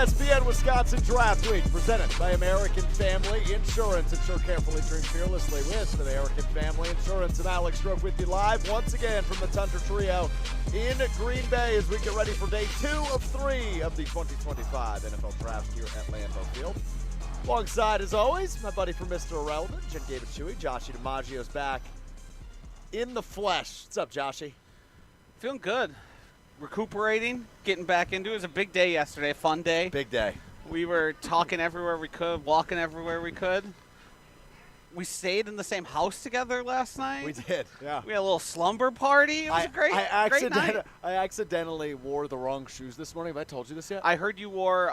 ESPN Wisconsin Draft Week, presented by American Family Insurance. Insure carefully, dream fearlessly with American Family Insurance. And Alex Strouf with you live once again from the Tundra Trio in Green Bay as we get ready for day 2 of 3 of the 2025 NFL Draft here at Lambeau Field. Alongside, as always, my buddy from Mr. Irrelevant, Jim Chewy. JOSHY DiMaggio's back in the flesh. What's up, JOSHY? Feeling good. Recuperating, getting back into it. It was a big day yesterday, a fun day. Big day. We were talking everywhere we could, walking everywhere we could. We stayed in the same house together last night. We did, yeah. We had a little slumber party. It was a great night. I accidentally wore the wrong shoes this morning. Have I told you this yet? I heard you wore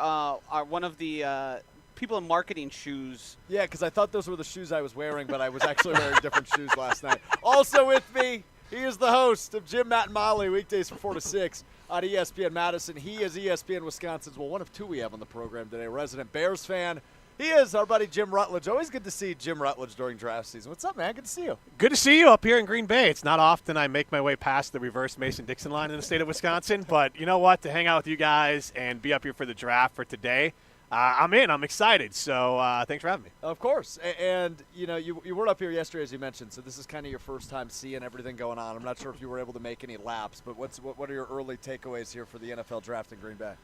one of the people in marketing shoes. Yeah, because I thought those were the shoes I was wearing, but I was actually wearing different shoes last night. Also with me, he is the host of Jim, Matt, and Molly, weekdays from 4 to 6 on ESPN Madison. He is ESPN Wisconsin's, well, one of two we have on the program today, resident Bears fan. He is our buddy Jim Rutledge. Always good to see Jim Rutledge during draft season. What's up, man? Good to see you. Good to see you up here in Green Bay. It's not often I make my way past the reverse Mason-Dixon line in the state of Wisconsin, but you know what? To hang out with you guys and be up here for the draft for today, I'm in. I'm excited. So thanks for having me. Of course. And, you know, you weren't up here yesterday, as you mentioned, so this is kind of your first time seeing everything going on. I'm not sure if you were able to make any laps, but what are your early takeaways here for the NFL draft in Green Bay?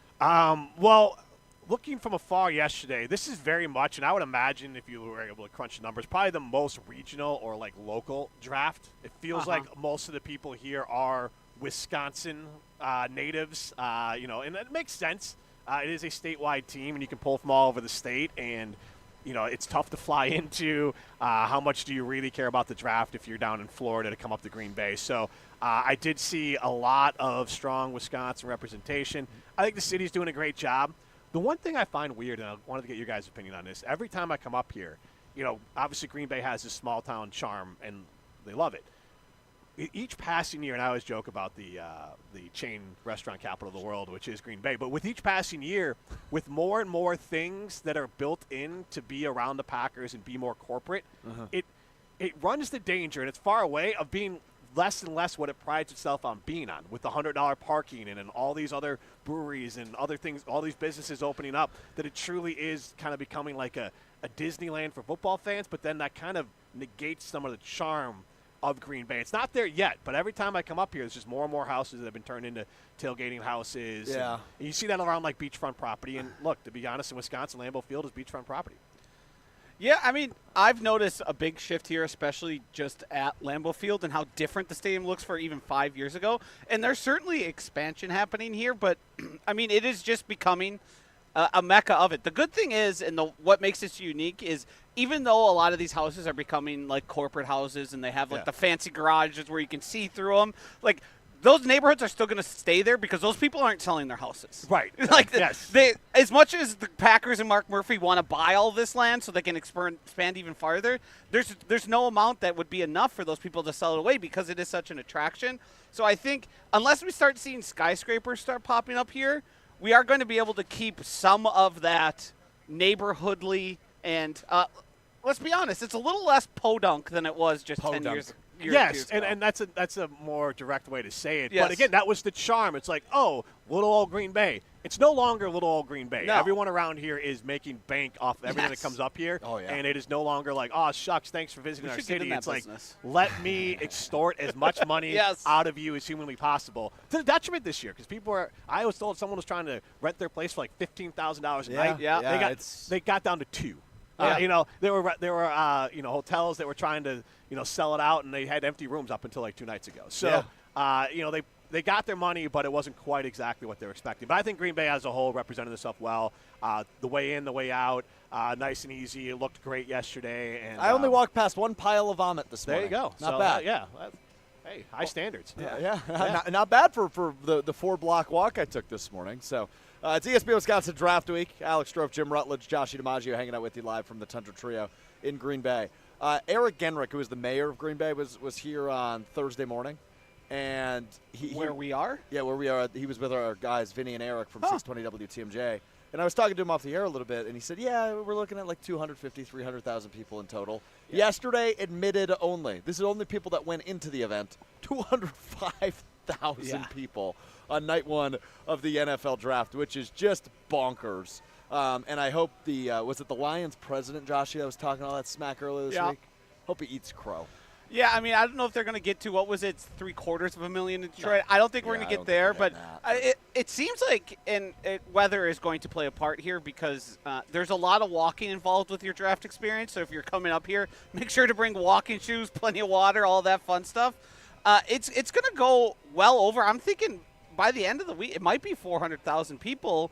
Well, looking from afar yesterday, this is very much, and I would imagine if you were able to crunch the numbers, probably the most regional or, like, local draft. It feels like most of the people here are Wisconsin natives, and it makes sense. It is a statewide team, and you can pull from all over the state, and, it's tough to fly into. How much do you really care about the draft if you're down in Florida to come up to Green Bay? So I did see a lot of strong Wisconsin representation. I think the city's doing a great job. The one thing I find weird, and I wanted to get your guys' opinion on this, every time I come up here, obviously Green Bay has this small-town charm, and they love it. Each passing year, and I always joke about the chain restaurant capital of the world, which is Green Bay, but with each passing year, with more and more things that are built in to be around the Packers and be more corporate, it runs the danger, and it's far away, of being less and less what it prides itself on being on, with the $100 parking and all these other breweries and other things, all these businesses opening up, that it truly is kind of becoming like a Disneyland for football fans, but then that kind of negates some of the charm of Green Bay. It's not there yet, but every time I come up here, there's just more and more houses that have been turned into tailgating houses. Yeah. And you see that around, like, beachfront property. And, look, to be honest, in Wisconsin, Lambeau Field is beachfront property. Yeah, I mean, I've noticed a big shift here, especially just at Lambeau Field, and how different the stadium looks for even 5 years ago. And there's certainly expansion happening here, but, I mean, it is just becoming a mecca of it. The good thing is, and what makes this unique is, even though a lot of these houses are becoming like corporate houses and they have like the fancy garages where you can see through them, like those neighborhoods are still going to stay there because those people aren't selling their houses. Right. Like they, as much as the Packers and Mark Murphy want to buy all this land so they can expand even farther, there's no amount that would be enough for those people to sell it away because it is such an attraction. So I think unless we start seeing skyscrapers start popping up here, we are going to be able to keep some of that neighborhoodly and let's be honest, it's a little less podunk than it was just 10 years ago. Yes, and that's a more direct way to say it. Yes. But, again, that was the charm. It's like, oh, little old Green Bay. It's no longer little old Green Bay. No. Everyone around here is making bank off everything that comes up here. Oh, yeah. And it is no longer like, oh, shucks, thanks for visiting our city. It's business. Like, let me extort as much money out of you as humanly possible. To the detriment this year, because I was told someone was trying to rent their place for like $15,000 a night. Yeah. They got down to $2,000. There were hotels that were trying to sell it out, and they had empty rooms up until like 2 nights ago. So they got their money, but it wasn't quite exactly what they were expecting. But I think Green Bay as a whole represented itself well. The way in, the way out, nice and easy. It looked great yesterday. And I only walked past one pile of vomit this morning. There you go. Not bad. Hey, high standards. Yeah. Not bad for the 4-block walk I took this morning. So it's ESPN Wisconsin Draft Week. Alex Strouf, Jim Rutledge, JOSHY DiMaggio hanging out with you live from the Tundra Trio in Green Bay. Eric Genrich, who is the mayor of Green Bay, was here on Thursday morning. And where we are? Yeah, where we are. He was with our guys, Vinny and Eric from 620 WTMJ. And I was talking to him off the air a little bit, and he said, yeah, we're looking at like 250, 300,000 people in total. Yeah. Yesterday, admitted only. This is only people that went into the event. 205 400,000 people on night one of the NFL draft, which is just bonkers. And I hope was it the Lions president, JOSHY, that was talking all that smack earlier this week? Hope he eats crow. Yeah, I mean, I don't know if they're going to get to, what was it, 750,000 in Detroit? No. I don't think we're going to get there, but it seems like weather is going to play a part here because there's a lot of walking involved with your draft experience. So if you're coming up here, make sure to bring walking shoes, plenty of water, all that fun stuff. It's going to go well over. I'm thinking by the end of the week, it might be 400,000 people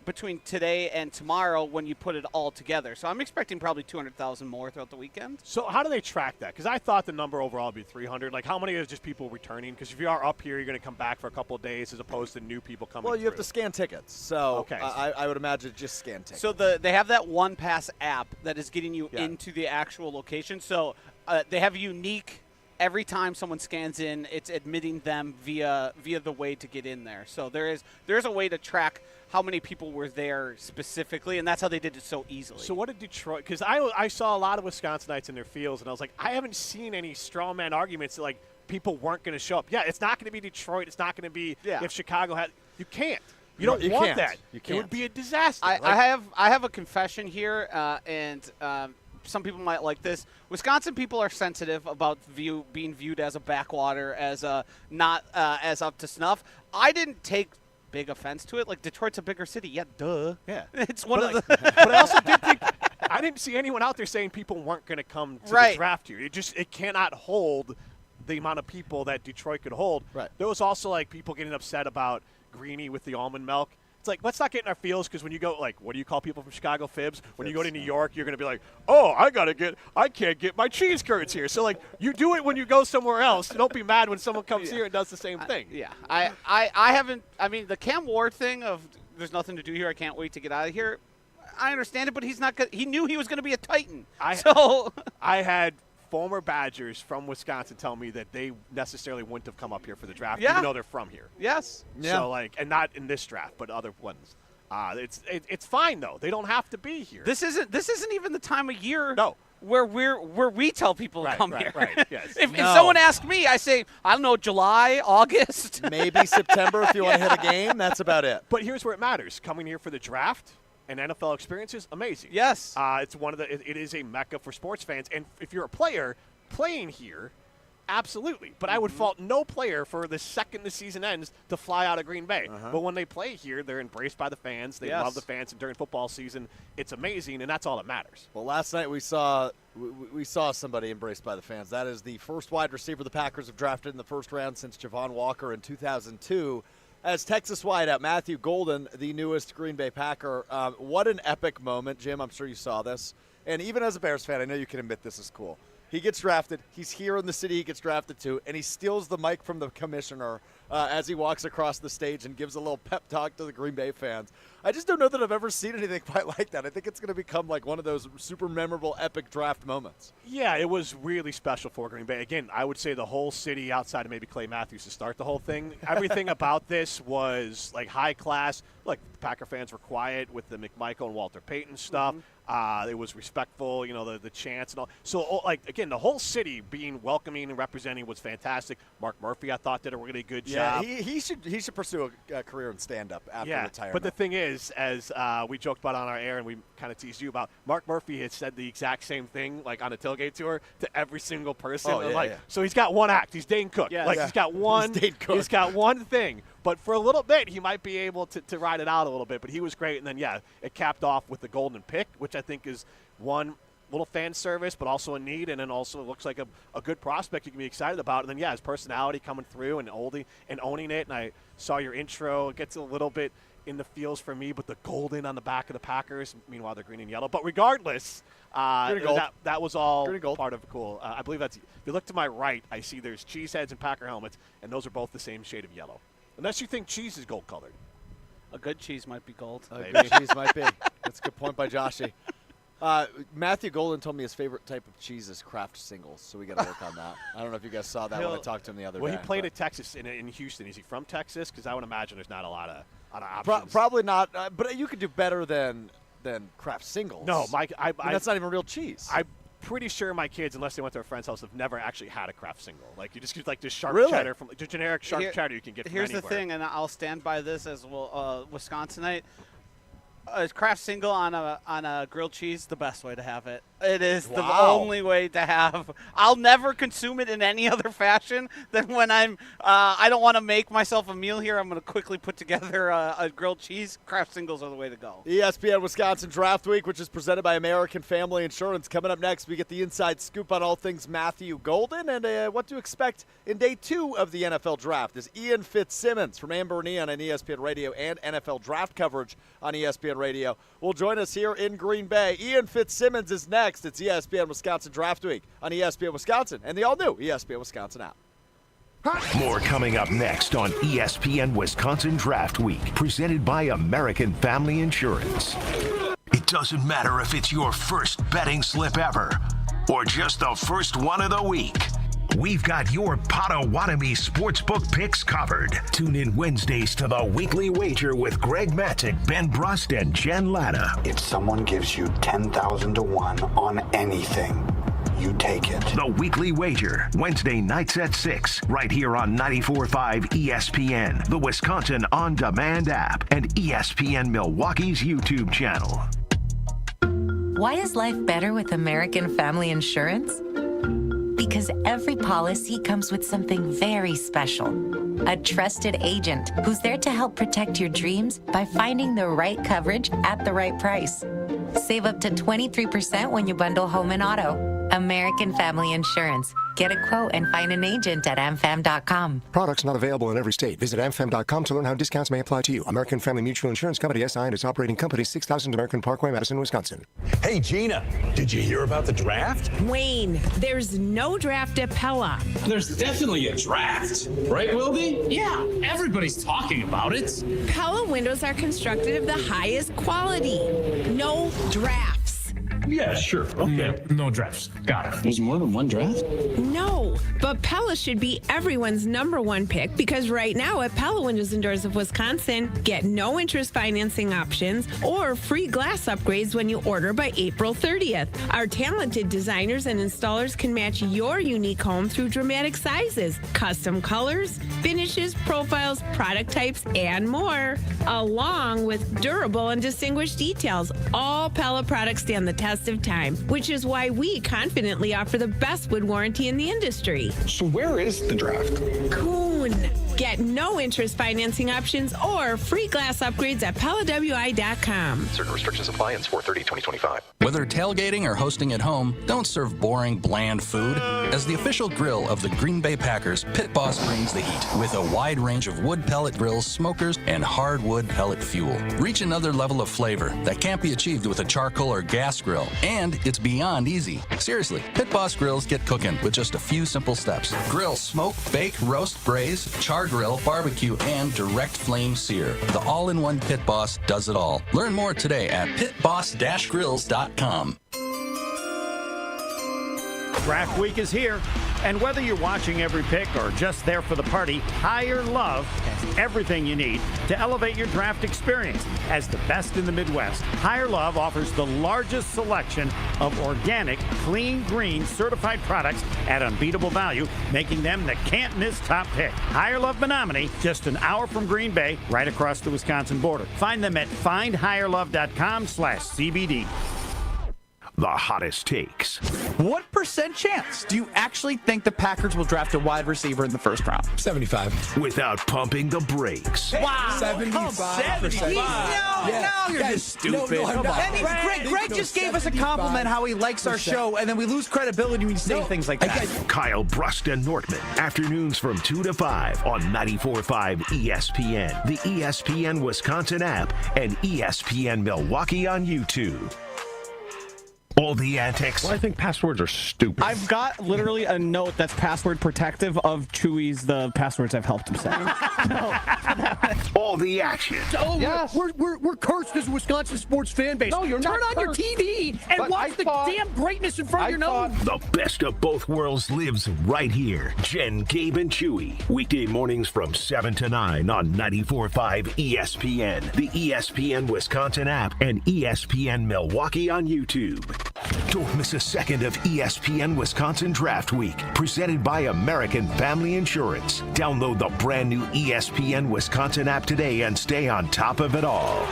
between today and tomorrow when you put it all together. So I'm expecting probably 200,000 more throughout the weekend. So how do they track that? Because I thought the number overall would be 300. Like, how many is just people returning? Because if you are up here, you're going to come back for a couple of days as opposed to new people coming Well, you have to scan tickets. So okay. I would imagine just scan tickets. So they have that One Pass app that is getting you into the actual location. So they have a unique – every time someone scans in, it's admitting them via the way to get in there. So there's a way to track how many people were there specifically, and that's how they did it so easily. So what did Detroit – because I saw a lot of Wisconsinites in their fields, and I was like, I haven't seen any straw man arguments that, like, people weren't going to show up. Yeah, it's not going to be Detroit. It's not going to be if Chicago had – you can't. You don't want that. You can't. It would be a disaster. I have a confession here, and some people might like this. Wisconsin people are sensitive about being viewed as a backwater, as not as up to snuff. I didn't take big offense to it. Like, Detroit's a bigger city. Yeah, duh. Yeah. It's one of the – But I also did think – I didn't see anyone out there saying people weren't going to come to the draft here. It cannot hold the amount of people that Detroit could hold. Right. There was also, like, people getting upset about Greeny with the almond milk. It's like, let's not get in our feels, because when you go, like, what do you call people from Chicago? Fibs? When you go to New York, you're going to be like, oh, I can't get my cheese curds here. So, like, you do it when you go somewhere else. Don't be mad when someone comes here and does the same thing. I haven't – I mean, the Cam Ward thing of there's nothing to do here, I can't wait to get out of here, I understand it, but he's not – he knew he was going to be a Titan. I had former Badgers from Wisconsin tell me that they necessarily wouldn't have come up here for the draft, even though they're from here. Yes. Yeah. So, like, and not in this draft, but other ones. It's fine though. They don't have to be here. This isn't even the time of year. No. Where we tell people to come here. Right. Yes. If someone asks me, I say, I don't know, July, August, maybe September if you want to hit a game. That's about it. But here's where it matters: coming here for the draft and NFL experiences, amazing. Yes. It's it is a mecca for sports fans, and if you're a player playing here, absolutely. But I would fault no player for the second the season ends to fly out of Green Bay. But when they play here, they're embraced by the fans. They love the fans, and during football season, it's amazing, and that's all that matters. Well, last night we saw somebody embraced by the fans. That is the first wide receiver the Packers have drafted in the first round since Javon Walker in 2002. As Texas wideout Matthew Golden, the newest Green Bay Packer. What an epic moment, Jim. I'm sure you saw this. And even as a Bears fan, I know you can admit this is cool. He gets drafted. He's here in the city he gets drafted to, and he steals the mic from the commissioner as he walks across the stage and gives a little pep talk to the Green Bay fans. I just don't know that I've ever seen anything quite like that. I think it's going to become like one of those super memorable, epic draft moments. Yeah, it was really special for Green Bay. Again, I would say the whole city outside of maybe Clay Matthews to start the whole thing. Everything about this was like high class. Like, the Packer fans were quiet with the McMichael and Walter Payton stuff. It was respectful, the chants and all. So, like, again, the whole city being welcoming and representing was fantastic. Mark Murphy, I thought, did a really good job. Yeah, he should pursue a career in stand-up after retirement. But the thing is, as we joked about on our air and we kind of teased you about, Mark Murphy has said the exact same thing, like, on a tailgate tour to every single person. So he's got one act. He's Dane Cook. He's got one. He's got one thing. But for a little bit, he might be able to ride it out a little bit. But he was great. And then, it capped off with the golden pick, which I think is one little fan service, but also a need. And then also looks like a good prospect you can be excited about. And then, his personality coming through and owning it. And I saw your intro. It gets a little bit in the feels for me, but the golden on the back of the Packers. Meanwhile, they're green and yellow. But regardless, that was all part of cool. I believe that's – if you look to my right, I see there's Cheeseheads and Packer helmets, and those are both the same shade of yellow. Unless you think cheese is gold-colored. A good cheese might be gold. A good cheese might be. That's a good point by JOSHY. Matthew Golden told me his favorite type of cheese is Kraft singles, so we got to work on that. I don't know if you guys saw that when I talked to him the other day. Well, he played at Texas in Houston. Is he from Texas? Because I would imagine there's not a lot of options. Probably not, but you could do better than Kraft singles. No, Mike. That's not even real cheese. pretty sure my kids, unless they went to a friend's house, have never actually had a Kraft single. Like, you just get like this sharp cheddar from the generic sharp cheddar you can get from Here's anywhere. the thing, and I'll stand by this as well. Wisconsinite. A Kraft single on a grilled cheese, the best way to have it. It is the only way to have. I'll never consume it in any other fashion than when I don't want to make myself a meal here. I'm going to quickly put together a grilled cheese. Kraft singles are the way to go. ESPN Wisconsin Draft Week, which is presented by American Family Insurance. Coming up next, we get the inside scoop on all things Matthew Golden and what to expect in day 2 of the NFL Draft. Is Ian Fitz Simmons from Amber and Ian on ESPN Radio and NFL Draft coverage on ESPN Radio will join us here in Green Bay. Ian Fitz Simmons is next. It's ESPN Wisconsin Draft Week on ESPN Wisconsin and the all-new ESPN Wisconsin app. More coming up next on ESPN Wisconsin Draft Week, presented by American Family Insurance. It doesn't matter if it's your first betting slip ever or just the first one of the week. We've got your Potawatomi sportsbook picks covered. Tune in Wednesdays to the Weekly Wager with Greg Matzik, Ben Brust, and Jen Latta. If someone gives you 10,000 to 1 on anything, you take it. The Weekly Wager, Wednesday nights at 6, right here on 94.5 ESPN, the Wisconsin On Demand app, and ESPN Milwaukee's YouTube channel. Why is life better with American Family Insurance? Because every policy comes with something very special. A trusted agent who's there to help protect your dreams by finding the right coverage at the right price. Save up to 23% when you bundle home and auto. American Family Insurance. Get a quote and find an agent at amfam.com. Products not available in every state. Visit amfam.com to learn how discounts may apply to you. American Family Mutual Insurance Company, SI, and its operating company, 6000 American Parkway, Madison, Wisconsin. Hey, Gina, did you hear about the draft? Wayne, there's no draft at Pella. There's definitely a draft. Right, Wildy? Yeah, everybody's talking about it. Pella windows are constructed of the highest quality. No drafts. Yeah, sure. Okay. No drafts. Got it. There's more than one draft? No, but Pella should be everyone's #1 pick because right now at Pella Windows and Doors of Wisconsin, get no interest financing options or free glass upgrades when you order by April 30th. Our talented designers and installers can match your unique home through dramatic sizes, custom colors, finishes, profiles, product types, and more, along with durable and distinguished details. All Pella products stand the test of time, which is why we confidently offer the best wood warranty in the industry. So where is the draft? Coon. Get no interest financing options or free glass upgrades at PellaWI.com. Certain restrictions apply. Ends 4/30/2025. Whether tailgating or hosting at home, don't serve boring, bland food. As the official grill of the Green Bay Packers, Pit Boss brings the heat with a wide range of wood pellet grills, smokers, and hardwood pellet fuel. Reach another level of flavor that can't be achieved with a charcoal or gas grill, and it's beyond easy. Seriously, Pit Boss grills get cooking with just a few simple steps. Grill, smoke, bake, roast, braise, char grill, barbecue, and direct flame sear. The all-in-one Pit Boss does it all. Learn more today at pitboss-grills.com. Draft week is here, and whether you're watching every pick or just there for the party, Higher Love has everything you need to elevate your draft experience. As the best in the Midwest, Higher Love offers the largest selection of organic, clean, green, certified products at unbeatable value, making them the can't-miss top pick. Higher Love Menominee, just an hour from Green Bay, right across the Wisconsin border. Find them at findhigherlove.com/CBD. The hottest takes. What % chance do you actually think the Packers will draft a wide receiver in the first round? 75. Without pumping the brakes. Wow. 75%. No, you're just stupid. I mean, Greg just gave us a compliment how he likes our show, and then we lose credibility when you say things like that. Kyle Brust and Nortman. Afternoons from 2 to 5 on 94.5 ESPN, the ESPN Wisconsin app, and ESPN Milwaukee on YouTube. All the antics. Well, I think passwords are stupid. I've got literally a note that's password protective of Chewy's the passwords I've helped him set. All the action. Oh, yes. We're cursed as a Wisconsin sports fan base. No, you're not. Turn on your TV and watch the damn greatness in front of your nose. The best of both worlds lives right here. Jen, Gabe, and Chewy. Weekday mornings from 7 to 9 on 94.5 ESPN, the ESPN Wisconsin app, and ESPN Milwaukee on YouTube. Don't miss a second of ESPN Wisconsin Draft Week, presented by American Family Insurance. Download the brand new ESPN Wisconsin app today and stay on top of it all.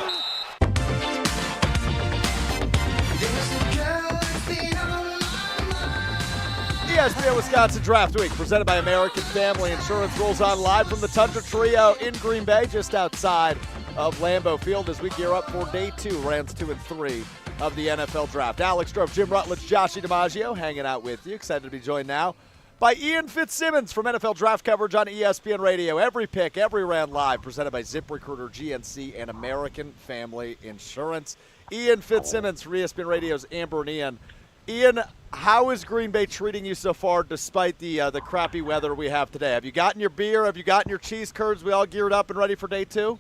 ESPN Wisconsin Draft Week, presented by American Family Insurance, rolls on live from the Tundra Trio in Green Bay, just outside of Lambeau Field, as we gear up for Day 2, rounds 2 and 3 of the NFL Draft. Alex Strouf, Jim Rutledge, Joshy DiMaggio hanging out with you. Excited to be joined now by Ian Fitz Simmons from NFL Draft coverage on ESPN Radio. Every pick, every round live, presented by ZipRecruiter, GNC, and American Family Insurance. Ian Fitz Simmons from ESPN Radio's Amber and Ian. Ian, how is Green Bay treating you so far despite the crappy weather we have today? Have you gotten your beer? Have you gotten your cheese curds? We all geared up and ready for Day 2?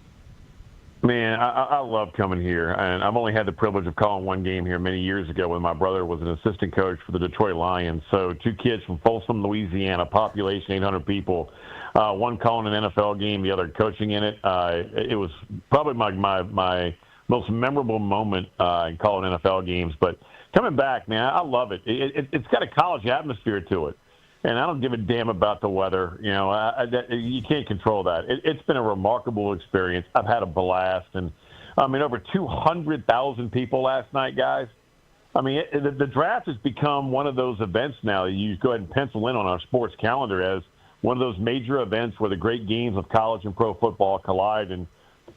Man, I love coming here, and I've only had the privilege of calling one game here many years ago when my brother was an assistant coach for the Detroit Lions. So 2 kids from Folsom, Louisiana, population 800 people, one calling an NFL game, the other coaching in it. It was probably my most memorable moment in calling NFL games. But coming back, man, I love it. It's got a college atmosphere to it. And I don't give a damn about the weather. You know, you can't control that. It's been a remarkable experience. I've had a blast. And, I mean, over 200,000 people last night, guys. I mean, the draft has become one of those events now that you go ahead and pencil in on our sports calendar as one of those major events where the great games of college and pro football collide. And,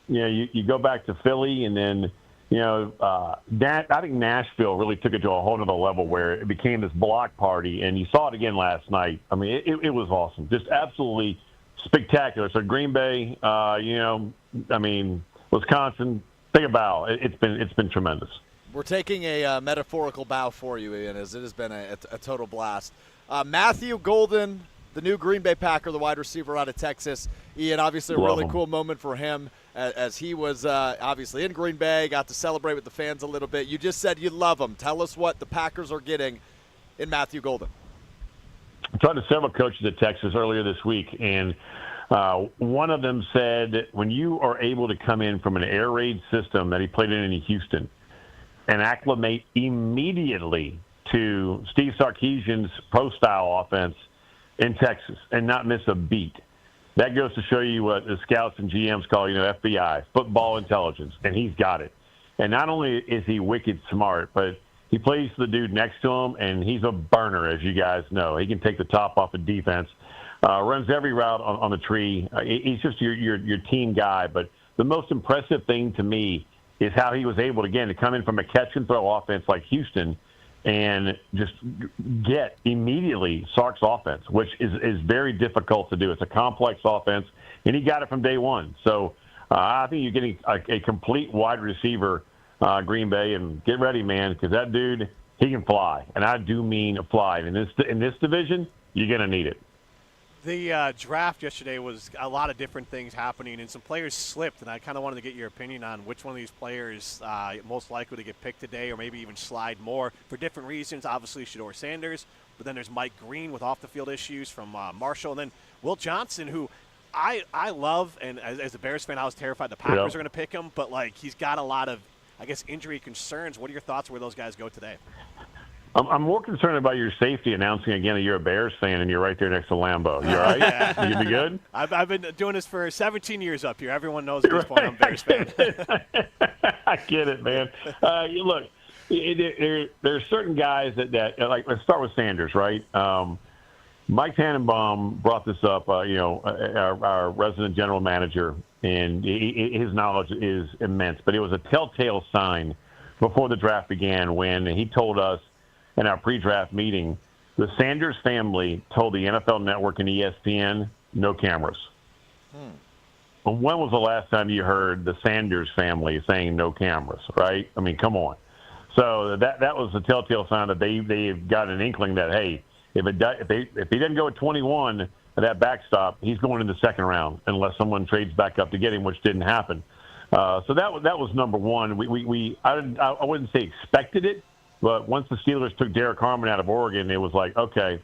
you know, you go back to Philly and then, you know, I think Nashville really took it to a whole other level where it became this block party, and you saw it again last night. I mean, it was awesome, just absolutely spectacular. So Green Bay, you know, I mean, Wisconsin, take a bow. It's been tremendous. We're taking a metaphorical bow for you, Ian, as it has been a total blast. Matthew Golden, the new Green Bay Packer, the wide receiver out of Texas. Ian, obviously a really cool moment for him as he was obviously in Green Bay, got to celebrate with the fans a little bit. You just said you love him. Tell us what the Packers are getting in Matthew Golden. I talked to several coaches at Texas earlier this week, and one of them said when you are able to come in from an air raid system that he played in Houston and acclimate immediately to Steve Sarkisian's pro-style offense in Texas and not miss a beat, that goes to show you what the scouts and GMs call, you know, FBI, football intelligence, and he's got it. And not only is he wicked smart, but he plays the dude next to him, and he's a burner, as you guys know. He can take the top off of defense, runs every route on the tree. He's just your team guy. But the most impressive thing to me is how he was able, again, to come in from a catch-and-throw offense like Houston and just get immediately Sark's offense, which is very difficult to do. It's a complex offense, and he got it from day one. So I think you're getting a complete wide receiver, Green Bay, and get ready, man, because that dude, he can fly, and I do mean fly. And in this division, you're going to need it. The draft yesterday was a lot of different things happening, and some players slipped, and I kind of wanted to get your opinion on which one of these players most likely to get picked today or maybe even slide more for different reasons. Obviously, Shedeur Sanders, but then there's Mike Green with off-the-field issues from Marshall, and then Will Johnson, who I love, and as a Bears fan, I was terrified the Packers are going to pick him, but, like, he's got a lot of, I guess, injury concerns. What are your thoughts where those guys go today? I'm more concerned about your safety announcing again that you're a Bears fan and you're right there next to Lambeau. You all right? Yeah. You be good? I've been doing this for 17 years up here. Everyone knows at this point I'm a Bears fan. I get it, man. Look, there are certain guys that like, let's start with Sanders, right? Mike Tannenbaum brought this up, you know, our resident general manager, and his knowledge is immense. But it was a telltale sign before the draft began when he told us in our pre-draft meeting, the Sanders family told the NFL Network and ESPN, no cameras. When was the last time you heard the Sanders family saying no cameras, right? I mean, come on. So that was a telltale sign that they've got an inkling that, hey, if he doesn't go at 21 at that backstop, he's going in the second round unless someone trades back up to get him, which didn't happen. So that was number one. I wouldn't say expected it, but once the Steelers took Derek Harmon out of Oregon, it was like, okay,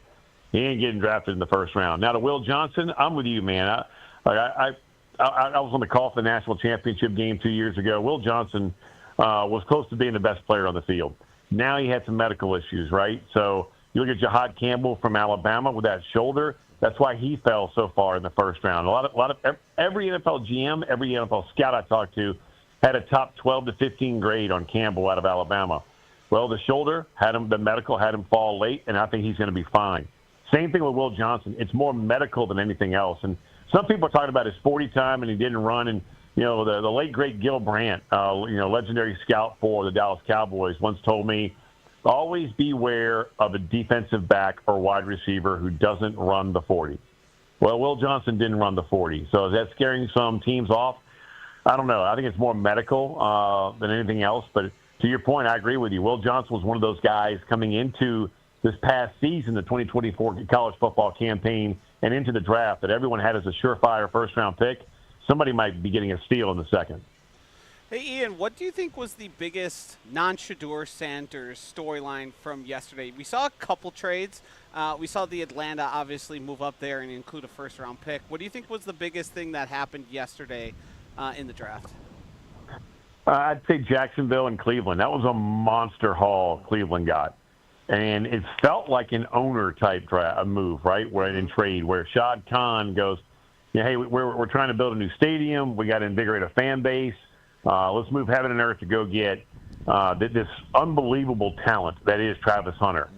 he ain't getting drafted in the first round. Now to Will Johnson, I'm with you, man. I was on the call for the national championship game 2 years ago. Will Johnson was close to being the best player on the field. Now he had some medical issues, right? So you look at Jahad Campbell from Alabama with that shoulder. That's why he fell so far in the first round. Every NFL GM, every NFL scout I talked to had a top 12 to 15 grade on Campbell out of Alabama. Well, the shoulder the medical had him fall late, and I think he's going to be fine. Same thing with Will Johnson. It's more medical than anything else. And some people are talking about his 40 time and he didn't run. And, the late, great Gil Brandt, legendary scout for the Dallas Cowboys, once told me, always beware of a defensive back or wide receiver who doesn't run the 40. Well, Will Johnson didn't run the 40. So is that scaring some teams off? I don't know. I think it's more medical than anything else. But to your point, I agree with you. Will Johnson was one of those guys coming into this past season, the 2024 college football campaign, and into the draft that everyone had as a surefire first-round pick. Somebody might be getting a steal in the second. Hey, Ian, what do you think was the biggest non-Shedeur Sanders storyline from yesterday? We saw a couple trades. We saw the Atlanta obviously move up there and include a first-round pick. What do you think was the biggest thing that happened yesterday in the draft? I'd say Jacksonville and Cleveland. That was a monster haul Cleveland got. And it felt like an owner-type move, right, in trade, where Shad Khan goes, hey, we're trying to build a new stadium. We got to invigorate a fan base. Let's move heaven and earth to go get this unbelievable talent that is Travis Hunter.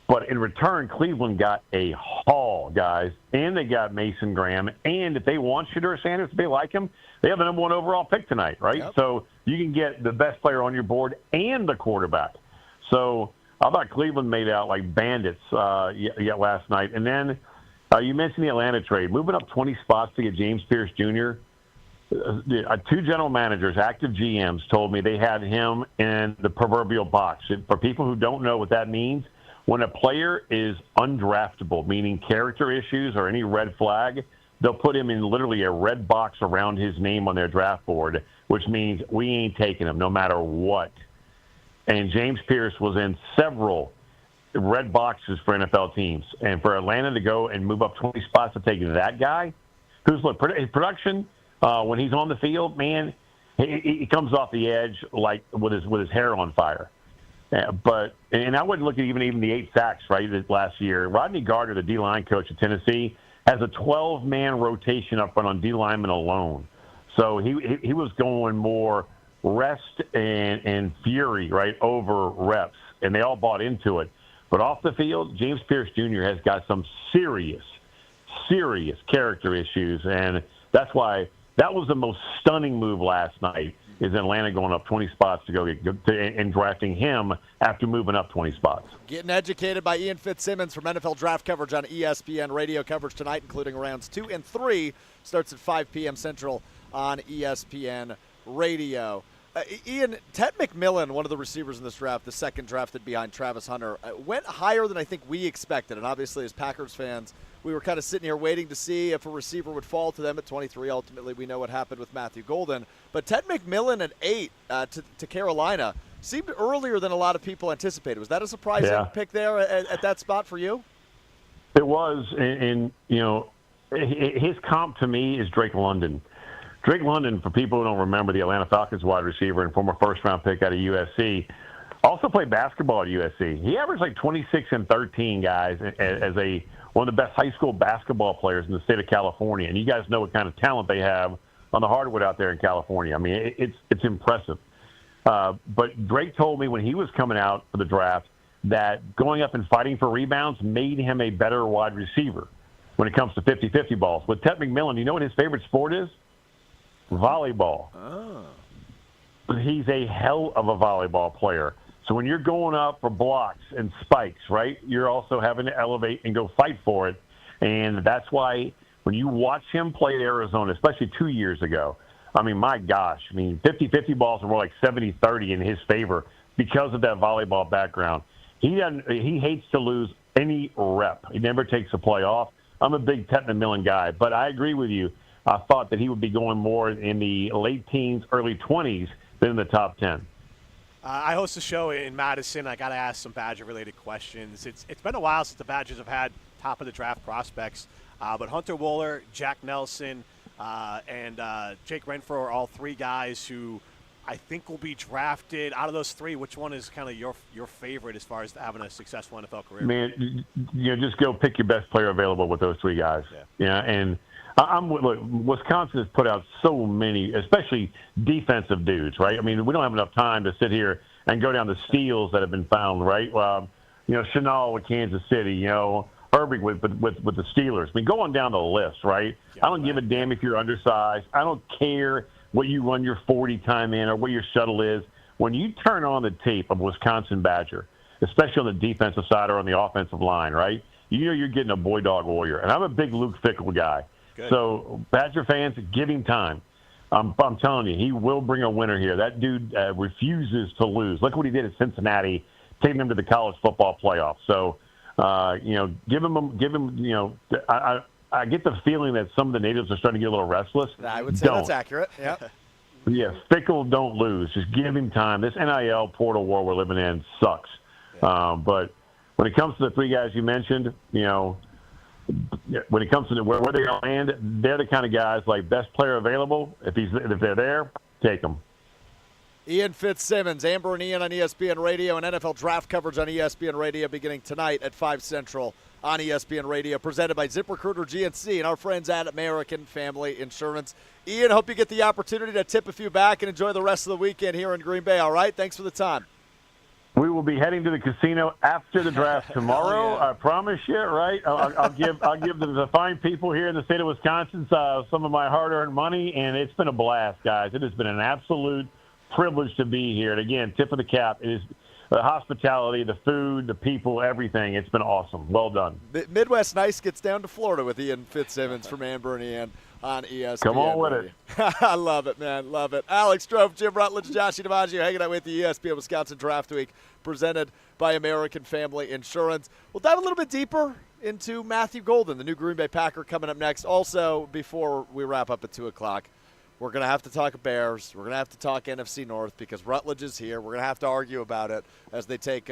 But in return, Cleveland got a haul, guys, and they got Mason Graham. And if they want Shedeur Sanders, if they like him, they have the number 1 overall pick tonight, right? Yep. So you can get the best player on your board and the quarterback. So I thought Cleveland made out like bandits last night. And then you mentioned the Atlanta trade. Moving up 20 spots to get James Pierce Jr., 2 general managers, active GMs, told me they had him in the proverbial box. For people who don't know what that means, when a player is undraftable, meaning character issues or any red flag, they'll put him in literally a red box around his name on their draft board, which means we ain't taking him no matter what. And James Pierce was in several red boxes for NFL teams. And for Atlanta to go and move up 20 spots to take that guy, who's his production when he's on the field, man, he comes off the edge like with his hair on fire. And I wouldn't look at even the 8 sacks, right, last year. Rodney Gardner, the D-line coach at Tennessee, has a 12-man rotation up front on D-linemen alone. So he was going more rest and fury, right, over reps, and they all bought into it. But off the field, James Pierce Jr. has got some serious character issues, and that's why that was the most stunning move last night, is Atlanta going up 20 spots to go and drafting him after moving up 20 spots. Getting educated by Ian Fitz Simmons from NFL draft coverage on ESPN. Radio coverage tonight, including rounds 2 and 3, starts at 5 p.m. Central on ESPN Radio. Ian, Ted McMillan, one of the receivers in this draft, the second drafted behind Travis Hunter, went higher than I think we expected. And obviously, as Packers fans, we were kind of sitting here waiting to see if a receiver would fall to them at 23. Ultimately, we know what happened with Matthew Golden. But Ted McMillan at 8 to Carolina seemed earlier than a lot of people anticipated. Was that a surprising pick there at that spot for you? It was. And his comp to me is Drake London. Drake London, for people who don't remember, the Atlanta Falcons wide receiver and former first-round pick out of USC, also played basketball at USC. He averaged like 26 and 13, guys, as one of the best high school basketball players in the state of California. And you guys know what kind of talent they have on the hardwood out there in California. I mean, it's impressive. But Drake told me when he was coming out for the draft that going up and fighting for rebounds made him a better wide receiver when it comes to 50-50 balls. With Ted McMillan, you know what his favorite sport is? Volleyball. He's a hell of a volleyball player. So when you're going up for blocks and spikes, right, you're also having to elevate and go fight for it. And that's why when you watch him play at Arizona, especially 2 years ago, I mean, my gosh, 50-50 balls are more like 70-30 in his favor because of that volleyball background. He hates to lose any rep. He never takes a play off. I'm a big Ted McMillan guy, but I agree with you. I thought that he would be going more in the late teens, early 20s than in the top 10. I host a show in Madison. I got to ask some Badger-related questions. It's been a while since the Badgers have had top-of-the-draft prospects. But Hunter Wooler, Jack Nelson, and Jake Renfro are all 3 guys who I think will be drafted. Out of those three, which one is kind of your favorite as far as having a successful NFL career? Man, just go pick your best player available with those three guys. Yeah, and look, Wisconsin has put out so many, especially defensive dudes, right? I mean, we don't have enough time to sit here and go down the steals that have been found, right? Chenal with Kansas City, Herbig with the Steelers. I mean, going down the list, right? I don't give a damn if you're undersized. I don't care what you run your 40 time in or what your shuttle is. When you turn on the tape of Wisconsin Badger, especially on the defensive side or on the offensive line, right? You're getting a boy dog warrior. And I'm a big Luke Fickell guy. Good. So Badger fans, give him time. I'm telling you, he will bring a winner here. That dude refuses to lose. Look what he did at Cincinnati, taking them to the college football playoff. So, give him. I get the feeling that some of the natives are starting to get a little restless. I would say that's accurate. Yeah. Yeah, Fickell, don't lose. Just give him time. This NIL portal war we're living in sucks. Yeah. But when it comes to the three guys you mentioned, when it comes to where they're going to land, they're the kind of guys like best player available. If they're there, take them. Ian Fitz Simmons, Amber and Ian on ESPN Radio, and NFL draft coverage on ESPN Radio beginning tonight at 5 Central on ESPN Radio, presented by ZipRecruiter GNC and our friends at American Family Insurance. Ian, hope you get the opportunity to tip a few back and enjoy the rest of the weekend here in Green Bay, all right? Thanks for the time. We will be heading to the casino after the draft tomorrow. I promise you, right? I'll give the fine people here in the state of Wisconsin some of my hard-earned money, and it's been a blast, guys. It has been an absolute privilege to be here. And again, tip of the cap. It is the hospitality, the food, the people, everything. It's been awesome. Well done. The Midwest Nice gets down to Florida with Ian Fitz Simmons from Amber and Ian on ESPN. Come on with it. I love it, man. Love it. Alex Strouf, Jim Rutledge, Joshy DiMaggio hanging out with the ESPN Wisconsin Draft Week, presented by American Family Insurance. We'll dive a little bit deeper into Matthew Golden, the new Green Bay Packer, coming up next. Also, before we wrap up at 2 o'clock, we're going to have to talk Bears. We're going to have to talk NFC North because Rutledge is here. We're going to have to argue about it as they take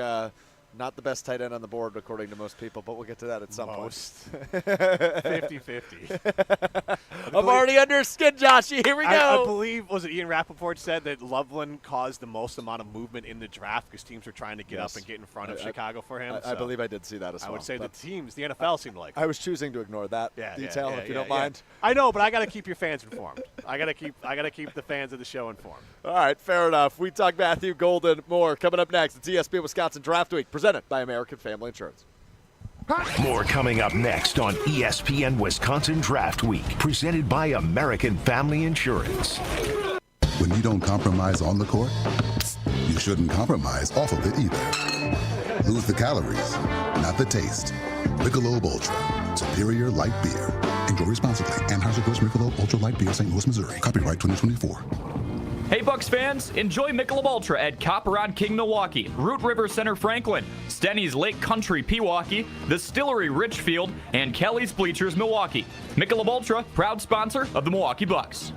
not the best tight end on the board, according to most people, but we'll get to that at some point. 50-50. I'm already under his skin, Joshy. Here we go. I believe, was it Ian Rappaport said that Loveland caused the most amount of movement in the draft because teams were trying to get up and get in front of Chicago for him. I believe I did see that as well. I would say the teams, the NFL seemed like. I was choosing to ignore that detail, if you don't mind. I know, but I got to keep your fans informed. I got to keep the fans of the show informed. All right, fair enough. We talk Matthew Golden more coming up next. It's ESPN Wisconsin Draft Week, presented by American Family Insurance. More coming up next on ESPN Wisconsin Draft Week, presented by American Family Insurance. When you don't compromise on the court, you shouldn't compromise off of it either. Lose the calories, not the taste. Michelob Ultra, superior light beer. Enjoy responsibly. Anheuser-Busch Michelob Ultra Light Beer, St. Louis, Missouri. Copyright 2024. Hey Bucks fans, enjoy Michelob Ultra at Copperod King Milwaukee, Root River Center Franklin, Stenny's Lake Country Pewaukee, Distillery Richfield, and Kelly's Bleachers Milwaukee. Michelob Ultra, proud sponsor of the Milwaukee Bucks.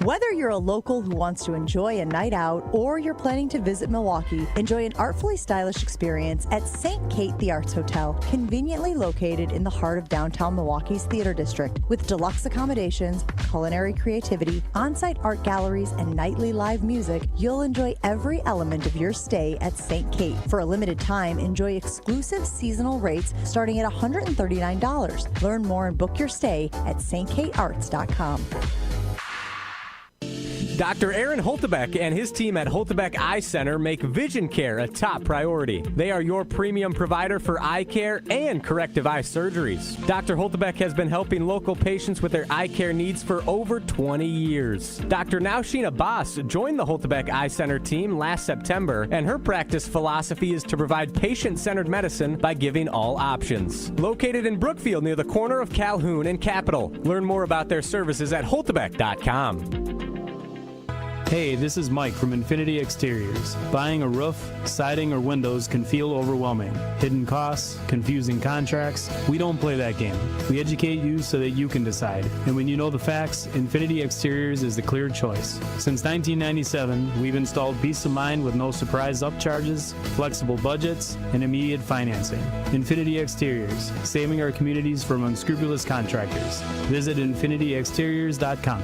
Whether you're a local who wants to enjoy a night out or you're planning to visit Milwaukee, enjoy an artfully stylish experience at St. Kate the Arts Hotel, conveniently located in the heart of downtown Milwaukee's Theater District. With deluxe accommodations, culinary creativity, on-site art galleries, and nightly live music, you'll enjoy every element of your stay at St. Kate. For a limited time, enjoy exclusive seasonal rates starting at $139. Learn more and book your stay at stkatearts.com. Dr. Aaron Holtebeck and his team at Holtebeck Eye Center make vision care a top priority. They are your premium provider for eye care and corrective eye surgeries. Dr. Holtebeck has been helping local patients with their eye care needs for over 20 years. Dr. Nausheen Abbas joined the Holtebeck Eye Center team last September, and her practice philosophy is to provide patient-centered medicine by giving all options. Located in Brookfield near the corner of Calhoun and Capitol. Learn more about their services at holtebeck.com. Hey, this is Mike from Infinity Exteriors. Buying a roof, siding, or windows can feel overwhelming. Hidden costs, confusing contracts. We don't play that game. We educate you so that you can decide. And when you know the facts, Infinity Exteriors is the clear choice. Since 1997, we've installed peace of mind with no surprise upcharges, flexible budgets, and immediate financing. Infinity Exteriors, saving our communities from unscrupulous contractors. Visit infinityexteriors.com.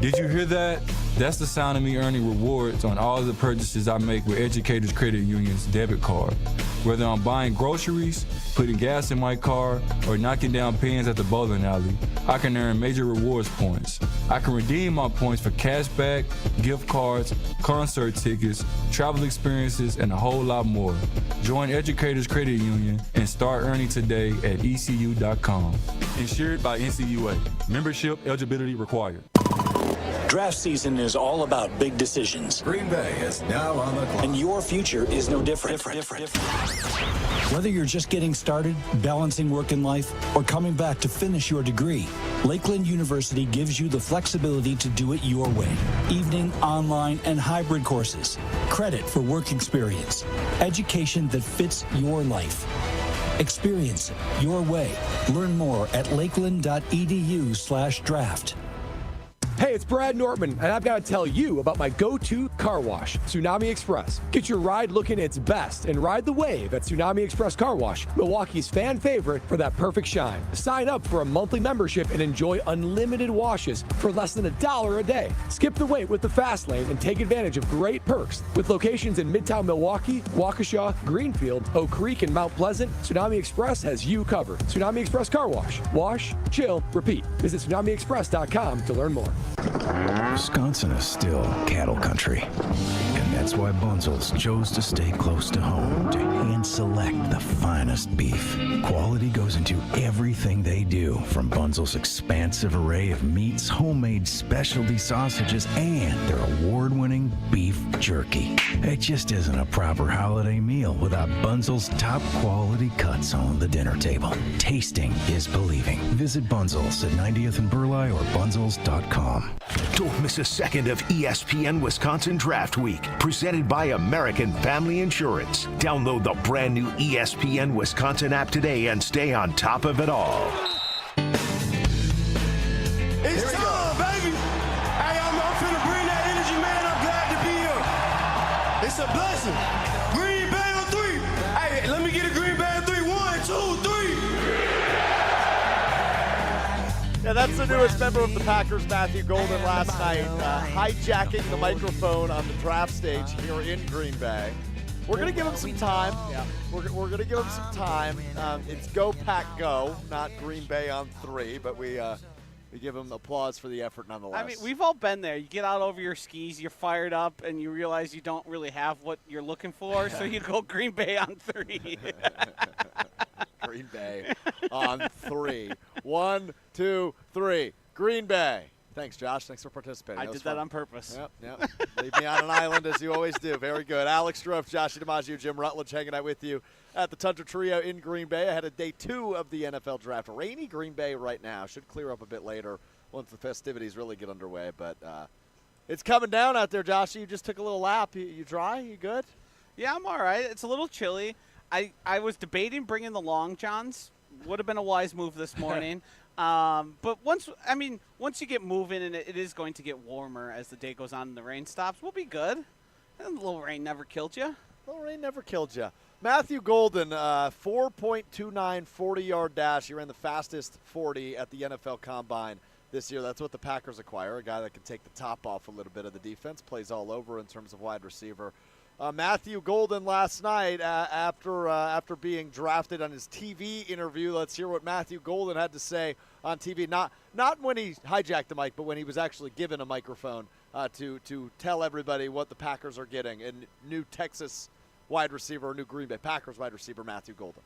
Did you hear that? That's the sound of me earning rewards on all of the purchases I make with Educators Credit Union's debit card. Whether I'm buying groceries, putting gas in my car, or knocking down pins at the bowling alley, I can earn major rewards points. I can redeem my points for cash back, gift cards, concert tickets, travel experiences, and a whole lot more. Join Educators Credit Union and start earning today at ECU.com. Insured by NCUA. Membership eligibility required. Draft season is all about big decisions. Green Bay is now on the clock. And your future is no different. Whether you're just getting started, balancing work and life, or coming back to finish your degree, Lakeland University gives you the flexibility to do it your way. Evening, online, and hybrid courses. Credit for work experience. Education that fits your life. Experience it your way. Learn more at lakeland.edu/draft. Hey, it's Brad Nortman, and I've got to tell you about my go-to car wash, Tsunami Express. Get your ride looking its best and ride the wave at Tsunami Express Car Wash, Milwaukee's fan favorite for that perfect shine. Sign up for a monthly membership and enjoy unlimited washes for less than $1 a day. Skip the wait with the fast lane and take advantage of great perks. With locations in Midtown Milwaukee, Waukesha, Greenfield, Oak Creek, and Mount Pleasant, Tsunami Express has you covered. Tsunami Express Car Wash. Wash, chill, repeat. Visit TsunamiExpress.com to learn more. Wisconsin is still cattle country, and that's why Bunzel's chose to stay close to home to hand select the finest beef. Quality goes into everything they do, from Bunzel's expansive array of meats, homemade specialty sausages, and their award-winning beef jerky. It just isn't a proper holiday meal without Bunzel's top quality cuts on the dinner table. Tasting is believing. Visit Bunzel's at 90th and Burleigh or bunzels.com. Don't miss a second of ESPN Wisconsin Draft Week, presented by American Family Insurance. Download the brand new ESPN Wisconsin app today and stay on top of it all. It's time, baby. Hey, I'm finna bring that energy, man. I'm glad to be here. It's a blessing. Green Bay on 3. Hey, let me get a Green Bay on 3. 1, 2, 3. Yeah, that's the newest member of the Packers, Matthew Golden, last night, hijacking the microphone on the draft stage here in Green Bay. We're going to give him some time. Yeah. We're going to give him some time. It's Go Pack Go, not Green Bay on 3, but we give him applause for the effort nonetheless. I mean, we've all been there. You get out over your skis, you're fired up, and you realize you don't really have what you're looking for, so you go Green Bay on 3. Green Bay on 3. 1, 2, 3. Green Bay. Thanks, Josh. Thanks for participating. I did that on purpose. Yep. Leave me on an island as you always do. Very good. Alex Strouf, Josh DiMaggio, Jim Rutledge hanging out with you at the Tundra Trio in Green Bay ahead of day 2 of the NFL Draft. Rainy Green Bay right now. Should clear up a bit later once the festivities really get underway. But it's coming down out there, Josh. You just took a little lap. You dry? You good? Yeah, I'm all right. It's a little chilly. I was debating bringing the long johns. Would have been a wise move this morning. But once you get moving, and it is going to get warmer as the day goes on and the rain stops, we'll be good. And a little rain never killed you. Matthew Golden, 4.29 40-yard dash. He ran the fastest 40 at the NFL Combine this year. That's what the Packers acquire, a guy that can take the top off a little bit of the defense, plays all over in terms of wide receiver. Matthew Golden last night after being drafted on his TV interview. Let's hear what Matthew Golden had to say on TV. Not when he hijacked the mic, but when he was actually given a microphone to tell everybody what the Packers are getting. And new Texas wide receiver, new Green Bay Packers wide receiver, Matthew Golden.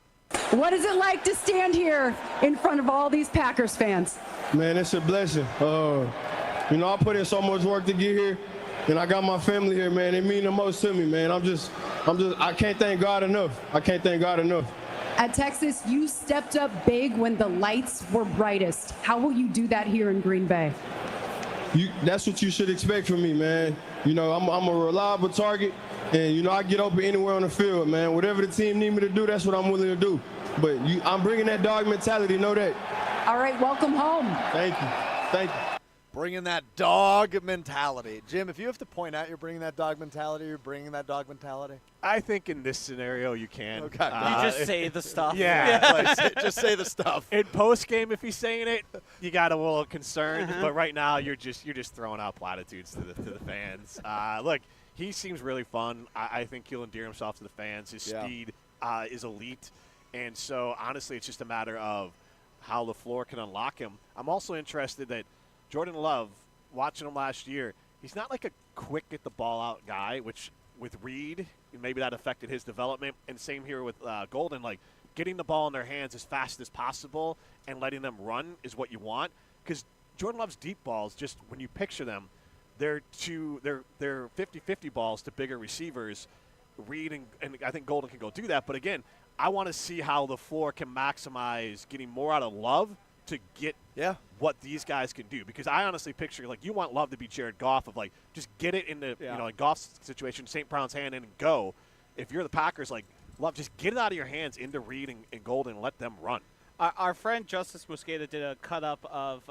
What is it like to stand here in front of all these Packers fans? Man, it's a blessing. I put in so much work to get here. And I got my family here, man. They mean the most to me, man. I can't thank God enough. At Texas, you stepped up big when the lights were brightest. How will you do that here in Green Bay? That's what you should expect from me, man. I'm a reliable target, and, I get open anywhere on the field, man. Whatever the team need me to do, that's what I'm willing to do. But I'm bringing that dog mentality, know that. All right, welcome home. Thank you. Bringing that dog mentality. Jim, if you have to point out you're bringing that dog mentality, you're bringing that dog mentality? I think in this scenario you can. Okay. You just say the stuff. Yeah. Just say the stuff. In post game, if he's saying it, you got a little concerned. But right now, you're just throwing out platitudes to the fans. Look, he seems really fun. I think he'll endear himself to the fans. His speed is elite, and so honestly, it's just a matter of how LaFleur can unlock him. I'm also interested that Jordan Love, watching him last year, he's not like a quick get the ball out guy, which with Reed, maybe that affected his development. And same here with Golden, like getting the ball in their hands as fast as possible and letting them run is what you want. Because Jordan Love's deep balls, just when you picture them, they're 50-50 balls to bigger receivers. Reed and I think Golden can go do that. But again, I want to see how LaFleur can maximize getting more out of Love to get what these guys can do, because I honestly picture like you want Love to be Jared Goff of like just get it in the like Goff's situation, St. Brown's hand in and go. If you're the Packers, like Love, just get it out of your hands into Reed and Golden and let them run. Our friend Justice Mosqueda did a cut up of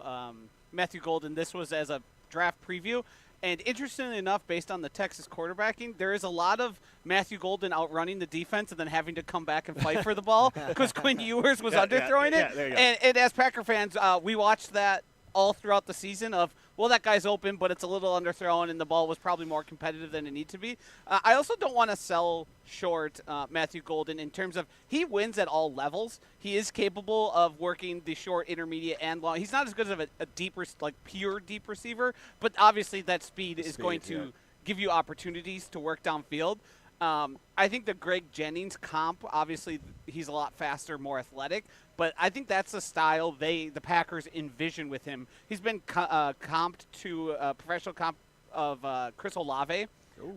Matthew Golden. This was as a draft preview. And interestingly enough, based on the Texas quarterbacking, there is a lot of Matthew Golden outrunning the defense and then having to come back and fight for the ball because Quinn Ewers was underthrowing it. There you go. And as Packer fans, we watched that all throughout the season of, well, that guy's open, but it's a little underthrown, and the ball was probably more competitive than it needed to be. I also don't want to sell short Matthew Golden in terms of he wins at all levels. He is capable of working the short, intermediate, and long. He's not as good as a deep, like pure deep receiver, but obviously that speed is going to give you opportunities to work downfield. I think the Greg Jennings comp, obviously he's a lot faster, more athletic, but I think that's the style the Packers envision with him. He's been comped to a professional comp of Chris Olave,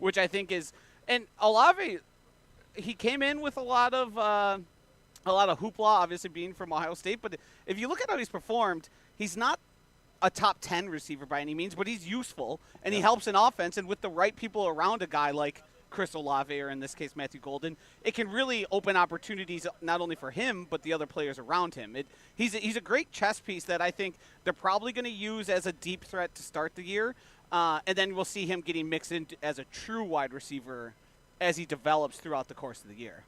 which I think is – and Olave, he came in with a lot of hoopla, obviously being from Ohio State, but if you look at how he's performed, he's not a top 10 receiver by any means, but he's useful, and he helps in offense, and with the right people around a guy like Chris Olave, or in this case Matthew Golden, it can really open opportunities not only for him but the other players around him. He's a great chess piece that I think they're probably going to use as a deep threat to start the year, and then we'll see him getting mixed in as a true wide receiver as he develops throughout the course of the year.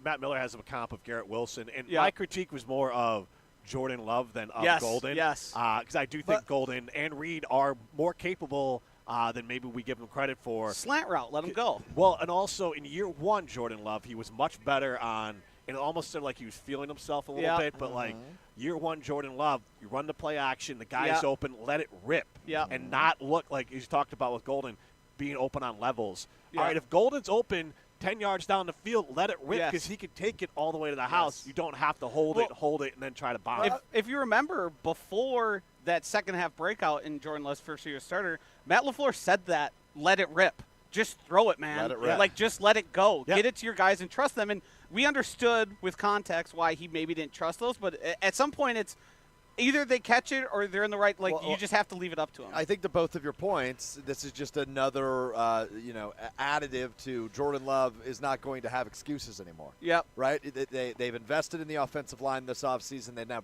Matt Miller has a comp of Garrett Wilson, and my critique was more of Jordan Love than of Golden. Yes, because I do think Golden and Reed are more capable than maybe we give him credit for. Slant route, let him go. Well, and also in year one, Jordan Love, he was much better on, and it almost sounded like he was feeling himself a little bit, but like year one, Jordan Love, you run the play action, the guy's open, let it rip, and not look like he's talked about with Golden, being open on levels. All right, if Golden's open 10 yards down the field, let it rip because he can take it all the way to the house. You don't have to hold it, and then try to bomb it. If you remember, before that second half breakout in Jordan Love's first year starter, Matt LaFleur said that, let it rip. Just throw it, man. Let it rip. Like, just let it go. Get it to your guys and trust them. And we understood with context why he maybe didn't trust those, but at some point it's either they catch it or they're in the right. You just have to leave it up to them. I think to both of your points, this is just another, additive to Jordan Love is not going to have excuses anymore. Yep. Right? They've invested in the offensive line this offseason. They now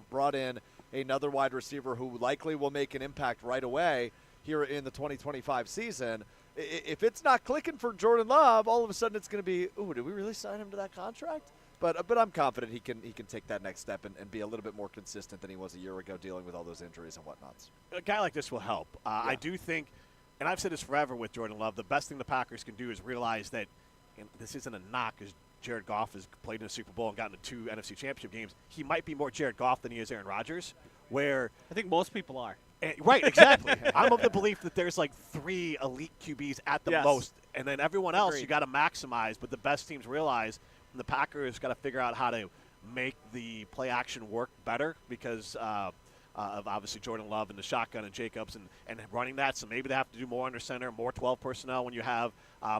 brought in another wide receiver who likely will make an impact right away here in the 2025 season. If it's not clicking for Jordan Love, all of a sudden it's going to be, ooh, did we really sign him to that contract? But I'm confident he can take that next step and be a little bit more consistent than he was a year ago dealing with all those injuries and whatnots. A guy like this will help. I do think, and I've said this forever with Jordan Love, the best thing the Packers can do is realize that, and this isn't a knock because Jared Goff has played in a Super Bowl and gotten to 2 NFC Championship games, he might be more Jared Goff than he is Aaron Rodgers, where I think most people are. Right, exactly. I'm of the belief that there's like 3 elite QBs at the most, and then everyone else you got to maximize, but the best teams realize the Packers got to figure out how to make the play action work better because of obviously Jordan Love and the shotgun and Jacobs and running that. So maybe they have to do more under center, more 12 personnel when you have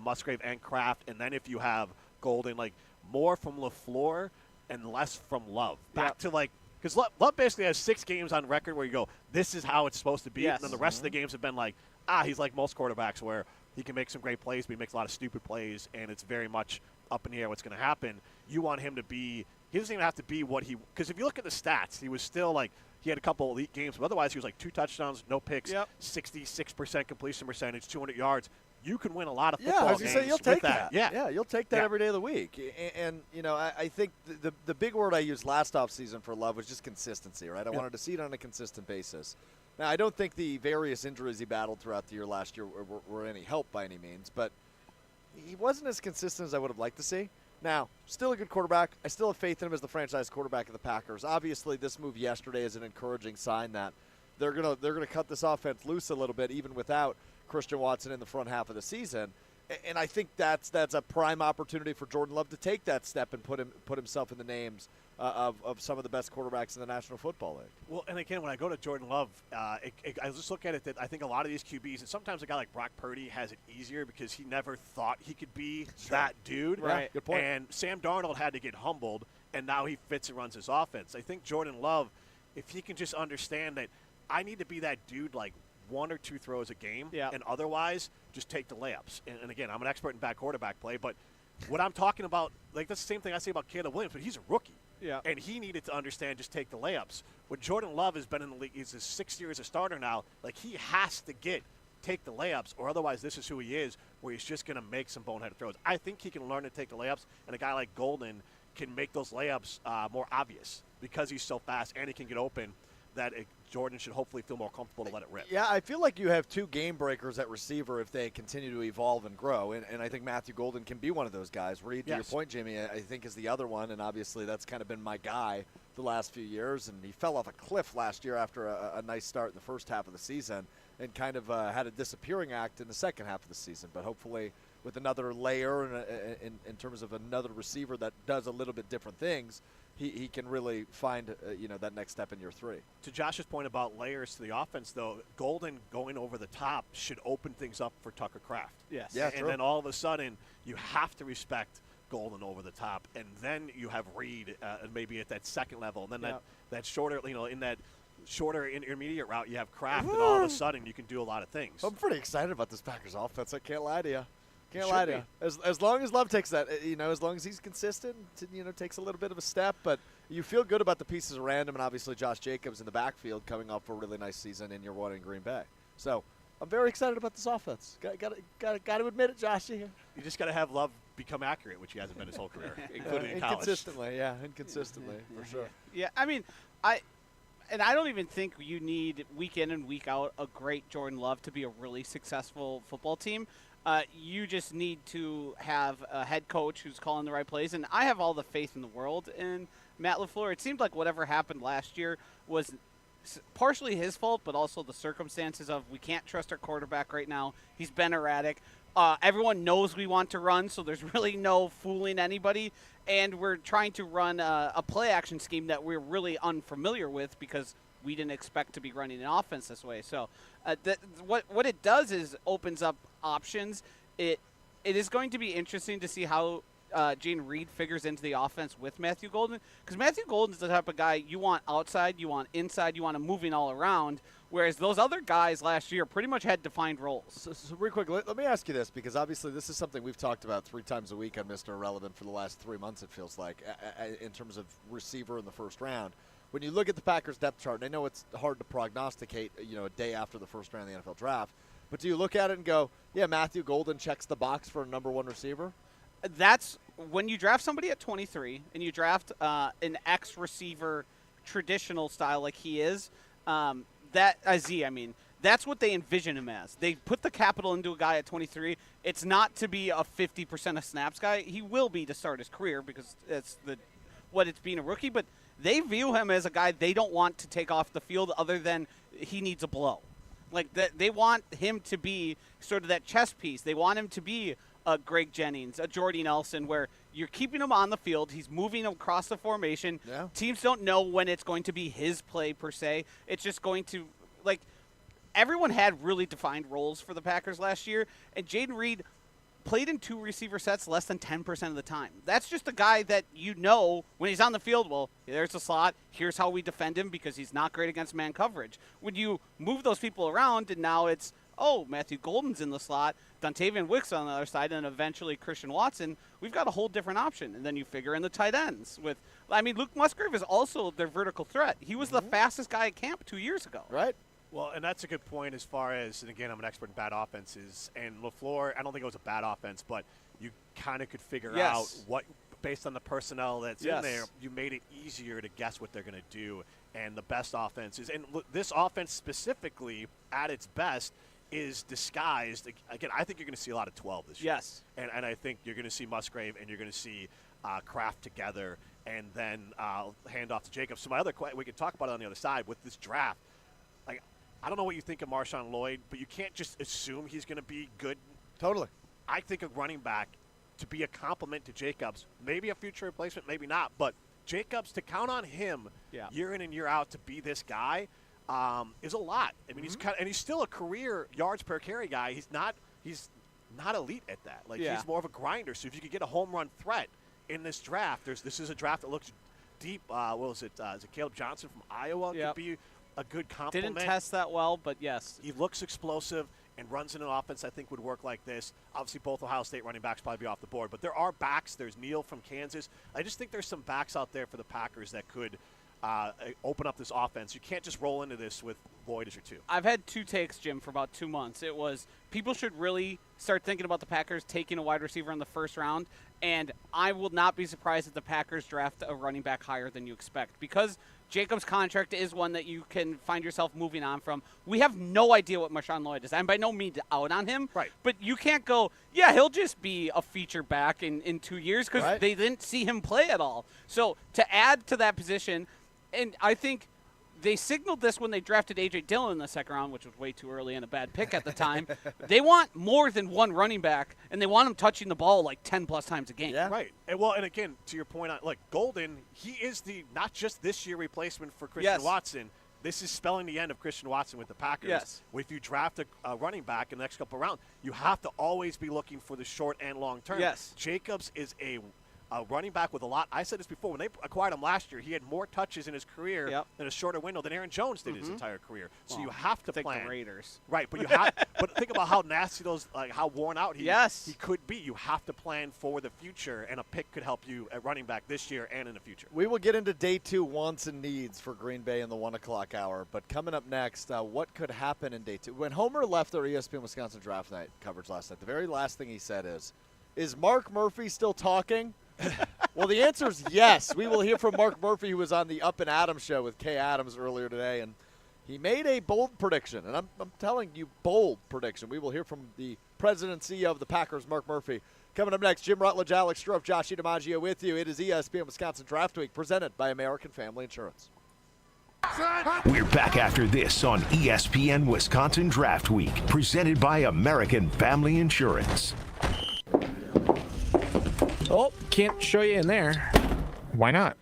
Musgrave and Kraft. And then if you have Golden, like more from LaFleur and less from Love. Back to like, because Love basically has 6 games on record where you go, this is how it's supposed to be. And then the rest of the games have been like, he's like most quarterbacks where he can make some great plays, but he makes a lot of stupid plays, and it's very much up in the air what's going to happen. You want him to be – he doesn't even have to be what he – because if you look at the stats, he was still like he had a couple elite games, but otherwise he was like 2 touchdowns, no picks, 66% completion percentage, 200 yards. You can win a lot of football I was games gonna say, you'll take that. Yeah, you'll take that every day of the week. And you know, I think the big word I used last offseason for Love was just consistency, right? I wanted to see it on a consistent basis. Now, I don't think the various injuries he battled throughout the year last year were any help by any means, but he wasn't as consistent as I would have liked to see. Now, still a good quarterback. I still have faith in him as the franchise quarterback of the Packers. Obviously, this move yesterday is an encouraging sign that they're gonna cut this offense loose a little bit, even without Christian Watson in the front half of the season. And I think that's a prime opportunity for Jordan Love to take that step and put himself in the names of some of the best quarterbacks in the National Football League. Well, and again, when I go to Jordan Love, I just look at it that I think a lot of these QBs, and sometimes a guy like Brock Purdy has it easier because he never thought he could be that dude. Right. Good point. And Sam Darnold had to get humbled, and now he fits and runs his offense. I think Jordan Love, if he can just understand that I need to be that dude like 1 or 2 throws a game, and otherwise just take the layups. And again, I'm an expert in back quarterback play, but what I'm talking about, like that's the same thing I say about Caleb Williams, but he's a rookie. Yeah. And he needed to understand just take the layups. When Jordan Love has been in the league, he's his 6th year as a starter now, like he has to take the layups, or otherwise this is who he is, where he's just going to make some boneheaded throws. I think he can learn to take the layups, and a guy like Golden can make those layups more obvious because he's so fast and he can get open that Jordan should hopefully feel more comfortable to let it rip. Yeah, I feel like you have 2 game breakers at receiver if they continue to evolve and grow, and I think Matthew Golden can be one of those guys. Reed, to your point, Jamie, I think is the other one, and obviously that's kind of been my guy the last few years, and he fell off a cliff last year after a nice start in the first half of the season and kind of had a disappearing act in the second half of the season, but hopefully with another layer in terms of another receiver that does a little bit different things, he can really find that next step in year 3. To Josh's point about layers to the offense, though, Golden going over the top should open things up for Tucker Kraft. Yes. Yeah, and then all of a sudden you have to respect Golden over the top, and then you have Reed maybe at that second level, and then that shorter, in that shorter intermediate route you have Kraft, and all of a sudden you can do a lot of things. I'm pretty excited about this Packers offense. I can't lie to you. Can't lie to you. As long as Love takes that, as long as he's consistent, takes a little bit of a step, but you feel good about the pieces around him, and obviously Josh Jacobs in the backfield coming off a really nice season in year 1 in Green Bay. So I'm very excited about this offense. Got to admit it, Joshy. You just got to have Love become accurate, which he hasn't been his whole career, including in college. Inconsistently, for sure. Yeah, I mean, I don't even think you need week in and week out a great Jordan Love to be a really successful football team. You just need to have a head coach who's calling the right plays, and I have all the faith in the world in Matt LaFleur. It seemed like whatever happened last year was partially his fault, but also the circumstances of we can't trust our quarterback right now. He's been erratic. Everyone knows we want to run, so there's really no fooling anybody, and we're trying to run a play-action scheme that we're really unfamiliar with because we didn't expect to be running an offense this way. So what it does is opens up options. It is going to be interesting to see how Gene Reed figures into the offense with Matthew Golden, because Matthew Golden's the type of guy you want outside, you want inside, you want him moving all around, whereas those other guys last year pretty much had defined roles. So real quick, let me ask you this, because obviously this is something we've talked about 3 times a week on Mr. Irrelevant for the last 3 months, it feels like, in terms of receiver in the first round. When you look at the Packers depth chart, and I know it's hard to prognosticate, a day after the first round of the NFL draft, but do you look at it and go, yeah, Matthew Golden checks the box for a number 1 receiver? That's when you draft somebody at 23 and you draft an ex-receiver traditional style like he is, that's what they envision him as. They put the capital into a guy at 23. It's not to be a 50% of snaps guy. He will be to start his career because that's what it's being a rookie, but they view him as a guy they don't want to take off the field other than he needs a blow. Like, they want him to be sort of that chess piece. They want him to be a Greg Jennings, a Jordy Nelson, where you're keeping him on the field. He's moving across the formation. Yeah. Teams don't know when it's going to be his play, per se. It's just going to, everyone had really defined roles for the Packers last year, and Jaden Reed played in 2 receiver sets less than 10% of the time. That's just a guy that when he's on the field, well, there's the slot. Here's how we defend him because he's not great against man coverage. When you move those people around and now it's, oh, Matthew Golden's in the slot, Dontavian Wicks on the other side, and eventually Christian Watson, we've got a whole different option. And then you figure in the tight ends with, Luke Musgrave is also their vertical threat. He was the fastest guy at camp 2 years ago. Right. Well, and that's a good point as far as, and again, I'm an expert in bad offenses, and LaFleur, I don't think it was a bad offense, but you kind of could figure out what, based on the personnel that's in there, you made it easier to guess what they're going to do. And the best offenses, and this offense specifically at its best is disguised. Again, I think you're going to see a lot of 12 this year. Yes. And I think you're going to see Musgrave and you're going to see Kraft together and then hand off to Jacobs. So my other question, we can talk about it on the other side with this draft. Like, I don't know what you think of Marshawn Lloyd, but you can't just assume he's going to be good. Totally. I think a running back to be a complement to Jacobs, maybe a future replacement, maybe not, but Jacobs, to count on him year in and year out to be this guy is a lot. I mean, he's still a career yards per carry guy. He's not elite at that. Like he's more of a grinder. So if you could get a home run threat in this draft, this is a draft that looks deep. What was it? Is it Caleb Johnson from Iowa? Could be a good complement. Didn't test that well, but yes. He looks explosive and runs in an offense I think would work like this. Obviously, both Ohio State running backs probably be off the board. But there are backs. There's Neal from Kansas. I just think there's some backs out there for the Packers that could open up this offense. You can't just roll into this with Lloyd as your two. I've had two takes, Jim, for about 2 months. It was people should really start thinking about the Packers taking a wide receiver in the first round, and I will not be surprised if the Packers draft a running back higher than you expect because Jacobs' contract is one that you can find yourself moving on from. We have no idea what Marshawn Lloyd is. I'm by no means out on him. Right. But you can't go, he'll just be a feature back in 2 years because they didn't see him play at all. So to add to that position, and I think they signaled this when they drafted A.J. Dillon in the second round, which was way too early and a bad pick at the time. They want more than one running back, and they want him touching the ball like 10-plus times a game. Yeah. Right. And again, to your point, Golden, he is the not just this year replacement for Christian Watson. This is spelling the end of Christian Watson with the Packers. Yes. If you draft a running back in the next couple of rounds, you have to always be looking for the short and long term. Yes. Jacobs is a running back with a lot. I said this before. When they acquired him last year, he had more touches in his career in a shorter window than Aaron Jones did his entire career. So you have to plan. The Raiders. Right, but you have. But think about how nasty those, how worn out he could be. You have to plan for the future, and a pick could help you at running back this year and in the future. We will get into day 2 wants and needs for Green Bay in the 1 o'clock hour. But coming up next, what could happen in day 2? When Homer left our ESPN Wisconsin Draft Night coverage last night, the very last thing he said is Mark Murphy still talking? Well, the answer is yes. We will hear from Mark Murphy, who was on the Up and Adams show with Kay Adams earlier today, and he made a bold prediction, and I'm telling you, bold prediction. We will hear from the president and CEO of the Packers, Mark Murphy. Coming up next, Jim Rutledge, Alex Strouf, Josh DiMaggio with you. It is ESPN Wisconsin Draft Week, presented by American Family Insurance. We're back after this on ESPN Wisconsin Draft Week, presented by American Family Insurance. Oh, can't show you in there. Why not?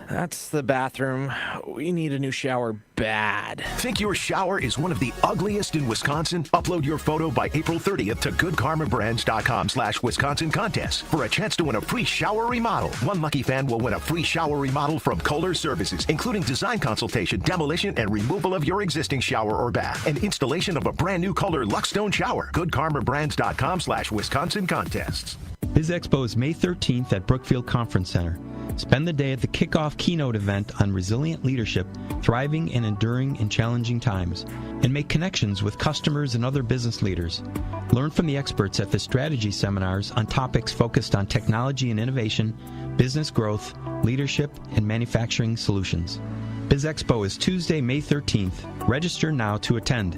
That's the bathroom. We need a new shower bad. Think your shower is one of the ugliest in Wisconsin? Upload your photo by April 30th to goodkarmabrands.com/Wisconsin contest for a chance to win a free shower remodel. One lucky fan will win a free shower remodel from Kohler Services, including design consultation, demolition, and removal of your existing shower or bath, and installation of a brand new Kohler Luxstone shower. goodkarmabrands.com/Wisconsin contests. Biz Expo is May 13th at Brookfield Conference Center. Spend the day at the kickoff keynote event on resilient leadership, thriving and enduring in challenging times, and make connections with customers and other business leaders. Learn from the experts at the strategy seminars on topics focused on technology and innovation, business growth, leadership, and manufacturing solutions. Biz Expo is Tuesday, May 13th. Register now to attend.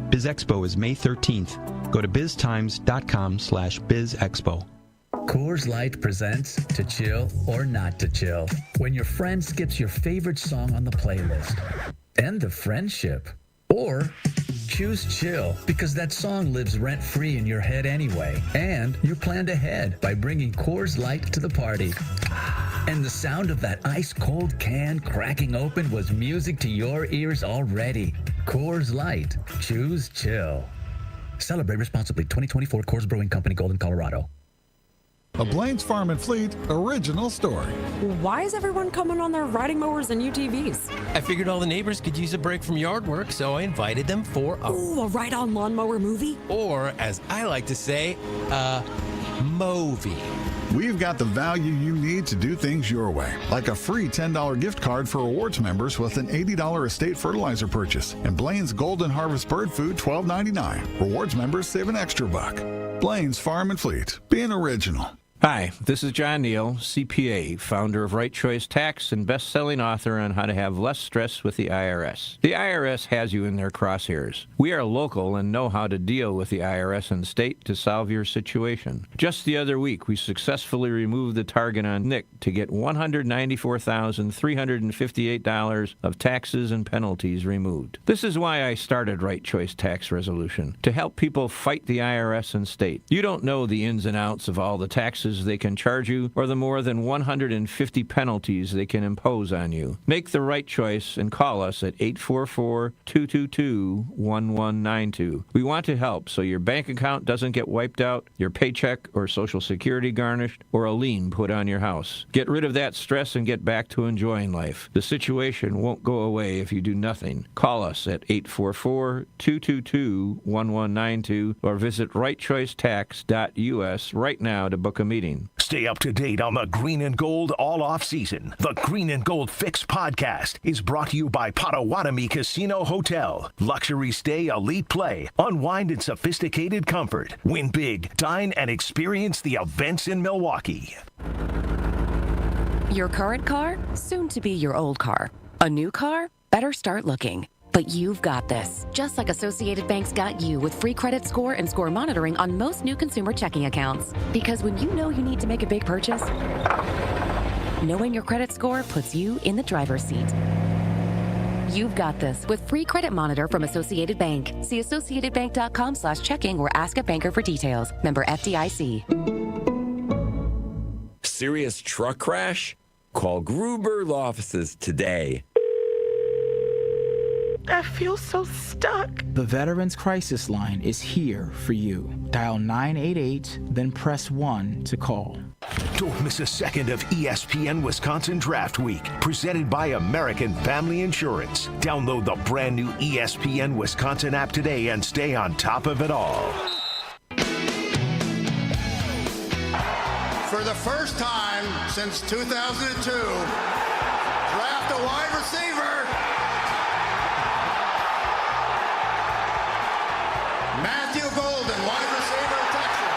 Biz Expo is May 13th. Go to biztimes.com/bizexpo. Coors Light presents To Chill or Not to Chill. When your friend skips your favorite song on the playlist. End the friendship. Or choose chill because that song lives rent-free in your head anyway. And you're planned ahead by bringing Coors Light to the party. And the sound of that ice-cold can cracking open was music to your ears already. Coors Light. Choose chill. Celebrate responsibly. 2024 Coors Brewing Company, Golden, Colorado. a Blaine's Farm and Fleet original story. Why is everyone coming on their riding mowers and UTVs? I figured all the neighbors could use a break from yard work, so I invited them for a ride-on lawnmower movie? Or, as I like to say, a movie. We've got the value you need to do things your way, like a free $10 gift card for rewards members with an $80 estate fertilizer purchase, and Blaine's Golden Harvest Bird Food $12.99. Rewards members save an extra $1. Blaine's Farm and Fleet, being original. Hi, this is John Neal, CPA, founder of Right Choice Tax and best-selling author on how to have less stress with the IRS. The IRS has you in their crosshairs. We are local and know how to deal with the IRS and state to solve your situation. Just the other week, we successfully removed the target on Nick to get $194,358 of taxes and penalties removed. This is why I started Right Choice Tax Resolution, to help people fight the IRS and state. You don't know the ins and outs of all the taxes they can charge you or the more than 150 penalties they can impose on you. Make the right choice and call us at 844-222-1192. We want to help so your bank account doesn't get wiped out, your paycheck or Social Security garnished, or a lien put on your house. Get rid of that stress and get back to enjoying life. The situation won't go away if you do nothing. Call us at 844-222-1192 or visit rightchoicetax.us right now to book a meeting. Stay up to date on the Green and Gold all off season. The Green and Gold Fix podcast is brought to you by Potawatomi Casino Hotel. Luxury stay, elite play, unwind in sophisticated comfort. Win big, dine, and experience the events in Milwaukee. Your current car? Soon to be your old car. A new car? Better start looking. But you've got this, just like Associated Bank's got you with free credit score and score monitoring on most new consumer checking accounts. Because when you know you need to make a big purchase, knowing your credit score puts you in the driver's seat. You've got this with free credit monitor from Associated Bank. See associatedbank.com/checking or ask a banker for details. Member FDIC. Serious truck crash? Call Gruber Law Offices today. I feel so stuck. The Veterans Crisis Line is here for you. Dial 988, then press 1 to call. Don't miss a second of ESPN Wisconsin Draft Week, presented by American Family Insurance. Download the brand new ESPN Wisconsin app today and stay on top of it all. For the first time since 2002, draft a wide receiver. Matthew Golden, wide receiver, Texas.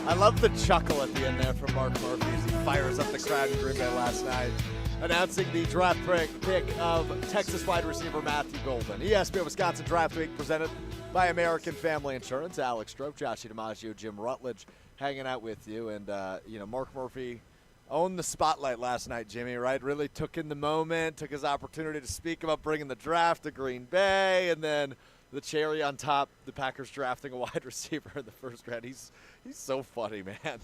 I love the chuckle at the end there from Mark Murphy as he fires up the crowd in Green Bay last night, announcing the draft pick of Texas wide receiver Matthew Golden. ESPN Wisconsin Draft Week presented by American Family Insurance. Alex Strouf, JOSHY DiMaggio, Jim Rutledge hanging out with you. And, Mark Murphy owned the spotlight last night, Jimmy, right? Really took in the moment, took his opportunity to speak about bringing the draft to Green Bay, and then the cherry on top, the Packers drafting a wide receiver in the first round. He's so funny, man.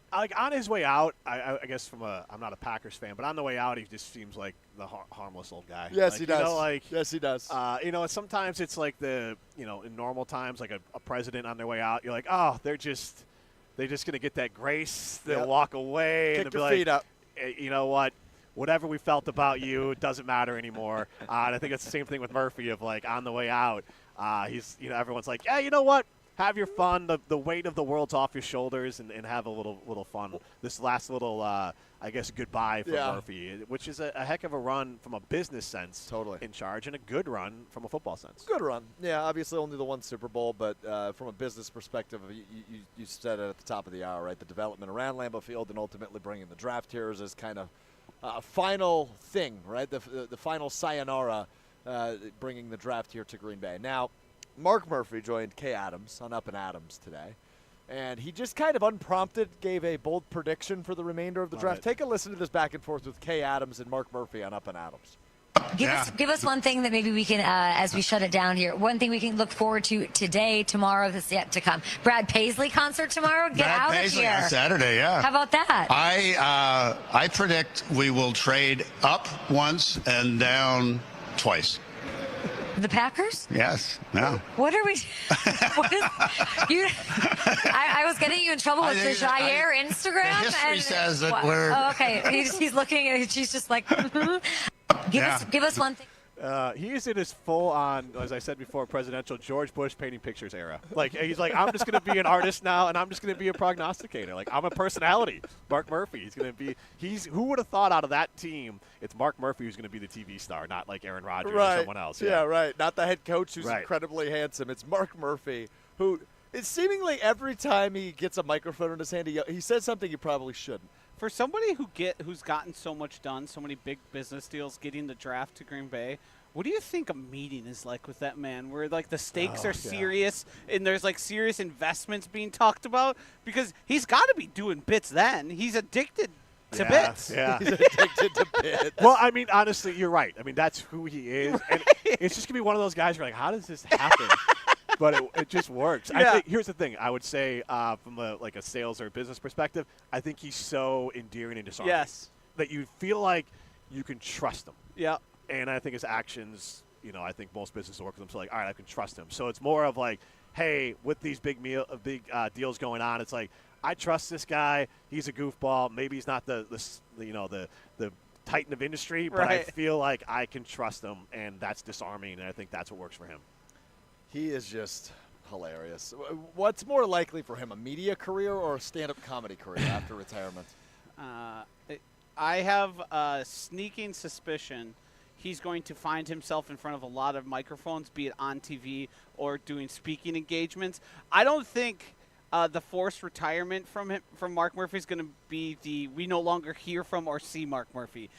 Like, on his way out, I guess I'm not a Packers fan, but on the way out, he just seems like the harmless old guy. Yes, he does. Yes, he does. Sometimes it's like in normal times, like a president on their way out, you're like, oh, they're just going to get that grace. They'll walk away. Kick and your they'll be feet like, up. Hey, you know what? Whatever we felt about you, it doesn't matter anymore. And I think it's the same thing with Murphy of, like, on the way out, everyone's like, yeah, you know what? Have your fun. The weight of the world's off your shoulders, and have a little fun. This last little, goodbye for Murphy, which is a heck of a run from a business sense. Totally. In charge, and a good run from a football sense. Good run. Yeah, obviously only the one Super Bowl, but from a business perspective, you said it at the top of the hour, right? The development around Lambeau Field and ultimately bringing the draft here as kind of a final thing, right? The final sayonara, bringing the draft here to Green Bay. Now, Mark Murphy joined Kay Adams on Up and Adams today, and he just kind of unprompted gave a bold prediction for the remainder of the draft. Take a listen to this back and forth with Kay Adams and Mark Murphy on Up and Adams. Give us one thing that maybe we can, as we shut it down here, one thing we can look forward to today, tomorrow, that's yet to come. Brad Paisley concert tomorrow? Get out of here. On Saturday, yeah. How about that? I predict we will trade up once and down twice. The Packers? Yes. No. What are we? What is you? I was getting you in trouble with the Jair Instagram. The history and, says that we're. Oh, okay. He's looking and she's just like, give us one thing. He is in his full-on, as I said before, presidential George Bush painting pictures era. Like, he's like, I'm just going to be an artist now, and I'm just going to be a prognosticator. Like, I'm a personality. Mark Murphy. He's going to be. Who would have thought out of that team? It's Mark Murphy who's going to be the TV star, not like Aaron Rodgers or someone else. Yeah, right. Not the head coach who's incredibly handsome. It's Mark Murphy who. It's seemingly every time he gets a microphone in his hand, he says something he probably shouldn't. For somebody who's gotten so much done, so many big business deals, getting the draft to Green Bay, what do you think a meeting is like with that man, where like the stakes are serious and there's like serious investments being talked about? Because he's got to be doing bits then. He's addicted to bits. Yeah. He's addicted to bits. Well, I mean, honestly, you're right. I mean, that's who he is. And it's just going to be one of those guys where like, how does this happen? But it just works. Yeah. I think here's the thing. I would say from a sales or business perspective, I think he's so endearing and disarming. Yes. That you feel like you can trust him. Yeah. And I think his actions, I think most businesses work with him. So like, all right, I can trust him. So it's more of like, hey, with these big deals going on, it's like I trust this guy. He's a goofball. Maybe he's not the titan of industry, but I feel like I can trust him, and that's disarming. And I think that's what works for him. He is just hilarious. What's more likely for him, a media career or a stand-up comedy career after retirement? I have a sneaking suspicion he's going to find himself in front of a lot of microphones, be it on TV or doing speaking engagements. I don't think the forced retirement from Mark Murphy is going to be we no longer hear from or see Mark Murphy.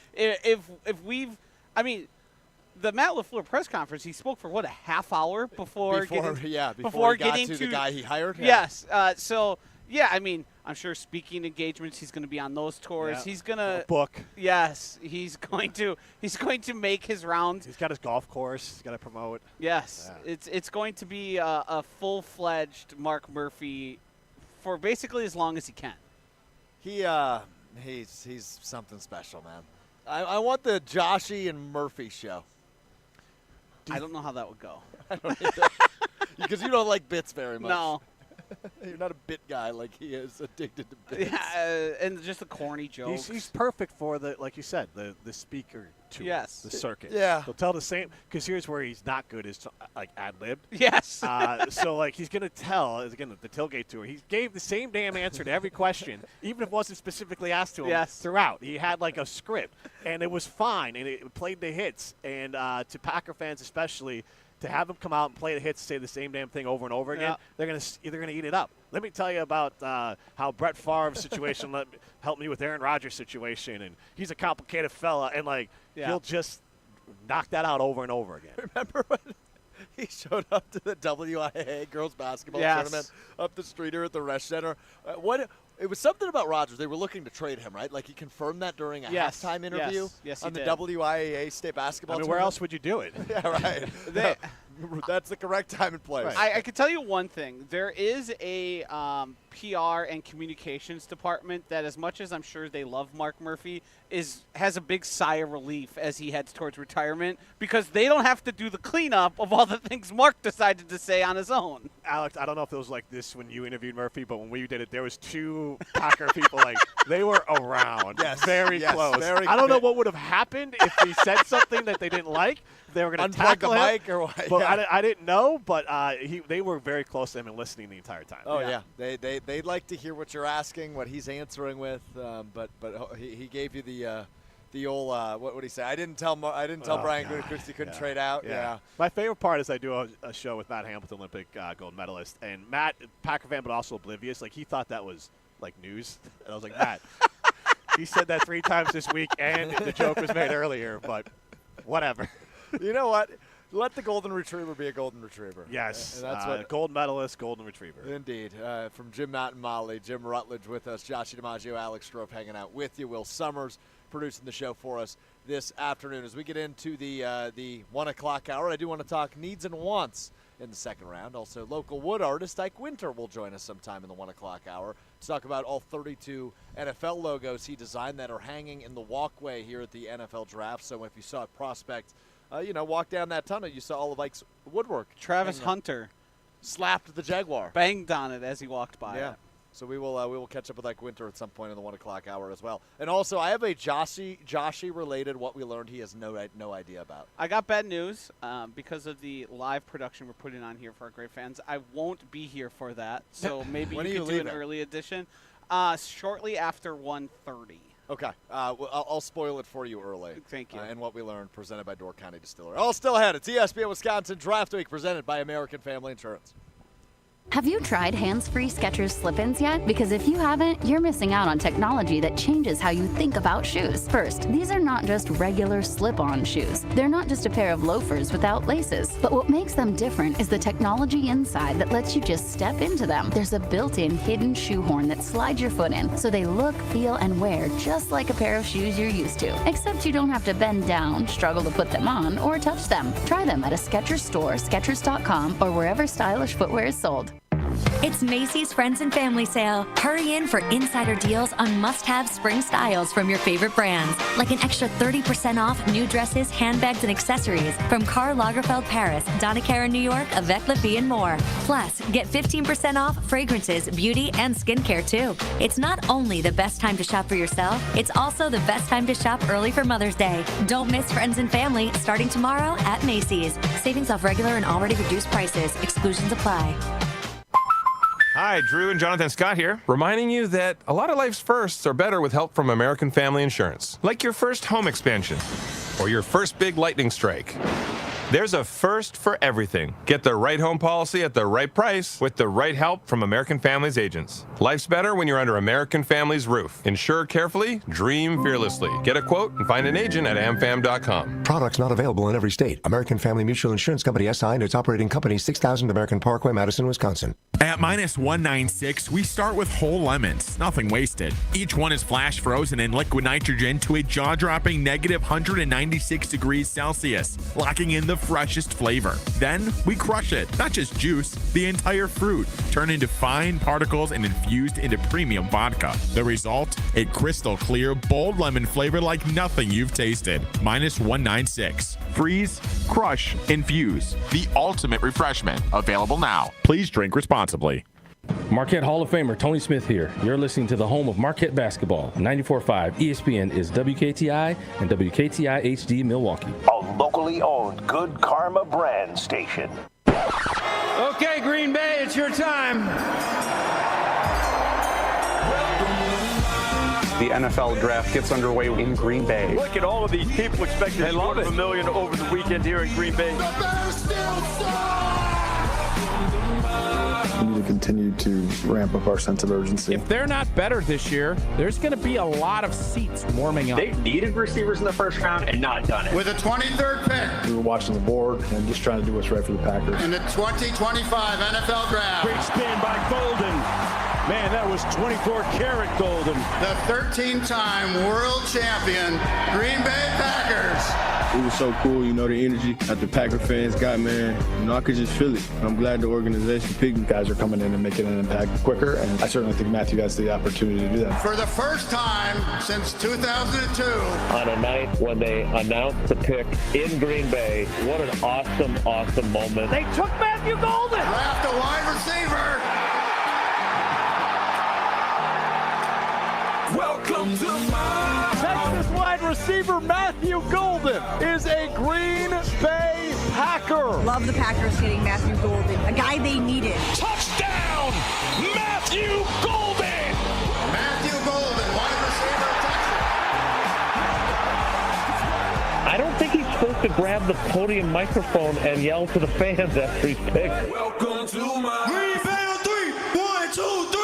The Matt LaFleur press conference, he spoke for, a half hour before getting he got to the guy he hired? Yeah. Yes. I'm sure speaking engagements, he's going to be on those tours. Yeah. He's going to book. Yes, he's going to make his rounds. He's got his golf course. He's got to promote. Yes. Yeah. It's going to be a full-fledged Mark Murphy for basically as long as he can. He's something special, man. I want the Joshy and Murphy show. I don't know how that would go. I don't either. Because you don't like bits very much. No. You're not a bit guy like he is, addicted to bits. Yeah, and just the corny jokes. He's perfect for like you said, the speaker tour. Yes. The circuit. Yeah. He'll tell the same, because here's where he's not good is like ad-lib. Yes. So like he's going to tell, again, the tailgate tour, he gave the same damn answer to every question, even if it wasn't specifically asked to him throughout. He had like a script, and it was fine, and it played the hits. And to Packer fans especially, to have him come out and play the hits, say the same damn thing over and over again, they're going to eat it up. Let me tell you about how Brett Favre's situation helped me with Aaron Rodgers' situation, and he's a complicated fella, and he'll just knock that out over and over again. Remember when he showed up to the WIAA girls basketball tournament up the street here at the Resch Center? It was something about Rodgers. They were looking to trade him, right? Like he confirmed that during a halftime interview on the WIAA state basketball tournament. Where else would you do it? Yeah, right. That's the correct time and place. Right. I can tell you one thing. There is a PR and communications department that, as much as I'm sure they love Mark Murphy, has a big sigh of relief as he heads towards retirement, because they don't have to do the cleanup of all the things Mark decided to say on his own. Alex, I don't know if it was like this when you interviewed Murphy, but when we did it, there was two Packer people, they were around. Yes. Very close. I don't know what would have happened if he said something that they didn't like. They were going to tackle the him. mic or what? But I didn't know, but they were very close to him and listening the entire time. Oh, yeah. They'd like to hear what you're asking, what he's answering with, but he gave you the old what would he say? I didn't tell Brian Gutekunst he couldn't trade out. Yeah. My favorite part is I do a show with Matt Hamilton, Olympic gold medalist, and Matt, Packer fan but also oblivious. He thought that was news, and I was like, Matt, he said that 3 times this week, and the joke was made earlier, but whatever. You know what? Let the golden retriever be a golden retriever. Yes. And that's what gold medalist, golden retriever. Indeed. From Jim, Matt, and Molly, Jim Rutledge with us, Joshy DiMaggio, Alex Strouf hanging out with you, Will Summers producing the show for us this afternoon. As we get into the 1 o'clock hour, I do want to talk needs and wants in the second round. Also, local wood artist Ike Winter will join us sometime in the 1 o'clock hour to talk about all 32 NFL logos he designed that are hanging in the walkway here at the NFL Draft. So if you saw a prospect walked down that tunnel, you saw all of Ike's woodwork. Travis Hunter slapped the Jaguar. Banged on it as he walked by. Yeah. So we will catch up with Ike Winter at some point in the 1 o'clock hour as well. And also, I have a JOSHY related what we learned he has no idea about. I got bad news because of the live production we're putting on here for our great fans. I won't be here for that, so maybe you could do an early edition shortly after 1:30. Okay. I'll spoil it for you early. Thank you. And what we learned, presented by Door County Distillery. All still ahead. It's ESPN Wisconsin Draft Week, presented by American Family Insurance. Have you tried hands-free Skechers slip-ins yet? Because if you haven't, you're missing out on technology that changes how you think about shoes. First, these are not just regular slip-on shoes. They're not just a pair of loafers without laces. But what makes them different is the technology inside that lets you just step into them. There's a built-in hidden shoehorn that slides your foot in, so they look, feel, and wear just like a pair of shoes you're used to. Except you don't have to bend down, struggle to put them on, or touch them. Try them at a Skechers store, Skechers.com, or wherever stylish footwear is sold. It's Macy's Friends and Family Sale. Hurry in for insider deals on must-have spring styles from your favorite brands, like an extra 30% off new dresses, handbags, and accessories from Karl Lagerfeld Paris, Donna Karan New York, Avec La Vie, and more. Plus, get 15% off fragrances, beauty, and skincare, too. It's not only the best time to shop for yourself, it's also the best time to shop early for Mother's Day. Don't miss Friends and Family starting tomorrow at Macy's. Savings off regular and already reduced prices. Exclusions apply. Hi, Drew and Jonathan Scott here, reminding you that a lot of life's firsts are better with help from American Family Insurance. Like your first home expansion or your first big lightning strike. There's a first for everything. Get the right home policy at the right price with the right help from American Family's agents. Life's better when you're under American Family's roof. Insure carefully, dream fearlessly. Get a quote and find an agent at amfam.com. Products not available in every state. American Family Mutual Insurance Company SI and its operating company, 6000 American Parkway, Madison, Wisconsin. At -196, we start with whole lemons, nothing wasted. Each one is flash frozen in liquid nitrogen to a jaw-dropping -196 degrees Celsius, locking in the freshest flavor. Then we crush it, not just juice, the entire fruit, turned into fine particles and infused into premium vodka. The result? A crystal clear, bold lemon flavor like nothing you've tasted. -196. Freeze, crush, infuse. The ultimate refreshment. Available now. Please drink responsibly. Marquette Hall of Famer Tony Smith here. You're listening to the home of Marquette basketball. 94.5 ESPN is WKTI and WKTI HD Milwaukee. A locally owned Good Karma brand station. Okay, Green Bay, it's your time. The NFL draft gets underway in Green Bay. Look at all of these people expecting $250 million over the weekend here in Green Bay. We need to continue to ramp up our sense of urgency. If they're not better this year, there's going to be a lot of seats warming up. They've needed receivers in the first round and not done it. With the 23rd pick. We were watching the board and just trying to do what's right for the Packers. In the 2025 NFL Draft. Great spin by Golden. Man, that was 24-karat Golden. The 13-time world champion Green Bay Packers. It was so cool, the energy that the Packer fans got, man. I could just feel it. I'm glad the organization picked me. Guys are coming in and making an impact quicker, and I certainly think Matthew has the opportunity to do that. For the first time since 2002. On a night when they announced the pick in Green Bay, what an awesome, awesome moment. They took Matthew Golden. Draft a wide receiver. Welcome to my Texas wide receiver Matthew Golden is a Green Bay Packer. Love the Packers getting Matthew Golden, a guy they needed. Touchdown, Matthew Golden. Matthew Golden, wide receiver Texas. I don't think he's supposed to grab the podium microphone and yell to the fans after he's picked. Welcome to my Green Bay on 3. 1, 2, 3.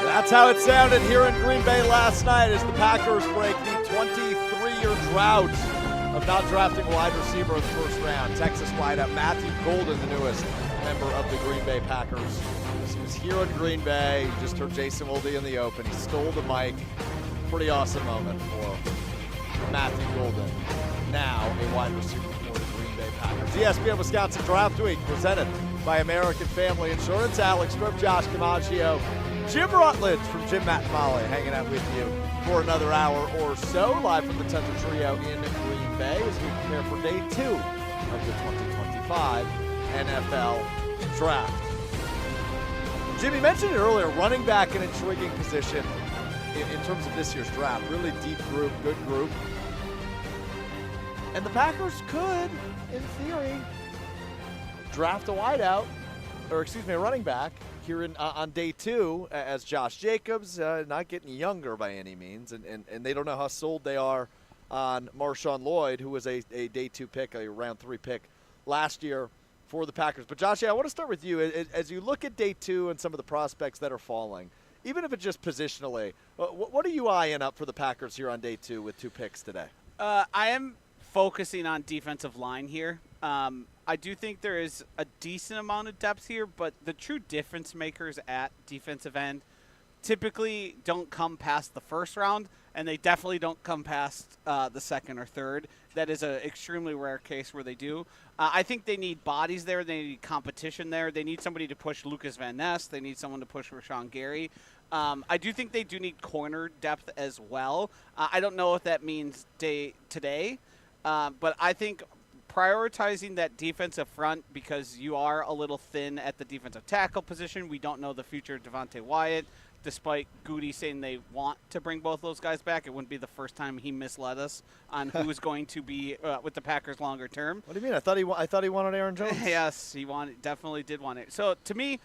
That's how it sounded here in Green Bay last night as the Packers break the 23-year drought of not drafting a wide receiver in the first round. Texas wideout Matthew Golden, the newest member of the Green Bay Packers. He was here in Green Bay. You just heard Jason Wilde in the open. He stole the mic. Pretty awesome moment for Matthew Golden. Now a wide receiver for the Green Bay Packers. ESPN Wisconsin Draft Week presented by American Family Insurance. Alex Strouf, Josh DiMaggio, Jim Rutledge from Jim, Matt, and Molly hanging out with you for another hour or so, live from the Tundra Trio in Green Bay as we prepare for day 2 of the 2025 NFL Draft. Jimmy mentioned it earlier, running back an intriguing position in terms of this year's draft. Really deep group, good group. And the Packers could, in theory, draft a wideout, a running back here on day 2 as Josh Jacobs, not getting younger by any means, and they don't know how sold they are on Marshawn Lloyd, who was a day 2 pick, a round 3 pick last year for the Packers. But Josh, I want to start with you. As you look at day 2 and some of the prospects that are falling, even if it's just positionally, what are you eyeing up for the Packers here on day 2 with 2 picks today? I am focusing on defensive line here. I do think there is a decent amount of depth here, but the true difference makers at defensive end typically don't come past the first round, and they definitely don't come past the second or third. That is an extremely rare case where they do. I think they need bodies there. They need competition there. They need somebody to push Lucas Van Ness. They need someone to push Rashawn Gary. I do think they do need corner depth as well. I don't know if that means today, but I think prioritizing that defensive front, because you are a little thin at the defensive tackle position. We don't know the future of Devontae Wyatt. Despite Goody saying they want to bring both those guys back, it wouldn't be the first time he misled us on who is going to be with the Packers longer term. What do you mean? I thought he wanted Aaron Jones. Yes, he definitely did want it. So to me,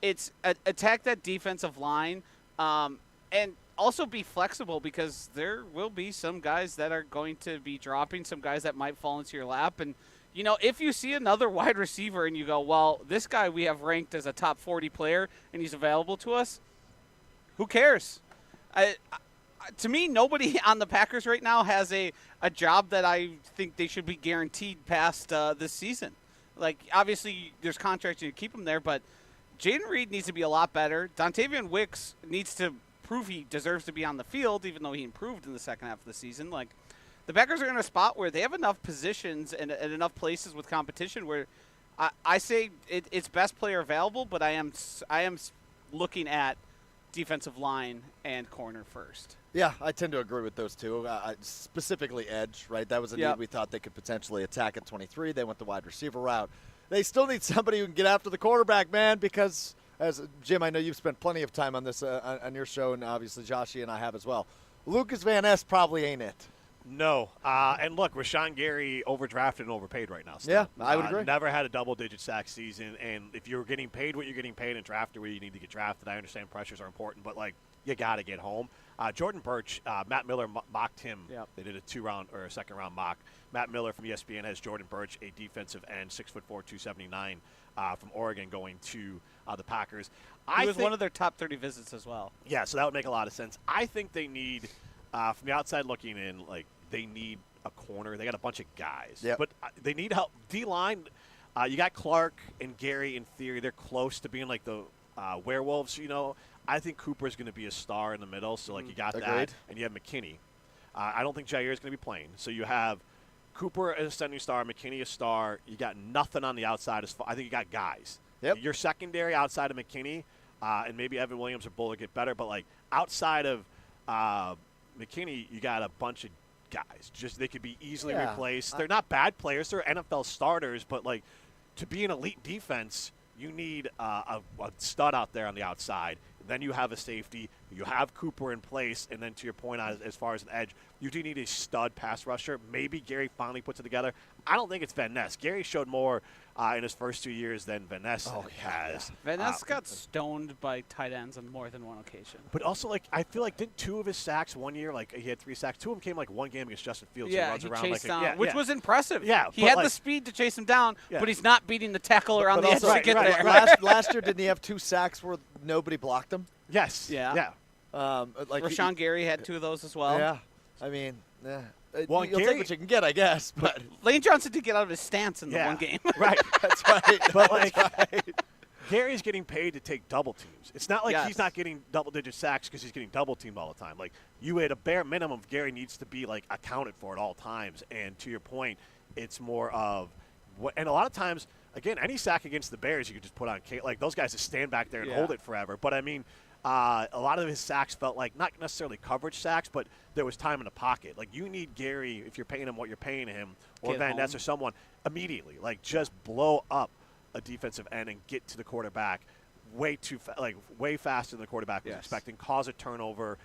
it's attack that defensive line, and also be flexible, because there will be some guys that are going to be dropping, some guys that might fall into your lap. And, if you see another wide receiver and you go, well, this guy we have ranked as a top 40 player and he's available to us, who cares? To me, nobody on the Packers right now has a job that I think they should be guaranteed past this season. Like, obviously, there's contracts to keep him there, but Jaden Reed needs to be a lot better. Dontavian Wicks needs to prove he deserves to be on the field, even though he improved in the second half of the season. Like, the Packers are in a spot where they have enough positions and enough places with competition where I say it's best player available, but I am looking at defensive line and corner first. Yeah, I tend to agree with those two. Specifically edge, right? That was a need we thought they could potentially attack at 23. They went the wide receiver route. They still need somebody who can get after the quarterback, man, because as Jim, I know you've spent plenty of time on this on your show, and obviously Joshy and I have as well. Lucas Van Ness probably ain't it. No. And look, Rashawn Gary overdrafted and overpaid right now. Still. Yeah, I would agree. Never had a double-digit sack season, and if you're getting paid what you're getting paid and drafted where you need to get drafted, I understand pressures are important, but, you got to get home. Jordan Birch, Matt Miller mocked him. Yep. They did a second-round mock. Matt Miller from ESPN has Jordan Birch, a defensive end, 6'4", 279, from Oregon, going to the Packers. He was one of their top 30 visits as well. Yeah, so that would make a lot of sense. I think they need, from the outside looking in, they need a corner. They got a bunch of guys. Yep. But they need help. D-line, you got Clark and Gary, in theory. They're close to being like the werewolves, I think Cooper's going to be a star in the middle, so you got that, and you have McKinney. I don't think Jair is going to be playing, so you have Cooper as a ascending star, McKinney a star. You got nothing on the outside. I think you got guys. Yep. Your secondary outside of McKinney, and maybe Evan Williams or Bullard get better, but outside of McKinney, you got a bunch of guys. Just they could be easily replaced. They're not bad players. They're NFL starters, but to be an elite defense, you need a stud out there on the outside. Then you have a safety. You have Cooper in place. And then to your point, as far as an edge, you do need a stud pass rusher. Maybe Gary finally puts it together. I don't think it's Van Ness. Gary showed more in his first 2 years than Van Ness has. Van Ness got stoned by tight ends on more than one occasion. But also, I feel didn't 2 of his sacks one year, he had 3 sacks. 2 of them came one game against Justin Fields. Yeah, he runs around chased down, which was impressive. Yeah, he had the speed to chase him down, but he's not beating the tackler on the edge to get there. Last year, didn't he have 2 sacks where nobody blocked him? Yes. Yeah. Rashawn Gary had 2 of those as well. Yeah. I mean, well, you'll take what you can get, I guess. But Lane Johnson did get out of his stance in the one game. Right. That's right. But Gary's getting paid to take double teams. It's not like he's not getting double-digit sacks because he's getting double teamed all the time. You at a bare minimum, Gary needs to be accounted for at all times. And to your point, it's more of and a lot of times again, any sack against the Bears, you could just put on like those guys just stand back there and hold it forever. But I mean, a lot of his sacks felt like not necessarily coverage sacks, but there was time in the pocket. Like you need Gary, if you're paying him what you're paying him, or Van Ness or someone, immediately, like just blow up a defensive end and get to the quarterback way faster than the quarterback was expecting, cause a turnover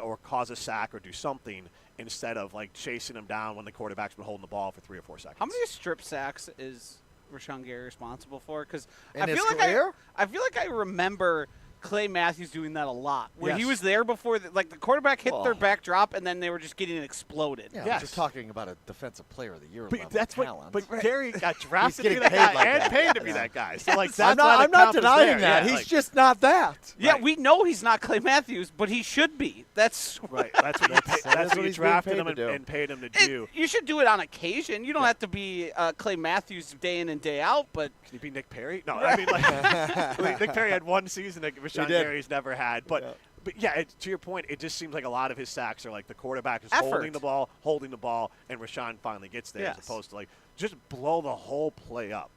or cause a sack or do something instead of like chasing him down when the quarterback's been holding the ball for 3 or 4 seconds. How many strip sacks is Rashawn Gary responsible for? Because I feel like I remember Clay Matthews doing that a lot, where he was there before, the quarterback hit their back drop, and then they were just getting exploded. Yeah, we're just talking about a defensive player of the year but level that's talent. But Gary got drafted He's to be that getting paid guy like and paid to be that guy. So like I'm not denying that. He's just not that. Yeah, we know he's not Clay Matthews, but he should be. That's right. That's what you drafted him and paid him to do. You should do it on occasion. You don't have to be Clay Matthews day in and day out. But can you be Nick Perry? No, I mean like Nick Perry had one season that Rashawn Gary's never had. But yeah, to your point, it just seems like a lot of his sacks are like the quarterback is holding the ball, and Rashawn finally gets there, as opposed to like just blow the whole play up.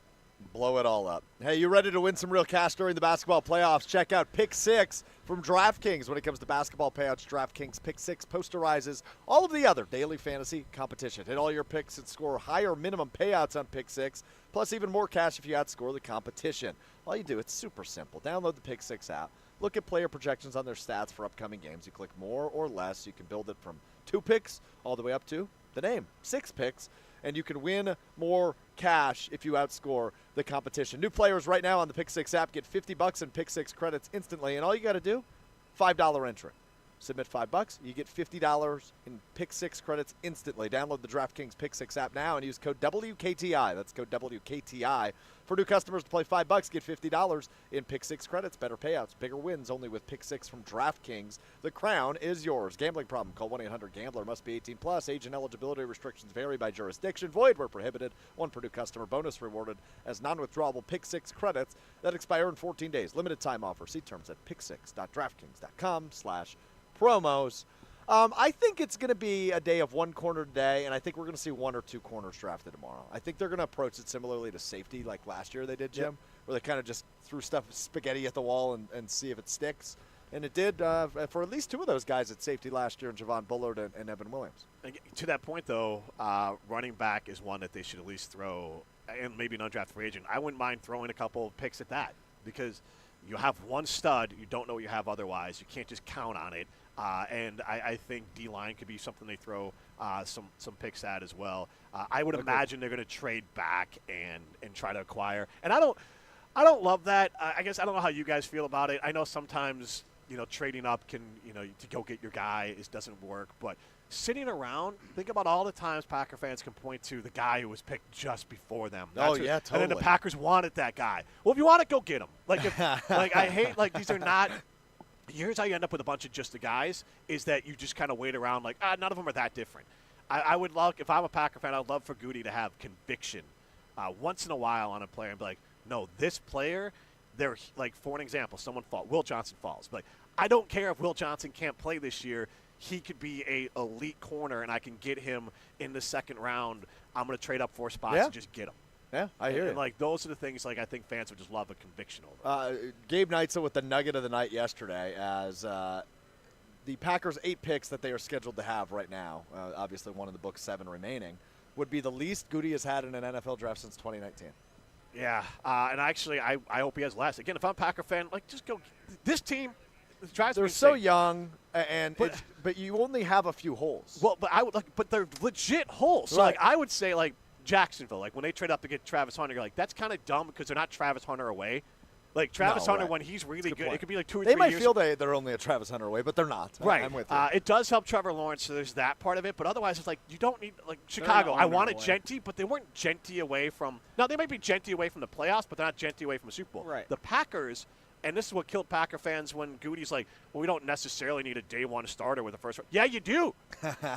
Blow it all up. Hey, you ready to win some real cash during the basketball playoffs? Check out Pick 6 from DraftKings. When it comes to basketball payouts, DraftKings Pick 6 posterizes all of the other daily fantasy competition. Hit all your picks and score higher minimum payouts on Pick 6, plus even more cash if you outscore the competition. All you do, it's super simple. Download the Pick 6 app. Look at player projections on their stats for upcoming games. You click more or less. You can build it from 2 picks all the way up to the name, 6 picks. And you can win more cash if you outscore the competition. New players right now on the Pick 6 app get $50 in Pick 6 credits instantly. And all you got to do, $5 entry. Submit $5, you get $50 in Pick 6 credits instantly. Download the DraftKings Pick 6 app now and use code WKTI. That's code WKTI. For new customers to play $5, get $50 in Pick 6 credits. Better payouts, bigger wins, only with Pick 6 from DraftKings. The crown is yours. Gambling problem? Call 1-800-GAMBLER. Must be 18 plus. Age and eligibility restrictions vary by jurisdiction. Void where prohibited. One per new customer. Bonus rewarded as non-withdrawable Pick 6 credits that expire in 14 days. Limited time offer. See terms at pick6.draftkings.com/promos. I think it's going to be a day of one corner today, and I think we're going to see 1 or 2 corners drafted tomorrow. I think they're going to approach it similarly to safety like last year they did, Jim, where they kind of just threw spaghetti at the wall and see if it sticks. And it did for at least 2 of those guys at safety last year, Javon Bullard and Evan Williams. And to that point, though, running back is one that they should at least throw, and maybe an undrafted free agent. I wouldn't mind throwing a couple of picks at that because you have one stud. You don't know what you have otherwise. You can't just count on it. And I think D-line could be something they throw some picks at as well. I would imagine they're going to trade back and try to acquire. And I don't love that. I guess I don't know how you guys feel about it. I know sometimes trading up can to go get your guy doesn't work, but sitting around, think about all the times Packer fans can point to the guy who was picked just before them. Totally. And then the Packers wanted that guy. Well, if you want it, go get him. Like I hate these are not. Here's how you end up with a bunch of just the guys is that you just kind of wait around like, none of them are that different. I would love, if I'm a Packer fan, I'd love for Goody to have conviction once in a while on a player and be like, no, this player, they're like, for an example, Will Johnson falls. Like, I don't care if Will Johnson can't play this year. He could be a elite corner, and I can get him in the second round. I'm going to trade up 4 spots and just get him. Yeah, I hear you. Like, those are the things, like, I think fans would just love a conviction over. Gabe Neitzel with the nugget of the night yesterday as the Packers' 8 picks that they are scheduled to have right now, obviously one in the book, 7 remaining, would be the least Goody has had in an NFL draft since 2019. Yeah, and actually, I hope he has less. Again, if I'm a Packer fan, like, just go. This team drives me insane. They're so young, but you only have a few holes. Well, but they're legit holes. So, like, I would say, like, Jacksonville, like when they trade up to get Travis Hunter, you're like, that's kind of dumb because they're not Travis Hunter away. Like Travis Hunter, when he's really good, it could be like 2 or 3 years. They might feel they're only a Travis Hunter away, but they're not. Right. I'm with you. It does help Trevor Lawrence, so there's that part of it. But otherwise, it's like you don't need like Chicago. I wanted Genty, but they weren't Genty away from. Now they might be Genty away from the playoffs, but they're not Genty away from the Super Bowl. Right. The Packers. And this is what killed Packer fans when Goody's like, well, we don't necessarily need a day 1 starter with a first round. Yeah, you do.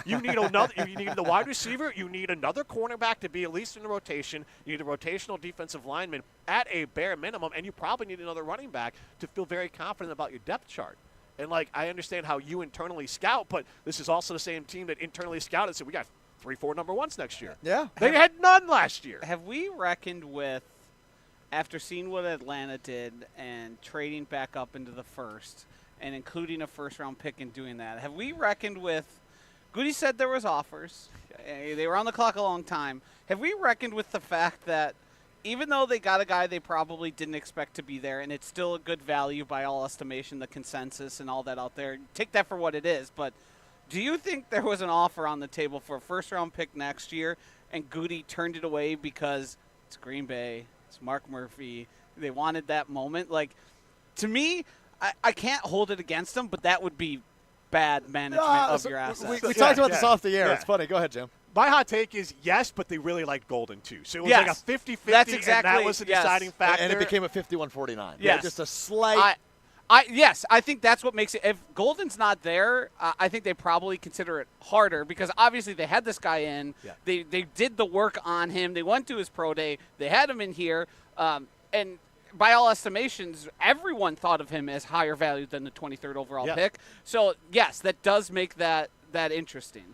You need another. You need the wide receiver. You need another cornerback to be at least in the rotation. You need a rotational defensive lineman at a bare minimum, and you probably need another running back to feel very confident about your depth chart. And, like, I understand how you internally scout, but this is also the same team that internally scouted and said, we got 3-4 number 1s next year. Yeah. They had none last year. Have we reckoned with after seeing what Atlanta did and trading back up into the first and including a first-round pick in doing that, have we reckoned with – Goody said there was offers. They were on the clock a long time. Have we reckoned with the fact that even though they got a guy they probably didn't expect to be there, and it's still a good value by all estimation, the consensus and all that out there, take that for what it is, but do you think there was an offer on the table for a first-round pick next year and Goody turned it away because it's Green Bay, it's Mark Murphy, they wanted that moment? Like, to me, I can't hold it against them, but that would be bad management of your assets. We talked about this off the air. Yeah. It's funny. Go ahead, Jim. My hot take is yes, but they really liked Golden too. So it was like a 50-50, That's exactly, and that was the deciding factor. And it became a 51-49. Yes. Yeah, just a slight. Yes, I think that's what makes it. If Golden's not there, I think they probably consider it harder because obviously they had this guy in. Yeah. They did the work on him. They went to his pro day. They had him in here. And by all estimations, everyone thought of him as higher value than the 23rd overall pick. So, yes, that does make that interesting.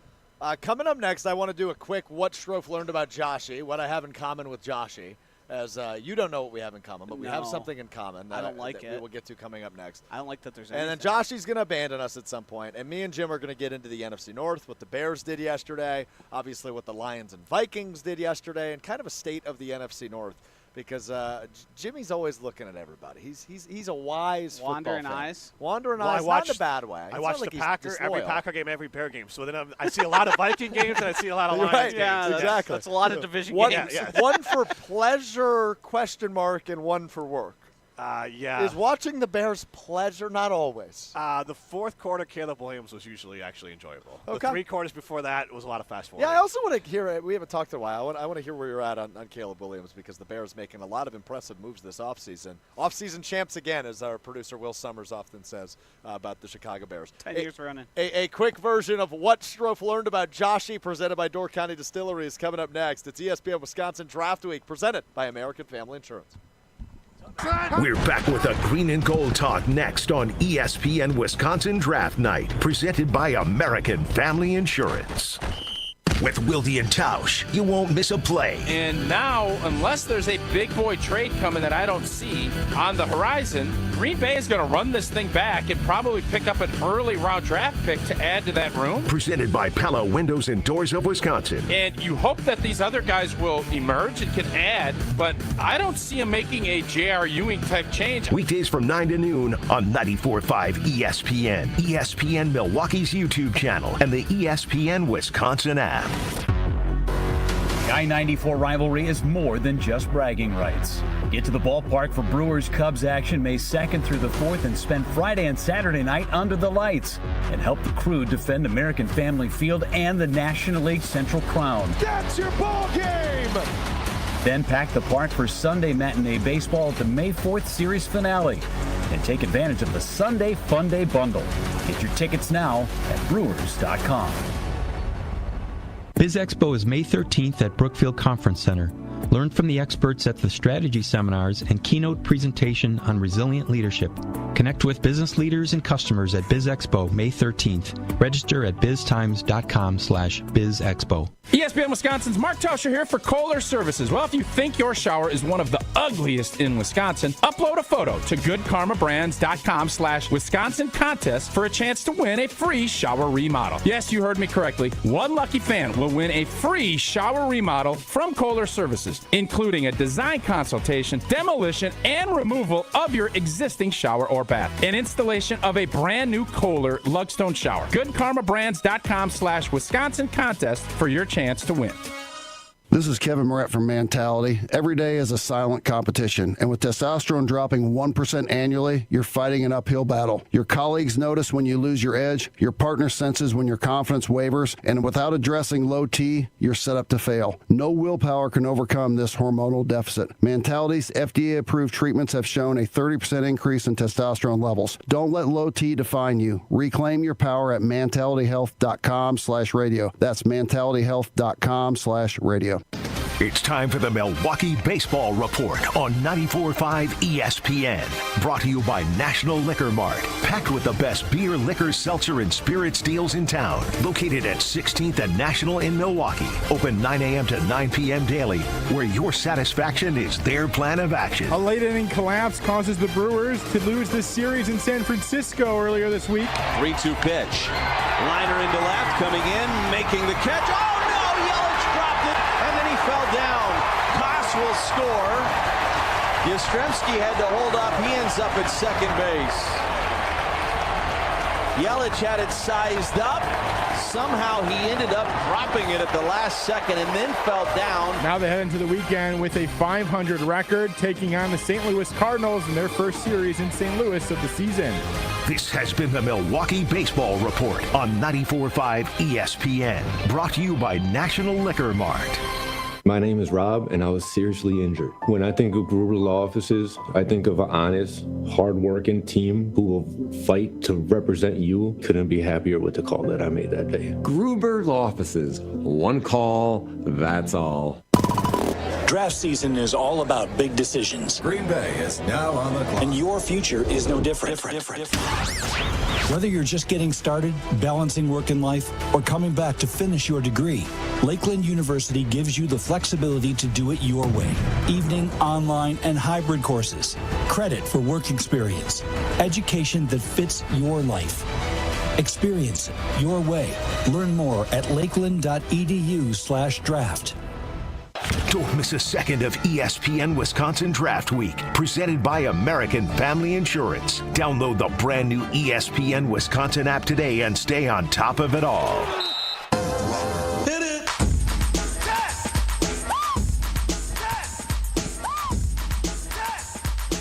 Coming up next, I want to do a quick what Strouf learned about JOSHY, what I have in common with JOSHY. As you don't know what we have in common, but we have something in common. I don't like it. We will get to coming up next. I don't like that there's anything. And then JOSHY's going to abandon us at some point, and me and Jim are going to get into the NFC North, what the Bears did yesterday, obviously what the Lions and Vikings did yesterday, and kind of a state of the NFC North. Because Jimmy's always looking at everybody. He's a wise Wandering football fan. eyes. Wandering eyes, not in a bad way. I watch the Packer, every Packer game, every Bear game. So then I see a lot of Viking games and I see a lot of Lions games. Yeah, exactly. That's a lot of division games. One for pleasure, ? And one for work. Is watching the Bears pleasure? Not always. The fourth quarter, Caleb Williams was usually actually enjoyable. Okay. The 3 quarters before that was a lot of fast forward. Yeah, I also want to hear it. We haven't talked in a while. I want to hear where you're at on Caleb Williams because the Bears making a lot of impressive moves this offseason. Offseason champs again, as our producer Will Summers often says about the Chicago Bears. 10 years running. A quick version of what Strouf learned about JOSHY presented by Door County Distillery is coming up next. It's ESPN Wisconsin Draft Week presented by American Family Insurance. We're back with a green and gold talk next on ESPN Wisconsin Draft Night, presented by American Family Insurance. With Wilde and Tausch, you won't miss a play. And now, unless there's a big boy trade coming that I don't see on the horizon, Green Bay is going to run this thing back and probably pick up an early round draft pick to add to that room. Presented by Pella Windows and Doors of Wisconsin. And you hope that these other guys will emerge and can add, but I don't see them making a J.R. Ewing type change. Weekdays from 9 to noon on 94.5 ESPN, ESPN Milwaukee's YouTube channel, and the ESPN Wisconsin app. The I-94 rivalry is more than just bragging rights. Get to the ballpark for Brewers-Cubs action May 2nd through the 4th and spend Friday and Saturday night under the lights and help the Crew defend American Family Field and the National League Central Crown. That's your ball game! Then pack the park for Sunday matinee baseball at the May 4th series finale and take advantage of the Sunday Fun Day bundle. Get your tickets now at Brewers.com. Biz Expo is May 13th at Brookfield Conference Center. Learn from the experts at the strategy seminars and keynote presentation on resilient leadership. Connect with business leaders and customers at Biz Expo May 13th. Register at biztimes.com/bizexpo. ESPN Wisconsin's Mark Tauscher here for Kohler Services. Well, if you think your shower is one of the ugliest in Wisconsin, upload a photo to goodkarmabrands.com/Wisconsin contest for a chance to win a free shower remodel. Yes, you heard me correctly. One lucky fan will win a free shower remodel from Kohler Services, including a design consultation, demolition, and removal of your existing shower or bath, and installation of a brand new Kohler Lugstone shower. goodkarmabrands.com/Wisconsin contest for your chance to win. This is Kevin Moret from Mentality. Every day is a silent competition, and with testosterone dropping 1% annually, you're fighting an uphill battle. Your colleagues notice when you lose your edge, your partner senses when your confidence wavers, and without addressing low T, you're set up to fail. No willpower can overcome this hormonal deficit. Mentality's FDA-approved treatments have shown a 30% increase in testosterone levels. Don't let low T define you. Reclaim your power at mentalityhealth.com/radio. That's mentalityhealth.com/radio. It's time for the Milwaukee Baseball Report on 94.5 ESPN. Brought to you by National Liquor Mart. Packed with the best beer, liquor, seltzer, and spirits deals in town. Located at 16th and National in Milwaukee. Open 9 a.m. to 9 p.m. daily, where your satisfaction is their plan of action. A late inning collapse causes the Brewers to lose the series in San Francisco earlier this week. 3-2 pitch. Liner into left, coming in, making the catch. Oh no, Yelich dropped it, and then he fell down. Koss will score. Yastrzemski had to hold up. He ends up at second base. Yelich had it sized up. Somehow he ended up dropping it at the last second and then fell down. Now they head into the weekend with a .500 record, taking on the St. Louis Cardinals in their first series in St. Louis of the season. This has been the Milwaukee Baseball Report on 94.5 ESPN. Brought to you by National Liquor Mart. My name is Rob, and I was seriously injured. When I think of Gruber Law Offices, I think of an honest, hard-working team who will fight to represent you. Couldn't be happier with the call that I made that day. Gruber Law Offices. One call, that's all. Draft season is all about big decisions. Green Bay is now on the clock. And your future is no different. Whether you're just getting started, balancing work and life, or coming back to finish your degree, Lakeland University gives you the flexibility to do it your way. Evening, online, and hybrid courses. Credit for work experience. Education that fits your life. Experience it your way. Learn more at lakeland.edu/draft. Don't miss a second of ESPN Wisconsin Draft Week, presented by American Family Insurance. Download the brand new ESPN Wisconsin app today and stay on top of it all. Hit it!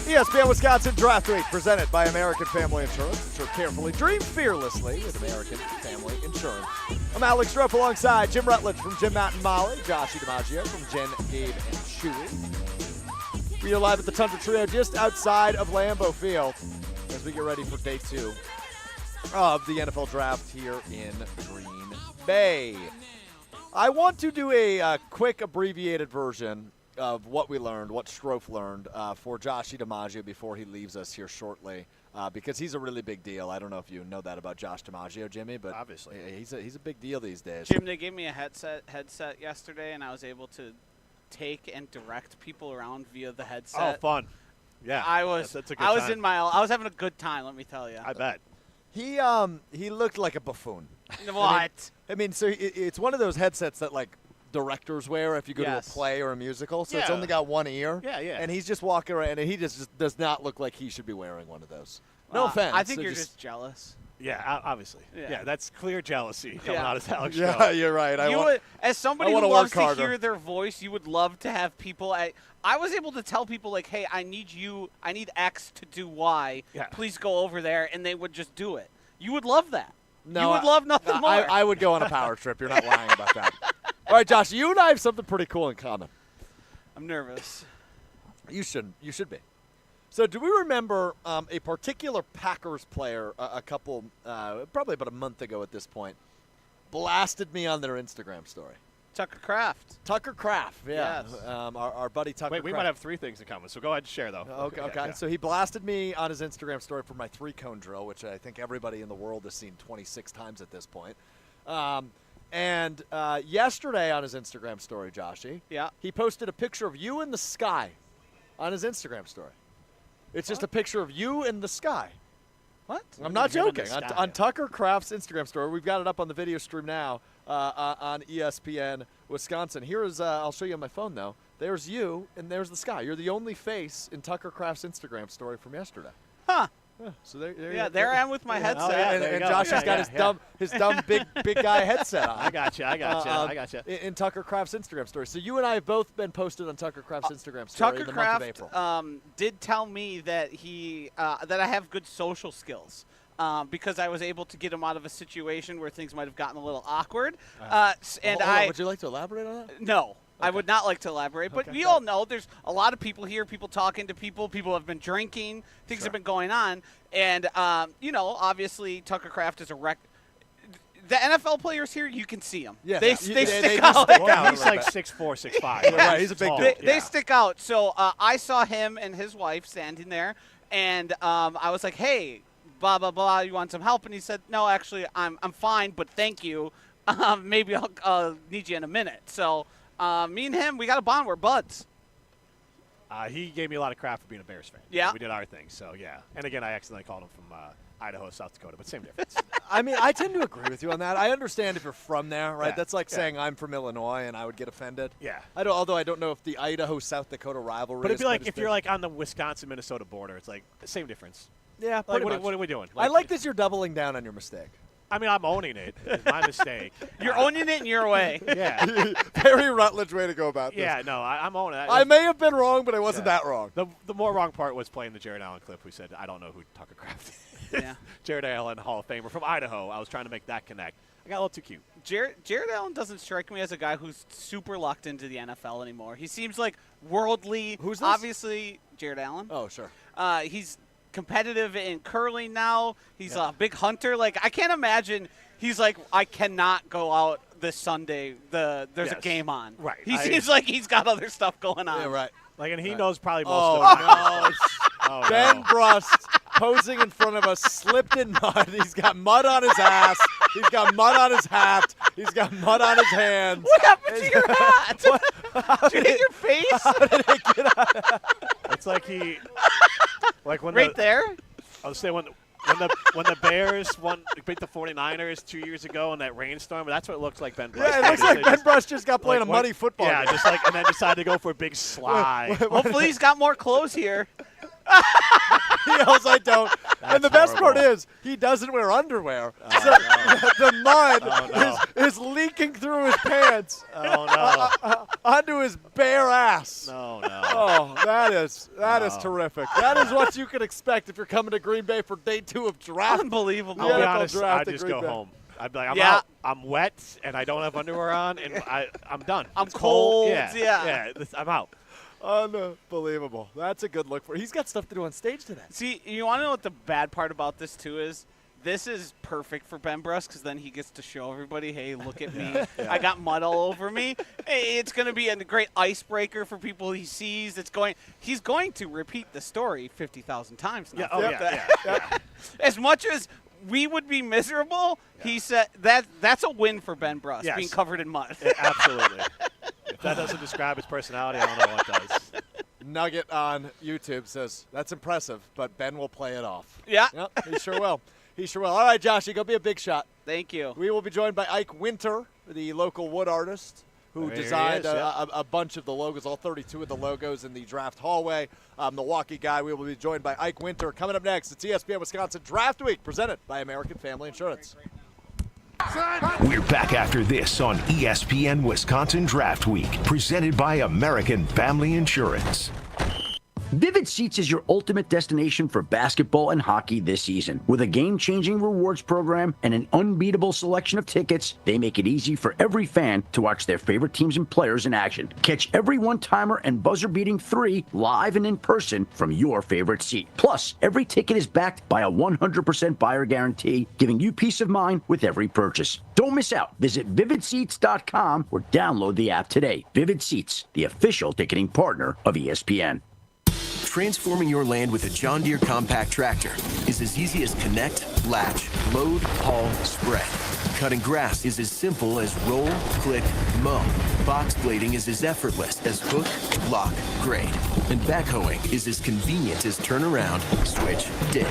ESPN Wisconsin Draft Week, presented by American Family Insurance. Insure carefully, dream fearlessly with American Family Insurance. I'm Alex Strouf alongside Jim Rutledge from Jim, Matt, and Molly, Joshy DiMaggio from Jen, Gabe, and Chewy. We are live at the Tundra Trio just outside of Lambeau Field as we get ready for day 2 of the NFL Draft here in Green Bay. I want to do a quick abbreviated version of what we learned, what Strouf learned for Joshy DiMaggio before he leaves us here shortly. Because he's a really big deal. I don't know if you know that about Josh DiMaggio, Jimmy, but obviously he's a big deal these days. Jim, they gave me a headset yesterday, and I was able to take and direct people around via the headset. Oh, fun! Yeah, I was. That's a good I was time. I was having a good time. Let me tell you. I bet. He looked like a buffoon. What? I mean, so it's one of those headsets that like directors wear if you go to a play or a musical. So it's only got one ear. Yeah, yeah. And he's just walking around, and he just does not look like he should be wearing one of those. No offense. I think you're just jealous. Yeah, obviously. Yeah. That's clear jealousy coming out of Alex. Yeah, you're right. As somebody who loves to hear their voice, you would love to have people. I was able to tell people like, "Hey, I need X to do Y. Yeah. Please go over there," and they would just do it. You would love that. No, you would love nothing more. I would go on a power trip. You're not lying about that. All right, Josh, you and I have something pretty cool in common. I'm nervous. You shouldn't. You should be. So do we remember a particular Packers player a couple, probably about a month ago at this point, blasted me on their Instagram story? Tucker Kraft. Tucker Kraft, yeah. Yes. Our buddy Tucker Wait, we Kraft. might have 3 things in common, so go ahead and share, though. Okay. Yeah. So he blasted me on his Instagram story for my 3-cone drill, which I think everybody in the world has seen 26 times at this point. And yesterday on his Instagram story, Joshy, he posted a picture of you in the sky on his Instagram story. It's just a picture of you in the sky. What? I'm not joking. On Tucker Kraft's Instagram story, we've got it up on the video stream now on ESPN Wisconsin. Here is, I'll show you on my phone, though. There's you, and there's the sky. You're the only face in Tucker Kraft's Instagram story from yesterday. Huh. Yeah, so there I am with my headset. And Josh has got his dumb big guy headset on. I got you. In Tucker Kraft's Instagram story. So you and I have both been posted on Tucker Kraft's Instagram story Tucker in the Kraft, month of April. did tell me that that I have good social skills. Because I was able to get him out of a situation where things might have gotten a little awkward. Would you like to elaborate on that? No. Okay. I would not like to elaborate, but we all know there's a lot of people here, people talking to people have been drinking, things have been going on, and, obviously Tucker Kraft is the NFL players here, you can see them. Yeah, they they stick just out. stick Well, out he's a like little bit. 6'4", 6'5". Yeah, right, he's a big dude. They stick out. So I saw him and his wife standing there, and I was like, hey, blah, blah, blah, you want some help? And he said, no, actually, I'm fine, but thank you. Maybe I'll need you in a minute. So me and him, we got a bond. We're buds. He gave me a lot of crap for being a Bears fan. Yeah. We did our thing, so yeah. And again, I accidentally called him from Idaho, South Dakota, but same difference. I mean, I tend to agree with you on that. I understand if you're from there, right? Yeah, That's like yeah. saying I'm from Illinois and I would get offended. Yeah. Although I don't know if the Idaho-South Dakota rivalry But it'd is be like quite as if you're big. like on the Wisconsin-Minnesota border, it's like the same difference. Yeah, Like, pretty what, much. what are we doing? I like that you're doubling down on your mistake. I mean, I'm owning it. It's my mistake. You're owning it in your way. Yeah. Very Rutledge way to go about this. Yeah, no, I'm owning it. I may have been wrong, but I wasn't that wrong. The more wrong part was playing the Jared Allen clip who said, I don't know who Tucker Kraft is. Yeah. Jared Allen, Hall of Famer from Idaho. I was trying to make that connect. I got a little too cute. Jared Allen doesn't strike me as a guy who's super locked into the NFL anymore. He seems like worldly. Who's this? Obviously, Jared Allen. Oh, sure. He's competitive in curling now. He's a big hunter. Like, I can't imagine he's like, I cannot go out this Sunday. There's a game on. Right. He seems like he's got other stuff going on. Yeah, right. Like, and he knows probably most Oh, of no. Oh, Ben no. Brust posing in front of us, slipped in mud. He's got mud on his ass. He's got mud on his hat. He's got mud on his hands. What happened to your hat? Did you hit your face? How did it get on? It's like he, like when Right there? I was saying when the Bears beat the 49ers 2 years ago in that rainstorm, that's what it looks like Ben Brust. Yeah, it looks like Ben Brust just got playing a muddy football Yeah, game. just like, and then decided to go for a big slide. Hopefully he's got more clothes here. He yells, I don't. And the best part horrible. is, he doesn't wear underwear. Oh, so the mud no. is leaking through his pants Oh, no. onto his bare ass. No, no. Oh, that is terrific. That is what you can expect if you're coming to Green Bay for day 2 of draft. Unbelievable. I'll be NFL honest, draft I'd at just Green go Bay. home. I'd be like, I'm Yeah. out. I'm wet, and I don't have underwear on, and I'm done. I'm It's cold, Yeah, yeah. I'm out. Unbelievable. That's a good look for. He's got stuff to do on stage today. See, you want to know what the bad part about this, too, is? This is perfect for Ben Brust because then he gets to show everybody, hey, look at me. I got mud all over me. Hey, it's going to be a great icebreaker for people he sees. He's going to repeat the story 50,000 times now. Yeah, oh, yeah. As much as we would be miserable, he said that's a win for Ben Brust, Yes. being covered in mud. Yeah, absolutely. If that doesn't describe his personality, I don't know what does. Nugget on YouTube says, that's impressive, but Ben will play it off. Yeah. Yep, he sure will. He sure will. All right, Joshy, go be a big shot. Thank you. We will be joined by Ike Winter, the local wood artist who There he designed is, yeah. a bunch of the logos, all 32 of the logos in the draft hallway. Milwaukee guy. We will be joined by Ike Winter. Coming up next, it's ESPN Wisconsin Draft Week, presented by American Family Insurance. We're back after this on ESPN Wisconsin Draft Week, presented by American Family Insurance. Vivid Seats is your ultimate destination for basketball and hockey this season. With a game-changing rewards program and an unbeatable selection of tickets, they make it easy for every fan to watch their favorite teams and players in action. Catch every one-timer and buzzer-beating 3 live and in person from your favorite seat. Plus, every ticket is backed by a 100% buyer guarantee, giving you peace of mind with every purchase. Don't miss out. Visit vividseats.com or download the app today. Vivid Seats, the official ticketing partner of ESPN. Transforming your land with a John Deere compact tractor is as easy as connect, latch, load, haul, spread. Cutting grass is as simple as roll, click, mow. Box blading is as effortless as hook, lock, grade. And backhoeing is as convenient as turn around, switch, dig.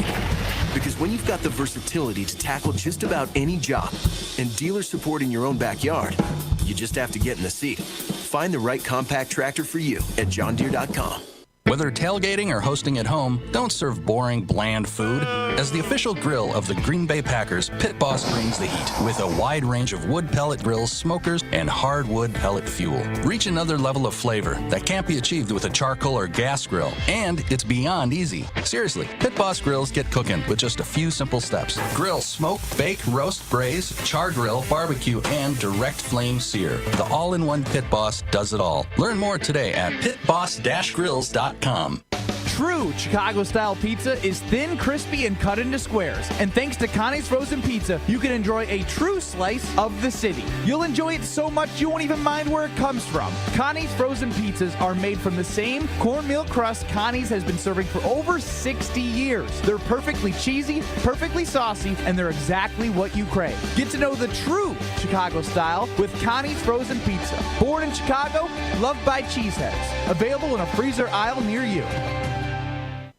Because when you've got the versatility to tackle just about any job and dealer support in your own backyard, you just have to get in the seat. Find the right compact tractor for you at johndeere.com. Whether tailgating or hosting at home, don't serve boring, bland food. As the official grill of the Green Bay Packers, Pit Boss brings the heat with a wide range of wood pellet grills, smokers, and hardwood pellet fuel. Reach another level of flavor that can't be achieved with a charcoal or gas grill, and it's beyond easy. Seriously, Pit Boss grills get cooking with just a few simple steps. Grill, smoke, bake, roast, braise, char grill, barbecue, and direct flame sear. The all-in-one Pit Boss does it all. Learn more today at pitboss-grills.com. True Chicago-style pizza is thin, crispy, and cut into squares. And thanks to Connie's Frozen Pizza, you can enjoy a true slice of the city. You'll enjoy it so much you won't even mind where it comes from. Connie's Frozen Pizzas are made from the same cornmeal crust Connie's has been serving for over 60 years. They're perfectly cheesy, perfectly saucy, and they're exactly what you crave. Get to know the true Chicago style with Connie's Frozen Pizza. Born in Chicago, loved by cheeseheads. Available in a freezer aisle near you.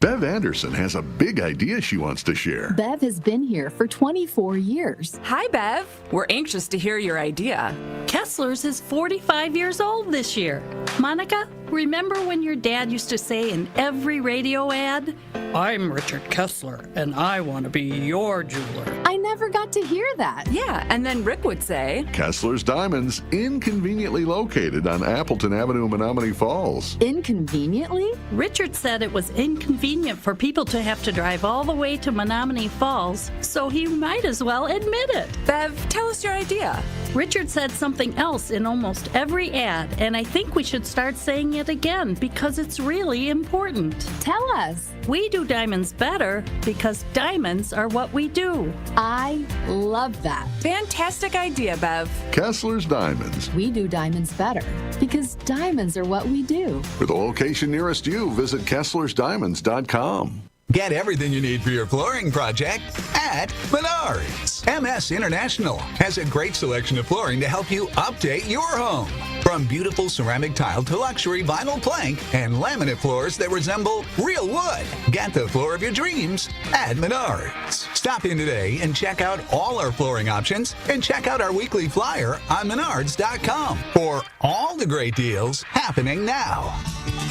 Bev Anderson has a big idea she wants to share. Bev has been here for 24 years. Hi, Bev. We're anxious to hear your idea. Kessler's is 45 years old this year. Monica, remember when your dad used to say in every radio ad, "I'm Richard Kessler, and I want to be your jeweler"? I never got to hear that. Yeah, and then Rick would say, Kessler's Diamonds, inconveniently located on Appleton Avenue in Menominee Falls. Inconveniently? Richard said it was inconvenient for people to have to drive all the way to Menominee Falls, so he might as well admit it. Bev, tell us your idea. Richard said something else in almost every ad, and I think we should start saying it again because it's really important. Tell us. We do diamonds better because diamonds are what we do. I love that. Fantastic idea, Bev. Kessler's Diamonds. We do diamonds better because diamonds are what we do. For the location nearest you, visit KesslersDiamonds.com. Get everything you need for your flooring project at Menards. MS International has a great selection of flooring to help you update your home. From beautiful ceramic tile to luxury vinyl plank and laminate floors that resemble real wood. Get the floor of your dreams at Menards. Stop in today and check out all our flooring options and check out our weekly flyer on Menards.com for all the great deals happening now.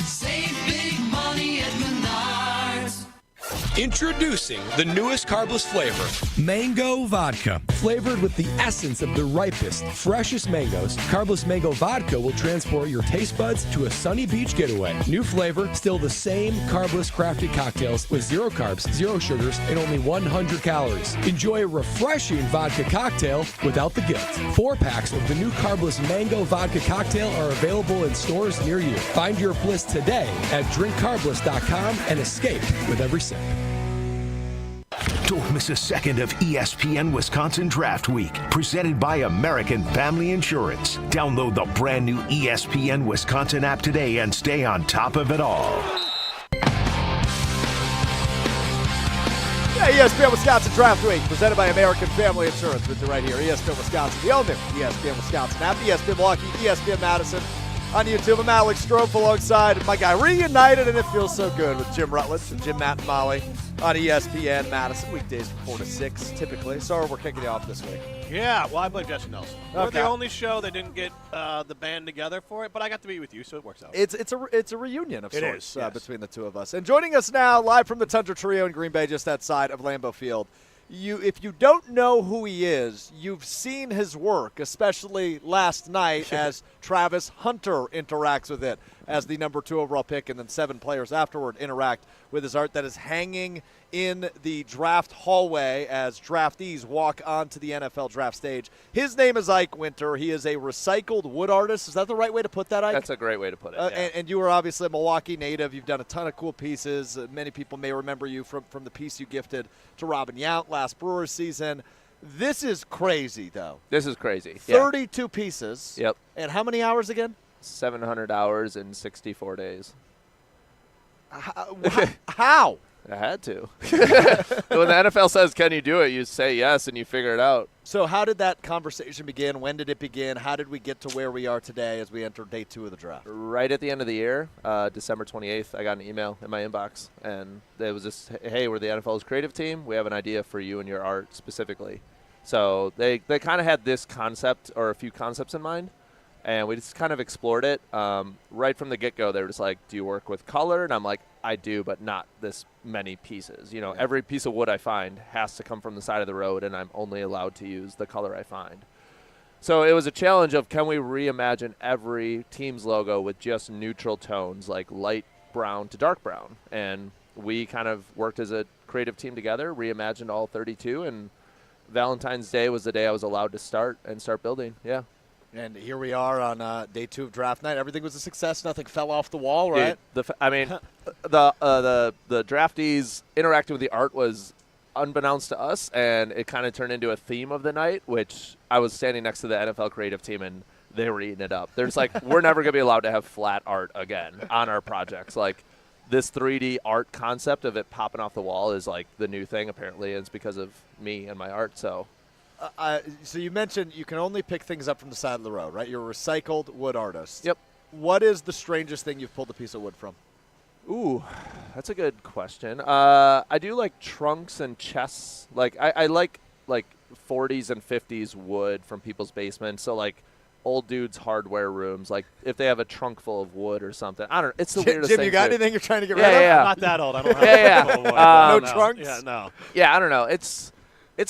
Save big money at Menards. Introducing the newest carbless flavor, Mango Vodka. Flavored with the essence of the ripest, freshest mangoes, Carbless Mango Vodka will transport your taste buds to a sunny beach getaway. New flavor, still the same carbless crafted cocktails with 0 carbs, 0 sugars, and only 100 calories. Enjoy a refreshing vodka cocktail without the guilt. 4 packs of the new Carbless Mango Vodka cocktail are available in stores near you. Find your bliss today at drinkcarbless.com and escape with every sip. Don't miss a second of ESPN Wisconsin Draft Week, presented by American Family Insurance. Download the brand new ESPN Wisconsin app today and stay on top of it all. Yeah, ESPN Wisconsin Draft Week, presented by American Family Insurance, with you right here. ESPN Wisconsin, the all-new ESPN Wisconsin app, ESPN Milwaukee, ESPN Madison. On YouTube, I'm Alex Strouf alongside my guy, reunited, and it feels so good with Jim Rutledge and Jim, Matt, and Molly on ESPN Madison, weekdays from 4 to 6, typically. Sorry, we're kicking you off this week. Yeah, well, I blame Jesse Nelson. We're Okay. the only show that didn't get the band together for it, but I got to be with you, so it works out. It's a reunion of It sorts is, yes. between the two of us. And joining us now, live from the Tundra Trio in Green Bay, just outside of Lambeau Field. If you don't know who he is, you've seen his work, especially last night as Travis Hunter interacts with it as the number 2 overall pick, and then 7 players afterward interact with his art that is hanging in the draft hallway as draftees walk onto the NFL draft stage. His name is Ike Winter. He is a recycled wood artist. Is that the right way to put that, Ike? That's a great way to put it, yeah. And you are obviously a Milwaukee native. You've done a ton of cool pieces. Many people may remember you from the piece you gifted to Robin Yount last Brewers season. This is crazy, though. This is crazy. 32 pieces. Yep. And how many hours again? 700 hours in 64 days. How? I had to. When the NFL says, can you do it, you say yes, and you figure it out. So how did that conversation begin? When did it begin? How did we get to where we are today as we enter day 2 of the draft? Right at the end of the year, December 28th, I got an email in my inbox, and it was just, hey, we're the NFL's creative team. We have an idea for you and your art specifically. So they kind of had this concept or a few concepts in mind, and we just kind of explored it. Right from the get-go, they were just like, do you work with color? And I'm like, I do, but not this many pieces. You know, every piece of wood I find has to come from the side of the road, and I'm only allowed to use the color I find. So it was a challenge of, can we reimagine every team's logo with just neutral tones, like light brown to dark brown? And we kind of worked as a creative team together, reimagined all 32, and Valentine's Day was the day I was allowed to start building. Yeah. And here we are on day 2 of draft night. Everything was a success. Nothing fell off the wall, right? Dude, the draftees interacting with the art was unbeknownst to us, and it kind of turned into a theme of the night, which I was standing next to the NFL creative team, and they were eating it up. There's like, we're never going to be allowed to have flat art again on our projects. Like, this 3D art concept of it popping off the wall is like the new thing, apparently. It's because of me and my art, so. So you mentioned you can only pick things up from the side of the road, right? You're a recycled wood artist. Yep. What is the strangest thing you've pulled a piece of wood from? Ooh, that's a good question. I do like trunks and chests. Like, I like 40s and 50s wood from people's basements. So, like, old dudes' hardware rooms. Like, if they have a trunk full of wood or something. I don't know. It's the weirdest Jim, thing. you got too. anything you're trying to get rid of? Yeah. I'm not that old. I don't have full of wood. No trunks? Yeah, no. Yeah, I don't know. It's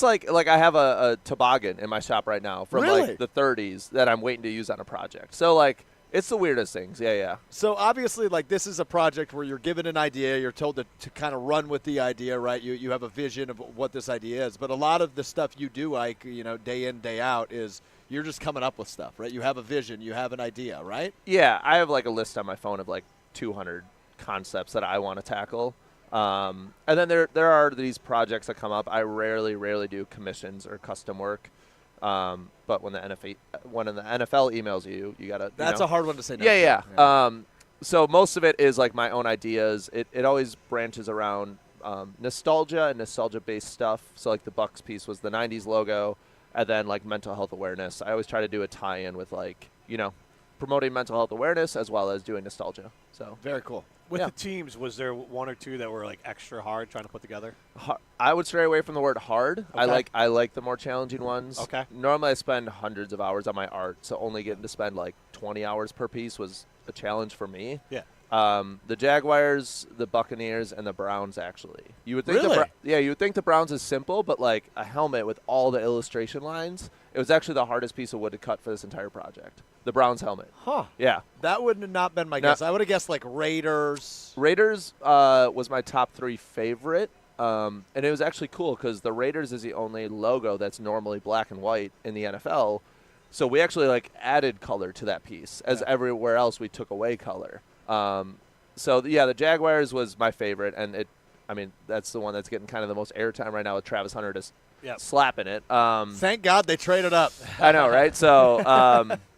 like I have a toboggan in my shop right now from Really? like the 30s that I'm waiting to use on a project. So, like, it's the weirdest things. Yeah. So obviously, like, this is a project where you're given an idea, you're told to kind of run with the idea, right? You have a vision of what this idea is. But a lot of the stuff you do, like, day in, day out, is you're just coming up with stuff, right? You have a vision, you have an idea, right? Yeah, I have like a list on my phone of like 200 concepts that I want to tackle. And then there are these projects that come up. I rarely do commissions or custom work. But when the NFL emails you, you gotta. That's a hard one to say no Yeah. to. So most of it is like my own ideas. It always branches around nostalgia and nostalgia-based stuff. So like the Bucks piece was the '90s logo, and then like mental health awareness. I always try to do a tie-in with like promoting mental health awareness as well as doing nostalgia. So very cool. With the teams, was there one or two that were like extra hard trying to put together? I would stray away from the word hard. Okay. I like the more challenging ones. Okay. Normally I spend hundreds of hours on my art, so only getting to spend like 20 hours per piece was a challenge for me. Yeah. The Jaguars, the Buccaneers, and the Browns actually. You would think Really? you would think the Browns is simple, but like a helmet with all the illustration lines, it was actually the hardest piece of wood to cut for this entire project. The Browns helmet. Huh. Yeah. That would have not been my guess. I would have guessed like Raiders. Raiders was my top 3 favorite. And it was actually cool because the Raiders is the only logo that's normally black and white in the NFL. So we actually like added color to that piece, as everywhere else we took away color. The Jaguars was my favorite, and that's the one that's getting kind of the most airtime right now with Travis Hunter just slapping it. Thank God they traded up. I know, right? So,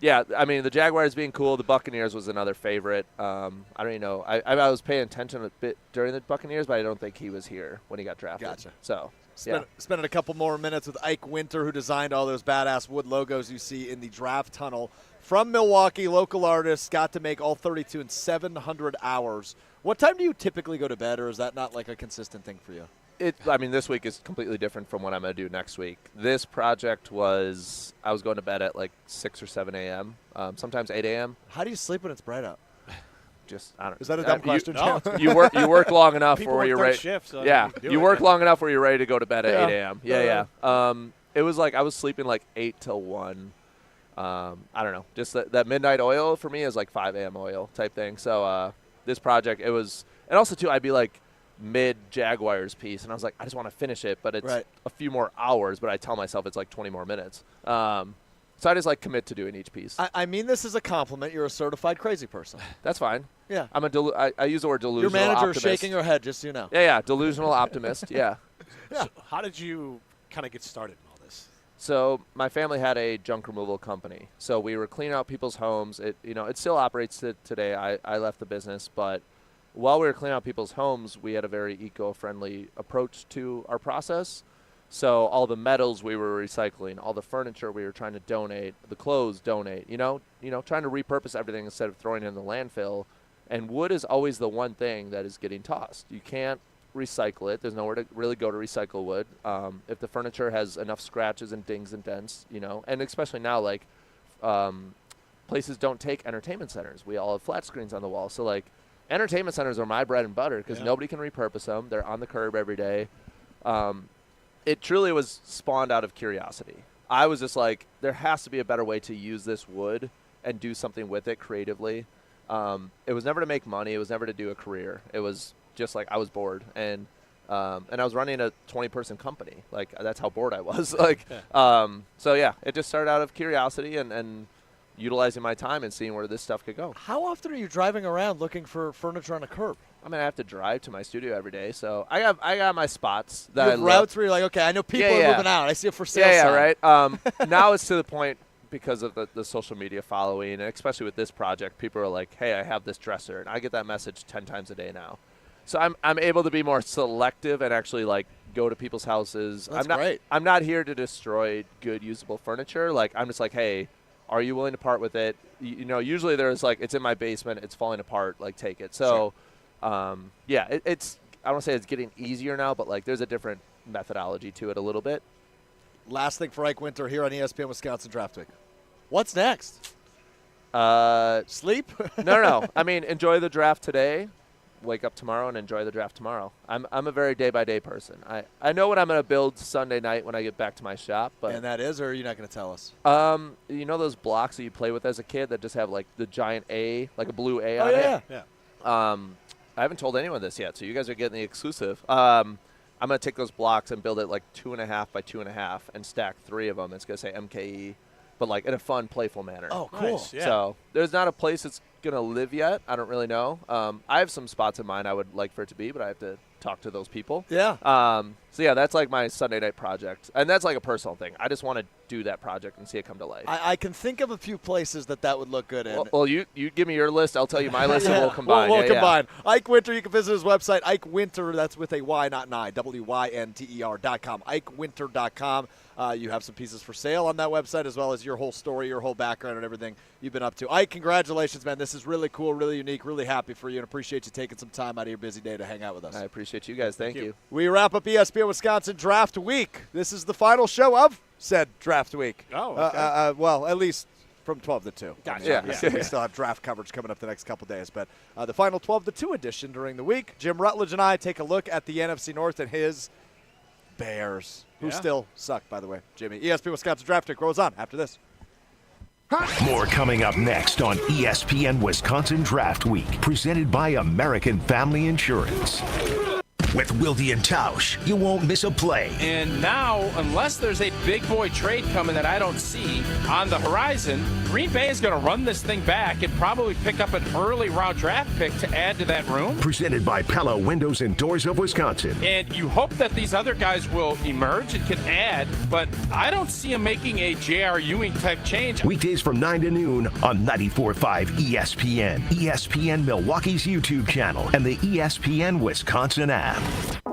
the Jaguars being cool. The Buccaneers was another favorite. I don't even know. I was paying attention a bit during the Buccaneers, but I don't think he was here when he got drafted. Gotcha. So, Spending a couple more minutes with Ike Winter, who designed all those badass wood logos you see in the draft tunnel. From Milwaukee, local artists, got to make all 32 in 700 hours. What time do you typically go to bed, or is that not like a consistent thing for you? This week is completely different from what I'm going to do next week. This project I was going to bed at like 6 or 7 a.m., sometimes 8 a.m. How do you sleep when it's bright out? I don't. Is that a dumb question? You work long enough People where work you're third ready. shift, so you work long enough where you're ready to go to bed at 8 a.m. Yeah. It was like I was sleeping like 8 till 1. I don't know. Just that midnight oil for me is like 5 a.m. oil type thing. So this project, it was, and also too, I'd be like mid Jaguars piece, and I was like, I just want to finish it, but it's a few more hours. But I tell myself it's like 20 more minutes. So I just like commit to doing each piece. I mean this is a compliment. You're a certified crazy person. That's fine. Yeah. I use the word delusional. Your manager optimist. is shaking her head, just so you know. Yeah, delusional optimist. Yeah. So how did you kind of get started in all this? So my family had a junk removal company. So we were cleaning out people's homes. It still operates today. I left the business, but while we were cleaning out people's homes, we had a very eco-friendly approach to our process. So all the metals we were recycling, all the furniture we were trying to donate, the clothes donate, trying to repurpose everything instead of throwing it in the landfill. And wood is always the one thing that is getting tossed. You can't recycle it. There's nowhere to really go to recycle wood. If the furniture has enough scratches and dings and dents, and especially now, like, places don't take entertainment centers. We all have flat screens on the wall. So, like, entertainment centers are my bread and butter because nobody can repurpose them. They're on the curb every day. It truly was spawned out of curiosity. I was just like, there has to be a better way to use this wood and do something with it creatively. It was never to make money. It was never to do a career. It was just like I was bored, and I was running a 20-person company. Like, that's how bored I was. It just started out of curiosity, and utilizing my time and seeing where this stuff could go. How often are you driving around looking for furniture on a curb? I mean, I have to drive to my studio every day, so I got my spots that you have routes where you're like, okay, I know people are moving out. I see it for sale. Yeah, right. Now it's to the point because of the social media following, and especially with this project, people are like, hey, I have this dresser, and I get that message 10 times a day now. So I'm able to be more selective and actually like go to people's houses. That's great. I'm not here to destroy good usable furniture. Like I'm just like, hey, are you willing to part with it? You know, usually there's like, it's in my basement, it's falling apart, like take it. So, it's I don't want to say it's getting easier now, but like there's a different methodology to it a little bit. Last thing for Ike Winter here on ESPN Wisconsin Draft Week. What's next? Sleep? No. I mean, enjoy the draft today. Wake up tomorrow and enjoy the draft tomorrow. I'm a very day-by-day person. I know what I'm going to build Sunday night when I get back to my shop. But and that is, or are you not going to tell us? You know those blocks that you play with as a kid that just have like the giant A, like a blue A on it? Yeah. I haven't told anyone this yet, so you guys are getting the exclusive. I'm going to take those blocks and build it like 2.5 by 2.5 and stack 3 of them. It's going to say MKE, but like in a fun, playful manner. Oh, cool. Nice, yeah. So there's not a place it's going to live yet. I don't really know. I have some spots in mind I would like for it to be, but I have to talk to those people. Yeah. So yeah, that's like my Sunday night project, and that's like a personal thing. I just want to do that project and see it come to life. I can think of a few places that would look good in. Well, you give me your list, I'll tell you my list, and we'll combine. We'll combine. Ike Winter, you can visit his website, Ike Winter, that's with a Y, not an I, WYNTER.com, IkeWinter.com. You have some pieces for sale on that website, as well as your whole story, your whole background, and everything you've been up to. Ike, congratulations, man. This is really cool, really unique, really happy for you, and appreciate you taking some time out of your busy day to hang out with us. I appreciate you guys. Thank you. We wrap up ESPN Wisconsin Draft Week. This is the final show of said Draft Week. Oh, okay. Well, at least from 12 to 2. Gotcha. Yeah. We still have draft coverage coming up the next couple days. But the final 12 to 2 edition during the week, Jim Rutledge and I take a look at the NFC North and his Bears, who still suck, by the way, Jimmy. ESPN Wisconsin Draft Week rolls on after this. More coming up next on ESPN Wisconsin Draft Week, presented by American Family Insurance. With Wilde and Tausch, you won't miss a play. And now, unless there's a big boy trade coming that I don't see on the horizon, Green Bay is going to run this thing back and probably pick up an early round draft pick to add to that room. Presented by Pella Windows and Doors of Wisconsin. And you hope that these other guys will emerge and can add, but I don't see them making a J.R. Ewing type change. Weekdays from 9 to noon on 94.5 ESPN, ESPN Milwaukee's YouTube channel, and the ESPN Wisconsin app.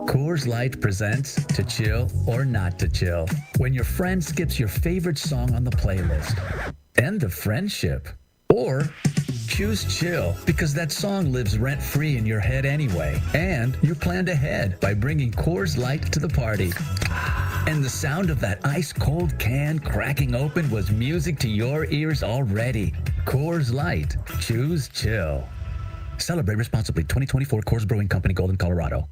Coors Light presents To Chill or Not to Chill. When your friend skips your favorite song on the playlist. End the friendship. Or choose chill because that song lives rent-free in your head anyway. And you planned ahead by bringing Coors Light to the party. And the sound of that ice-cold can cracking open was music to your ears already. Coors Light. Choose chill. Celebrate responsibly. 2024 Coors Brewing Company, Golden, Colorado.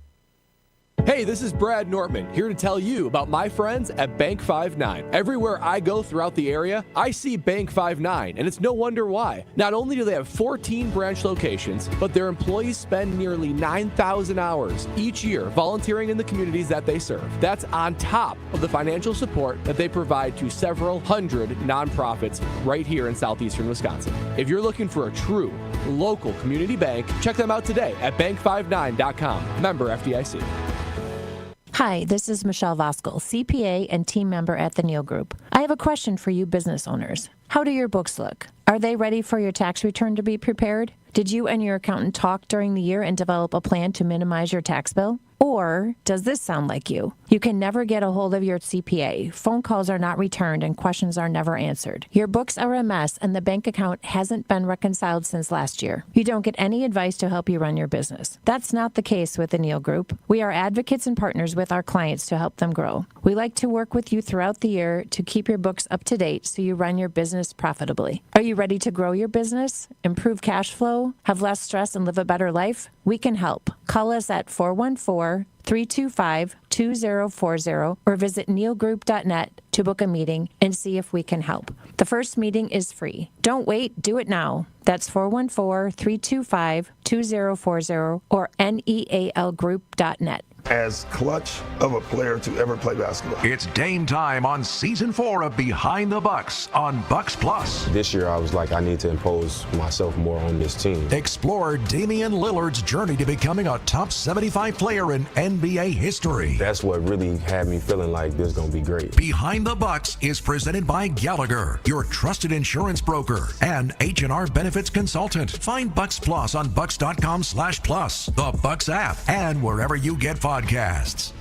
Hey, this is Brad Nortman, here to tell you about my friends at Bank 5-9. Everywhere I go throughout the area, I see Bank 5-9, and it's no wonder why. Not only do they have 14 branch locations, but their employees spend nearly 9,000 hours each year volunteering in the communities that they serve. That's on top of the financial support that they provide to several hundred nonprofits right here in southeastern Wisconsin. If you're looking for a true local community bank, check them out today at bank59.com. Member FDIC. Hi, this is Michelle Voskel, CPA and team member at the Neal Group. I have a question for you business owners. How do your books look? Are they ready for your tax return to be prepared? Did you and your accountant talk during the year and develop a plan to minimize your tax bill? Or does this sound like you? You can never get a hold of your CPA. Phone calls are not returned and questions are never answered. Your books are a mess and the bank account hasn't been reconciled since last year. You don't get any advice to help you run your business. That's not the case with the Neal Group. We are advocates and partners with our clients to help them grow. We like to work with you throughout the year to keep your books up to date so you run your business profitably. Are you ready to grow your business, improve cash flow, have less stress, and live a better life? We can help. Call us at 414-325-2040 or visit nealgroup.net to book a meeting and see if we can help. The first meeting is free. Don't wait, do it now. That's 414-325-2040 or nealgroup.net. as clutch of a player to ever play basketball. It's game time on Season 4 of Behind the Bucks on Bucks Plus. This year, I was like, I need to impose myself more on this team. Explore Damian Lillard's journey to becoming a top 75 player in NBA history. That's what really had me feeling like this is going to be great. Behind the Bucks is presented by Gallagher, your trusted insurance broker and H&R benefits consultant. Find Bucks Plus on bucks.com/plus, the Bucks app, and wherever you get podcasts.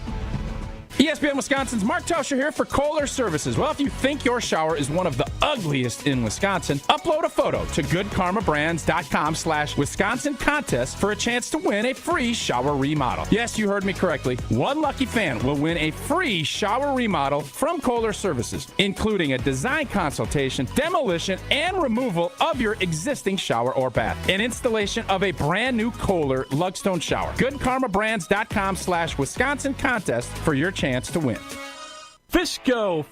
ESPN Wisconsin's Mark Tauscher here for Kohler Services. Well, if you think your shower is one of the ugliest in Wisconsin, upload a photo to goodkarmabrands.com/Wisconsin contest for a chance to win a free shower remodel. Yes, you heard me correctly. One lucky fan will win a free shower remodel from Kohler Services, including a design consultation, demolition, and removal of your existing shower or bath, and installation of a brand new Kohler Lugstone shower. goodkarmabrands.com/Wisconsin contest for your chance to win. Fisco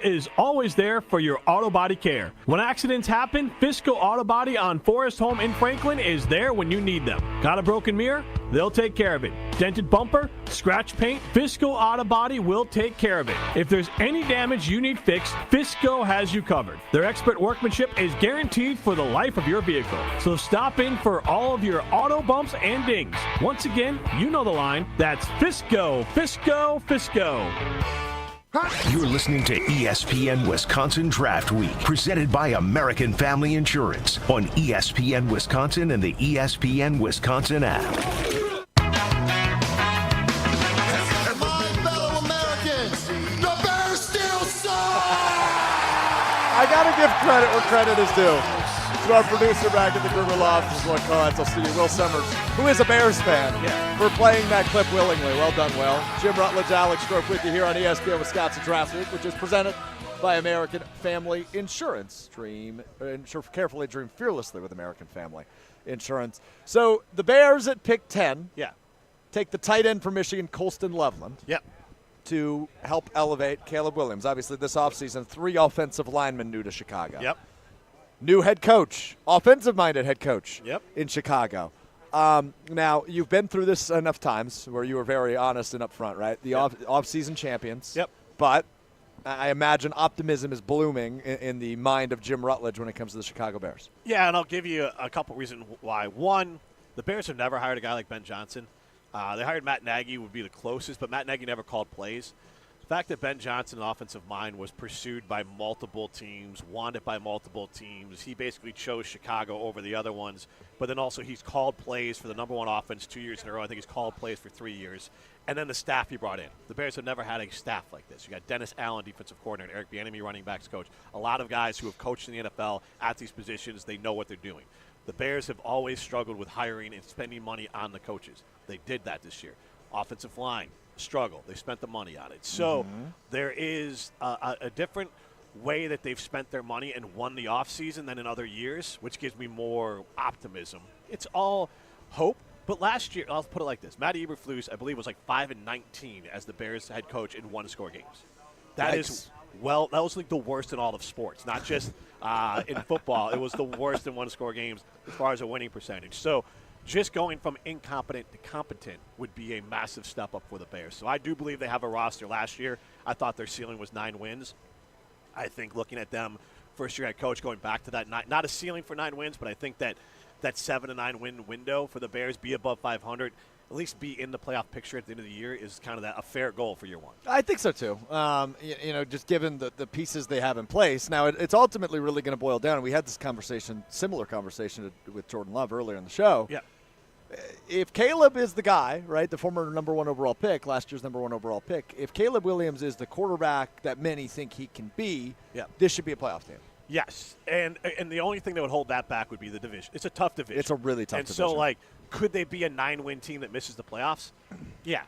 is always there for your auto body care. When accidents happen, Fisco Auto Body on Forest Home in Franklin is there when you need them. Got a broken mirror? They'll take care of it. Dented bumper? Scratch paint? Fisco Auto Body will take care of it. If there's any damage you need fixed, Fisco has you covered. Their expert workmanship is guaranteed for the life of your vehicle. So stop in for all of your auto bumps and dings. Once again, you know the line. That's Fisco. You're listening to ESPN Wisconsin Draft Week, presented by American Family Insurance on ESPN Wisconsin and the ESPN Wisconsin app. My fellow Americans, the Bears still suck! I gotta give credit where credit is due. To our producer back in the Gruber Loft, as well co-head studio, Will Summers, who is a Bears fan, for playing that clip willingly. Well done, Will. Jim Rutledge, Alex Strouf with you here on ESPN Wisconsin Draft Week, which is presented by American Family Insurance. Insure carefully, dream fearlessly with American Family Insurance. So the Bears at pick 10 take the tight end from Michigan, Colston Loveland, to help elevate Caleb Williams. Obviously, this offseason, 3 offensive linemen new to Chicago. New head coach, offensive-minded head coach in Chicago. Now, you've been through this enough times where you were very honest and upfront, right? The off-season champions. But I imagine optimism is blooming in the mind of Jim Rutledge when it comes to the Chicago Bears. Yeah, and I'll give you a couple reasons why. One, the Bears have never hired a guy like Ben Johnson. They hired Matt Nagy, would be the closest, but Matt Nagy never called plays. The fact that Ben Johnson, an offensive mind, was pursued by multiple teams, wanted by multiple teams. He basically chose Chicago over the other ones. But then also he's called plays for the number 1 offense 2 years in a row. I think he's called plays for 3 years. And then the staff he brought in. The Bears have never had a staff like this. You got Dennis Allen, defensive coordinator, Eric Bieniemy, running backs coach. A lot of guys who have coached in the NFL at these positions. They know what they're doing. The Bears have always struggled with hiring and spending money on the coaches. They did that this year. Offensive line. Struggle. They spent the money on it. So there is a different way that they've spent their money and won the offseason than in other years, which gives me more optimism. It's all hope. But last year, I'll put it like this. Matt Eberflus, I believe, was like 5-19 as the Bears head coach in one-score games. That is, that was like the worst in all of sports, not just in football. It was the worst in one-score games as far as a winning percentage. So just going from incompetent to competent would be a massive step up for the Bears. So I do believe they have a roster. Last year, I thought their ceiling was 9 wins. I think looking at them, first-year head coach, going back to that, not a ceiling for 9 wins, but I think that 7 to 9 win window for the Bears, be above 500, at least be in the playoff picture at the end of the year, is kind of a fair goal for year one. I think so too. Just given the pieces they have in place. Now, it's ultimately really going to boil down. And we had this similar conversation with Jordan Love earlier in the show. Yeah. If Caleb is the guy, right, the former number 1 overall pick, last year's number 1 overall pick, if Caleb Williams is the quarterback that many think he can be, this should be a playoff team. Yes, and the only thing that would hold that back would be the division. It's a tough division. It's a really tough division. And so, could they be a 9-win team that misses the playoffs? Yeah.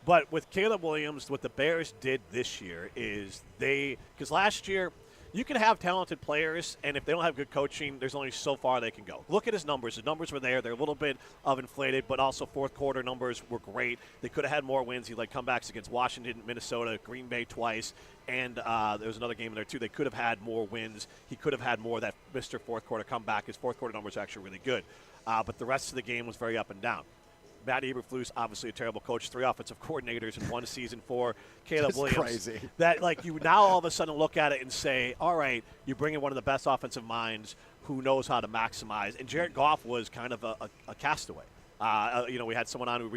But with Caleb Williams, what the Bears did this year is because last year, you can have talented players, and if they don't have good coaching, there's only so far they can go. Look at his numbers. His numbers were there. They're a little bit of inflated, but also fourth quarter numbers were great. They could have had more wins. He comebacks against Washington, Minnesota, Green Bay twice, and there was another game in there too. They could have had more wins. He could have had more of that Mr. Fourth Quarter comeback. His fourth quarter numbers are actually really good. But the rest of the game was very up and down. Matt Eberflus, obviously a terrible coach, 3 offensive coordinators in 1 season for Caleb That's Williams. crazy. That, like, you now all of a sudden look at it and say, all right, you bring in one of the best offensive minds who knows how to maximize. And Jared Goff was kind of a castaway. We had someone on who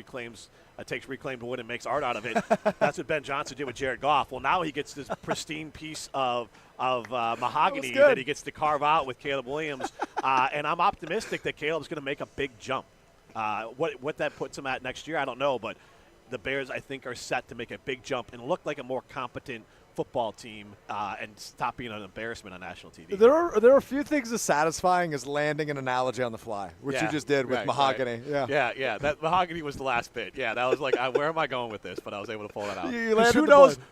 takes reclaimed wood and makes art out of it. That's what Ben Johnson did with Jared Goff. Well, now he gets this pristine piece of mahogany that he gets to carve out with Caleb Williams. And I'm optimistic that Caleb's going to make a big jump. What that puts him at next year, I don't know. But the Bears, I think, are set to make a big jump and look like a more competent football team and stop being an embarrassment on national TV. There are a few things as satisfying as landing an analogy on the fly, which you just did with mahogany. Right. Yeah. That mahogany was the last bit. Yeah, that was like, where am I going with this? But I was able to pull that out.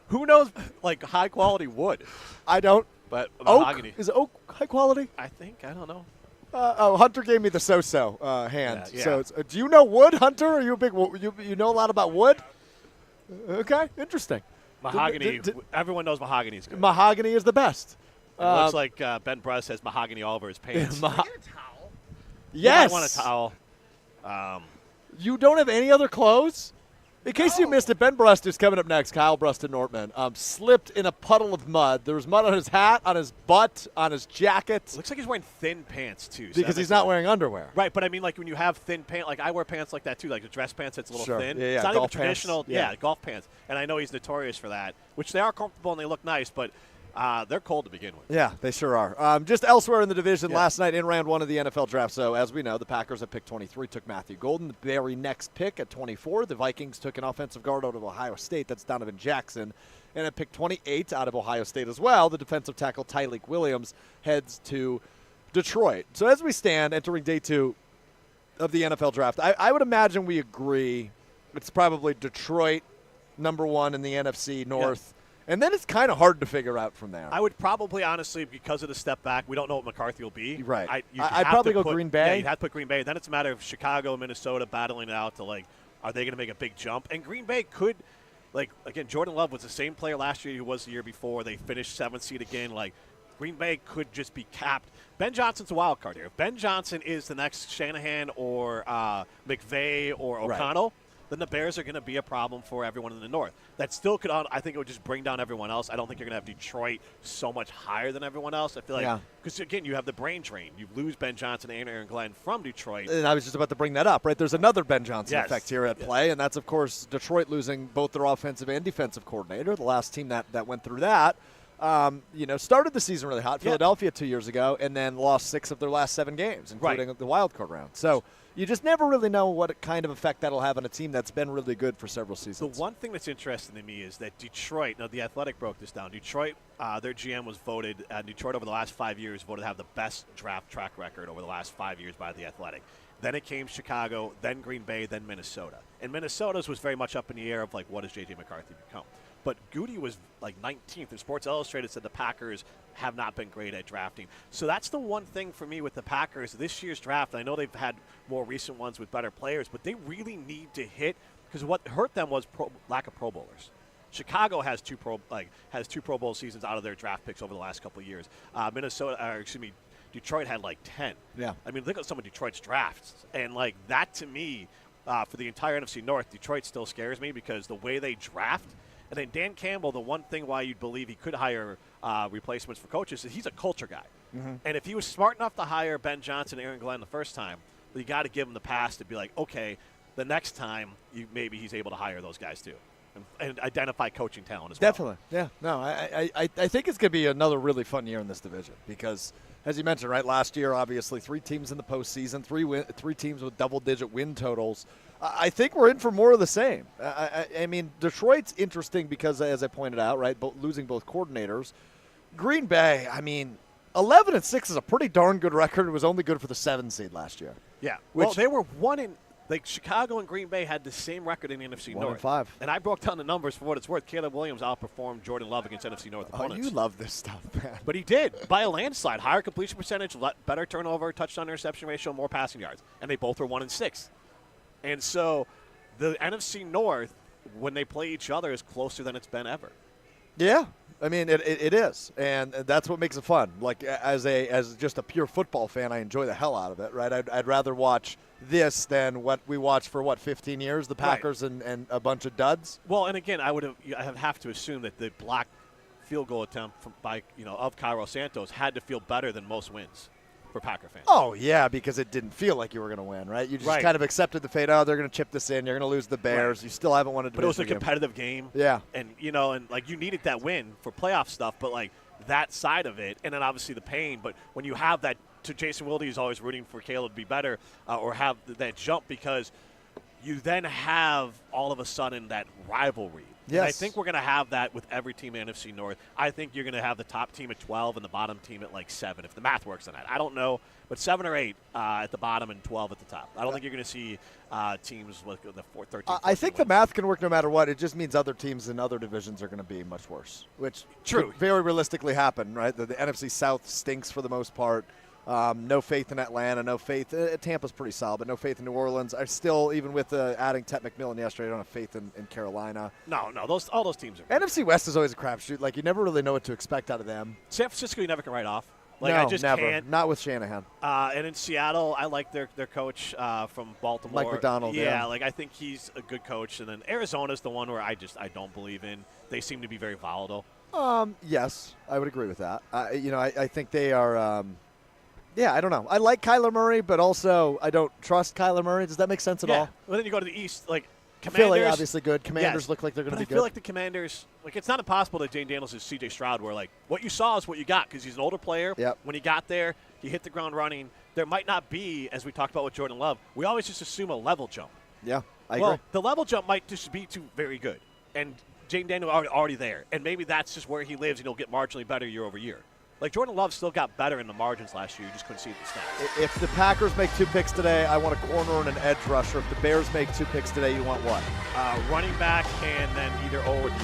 Who knows, like, high quality wood? I don't. But oak? mahogany. Is oak high quality? I think. I don't know. Hunter gave me the so-so hand. Yeah. So, do you know wood, Hunter? Are you a big? You know a lot about wood? Okay, interesting. Mahogany. Everyone knows mahogany is good. Mahogany is the best. It looks like Ben Bruss has mahogany all over his pants. Yes. I want a towel. You don't have any other clothes? In case you missed it, Ben Brust is coming up next. Kyle Bruston Nortman slipped in a puddle of mud. There was mud on his hat, on his butt, on his jacket. Looks like he's wearing thin pants, too. Because he's not wearing underwear. Right, but I mean, like, when you have thin pants, like I wear pants like that, too, like the dress pants that's a little thin. Yeah, it's not golf even traditional. Pants. Golf pants. And I know he's notorious for that, which they are comfortable and they look nice, but they're cold to begin with. Yeah, they sure are. Just elsewhere in the division, last night in round 1 of the NFL draft. So, as we know, the Packers at pick 23 took Matthew Golden. The very next pick at 24, the Vikings took an offensive guard out of Ohio State. That's Donovan Jackson. And at pick 28 out of Ohio State as well, the defensive tackle Tyleik Williams heads to Detroit. So, as we stand entering day 2 of the NFL draft, I would imagine we agree it's probably Detroit, number 1 in the NFC North. Yeah. And then it's kind of hard to figure out from there. I would probably, honestly, because of the step back, we don't know what McCarthy will be. Right. I'd probably go Green Bay. Yeah, you'd have to put Green Bay. Then it's a matter of Chicago and Minnesota battling it out to, like, are they going to make a big jump? And Green Bay could, like, again, Jordan Love was the same player last year he was the year before. They finished 7th seed again. Like, Green Bay could just be capped. Ben Johnson's a wild card here. If Ben Johnson is the next Shanahan or McVay or O'Connell, then the Bears are going to be a problem for everyone in the North. That still could, I think it would just bring down everyone else. I don't think you're going to have Detroit so much higher than everyone else. I feel like, because, again, you have the brain drain. You lose Ben Johnson and Aaron Glenn from Detroit. And I was just about to bring that up, right? There's another Ben Johnson effect here at play, and that's, of course, Detroit losing both their offensive and defensive coordinator, the last team that went through that. Started the season really hot, Philadelphia 2 years ago, and then lost 6 of their last 7 games, including the wild card round. So you just never really know what kind of effect that'll have on a team that's been really good for several seasons. The one thing that's interesting to me is that Detroit, now the Athletic broke this down, Detroit, their GM was voted, Detroit over the last 5 years voted to have the best draft track record over the last 5 years by the Athletic. Then it came Chicago, then Green Bay, then Minnesota. And Minnesota's was very much up in the air of, like, what does J.J. McCarthy become? But Goody was like 19th, and Sports Illustrated said the Packers have not been great at drafting. So that's the one thing for me with the Packers this year's draft. I know they've had more recent ones with better players, but they really need to hit, because what hurt them was lack of Pro Bowlers. Chicago has two Pro Bowl seasons out of their draft picks over the last couple of years. Detroit had like 10. Yeah. I mean, look at some of Detroit's drafts, and like that to me, for the entire NFC North, Detroit still scares me because the way they draft. And then Dan Campbell, the one thing why you'd believe he could hire replacements for coaches is he's a culture guy. Mm-hmm. And if he was smart enough to hire Ben Johnson and Aaron Glenn the first time, you got to give him the pass to be like, okay, the next time maybe he's able to hire those guys too and identify coaching talent as well. Definitely. Yeah. No, I think it's going to be another really fun year in this division because, as you mentioned, right, last year, obviously, 3 teams in the postseason, 3 teams with double-digit win totals. I think we're in for more of the same. I mean, Detroit's interesting because, as I pointed out, right, losing both coordinators. Green Bay, I mean, 11-6 is a pretty darn good record. It was only good for the 7 seed last year. Yeah. Well, they were Chicago and Green Bay had the same record in the NFC North. 1-5. And I broke down the numbers for what it's worth. Caleb Williams outperformed Jordan Love against NFC North opponents. Oh, you love this stuff, man. But he did, by a landslide. Higher completion percentage, better turnover, touchdown interception ratio, more passing yards. And they both were 1-6. And so the NFC North, when they play each other, is closer than it's been ever. Yeah. I mean, it is, and that's what makes it fun. Like as just a pure football fan, I enjoy the hell out of it. Right? I'd rather watch this than what we watched for 15 years, the Packers and a bunch of duds. Well, and again, I have to assume that the blocked field goal attempt of Cairo Santos had to feel better than most wins for Packer fans. Oh, yeah, because it didn't feel like you were going to win, right? You just kind of accepted the fate. Oh, they're going to chip this in. You're going to lose the Bears. Right. You still haven't won a division game. But it was a competitive game. Yeah. And, you needed that win for playoff stuff, but, that side of it, and then obviously the pain. But when you have that, to Jason Wilde is always rooting for Caleb to be better or have that jump, because you then have all of a sudden that rivalry. Yes. And I think we're going to have that with every team in NFC North. I think you're going to have the top team at 12 and the bottom team at 7, if the math works on that. I don't know, but 7 or 8 at the bottom and 12 at the top. I don't think you're going to see teams with the 13. I think the math can work no matter what. It just means other teams in other divisions are going to be much worse, which could very realistically happen, right? The NFC South stinks for the most part. No faith in Atlanta, no faith. Tampa's pretty solid, but no faith in New Orleans. I still, even with adding Ted McMillan yesterday, I don't have faith in Carolina. No, all those teams are. NFC West is always a crapshoot. Like, you never really know what to expect out of them. San Francisco, you never can write off. No, I just never. can't. Not with Shanahan. And in Seattle, I like their coach from Baltimore. Mike McDonald, yeah. I think he's a good coach. And then Arizona's the one where I don't believe in. They seem to be very volatile. Yes, I would agree with that. I think they are. Yeah, I don't know. I like Kyler Murray, but also I don't trust Kyler Murray. Does that make sense at all? Well, then you go to the East, Commanders. Philly, obviously good. Commanders look like they're going to be good. I feel like the Commanders, it's not impossible that Jane Daniels is C.J. Stroud, where, what you saw is what you got, because he's an older player. Yep. When he got there, he hit the ground running. There might not be, as we talked about with Jordan Love, we always just assume a level jump. Yeah, I agree. The level jump might just be too very good. And Jane Daniels already there. And maybe that's just where he lives, and he'll get marginally better year over year. Jordan Love still got better in the margins last year. You just couldn't see the stats. If the Packers make 2 picks today, I want a corner and an edge rusher. If the Bears make 2 picks today, you want what? Running back and then either O or D.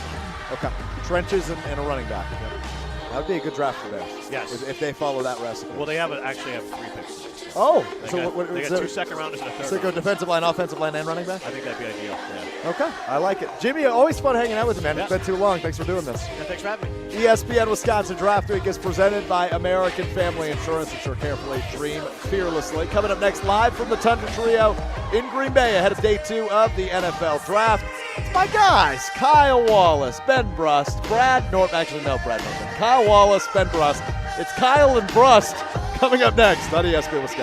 Okay. Trenches and a running back. Yep. That would be a good draft for them. Yes. If they follow that recipe. They actually have 3 picks. Oh. They got 2 second-rounders and a third. So they go defensive line, offensive line, and running back? I think that'd be ideal. Yeah. Okay. I like it. Jimmy, always fun hanging out with you, man. It's been too long. Thanks for doing this. Yeah, thanks for having me. ESPN Wisconsin Draft Week is presented by American Family Insurance. Insure carefully, dream fearlessly. Coming up next, live from the Tundra Trio in Green Bay, ahead of day 2 of the NFL Draft. It's my guys, Kyle Wallace, Ben Brust, Brad Norton. Actually, no, Brad Norton. Kyle Wallace, Ben Brust. It's Kyle and Brust coming up next on ESPN Wisconsin.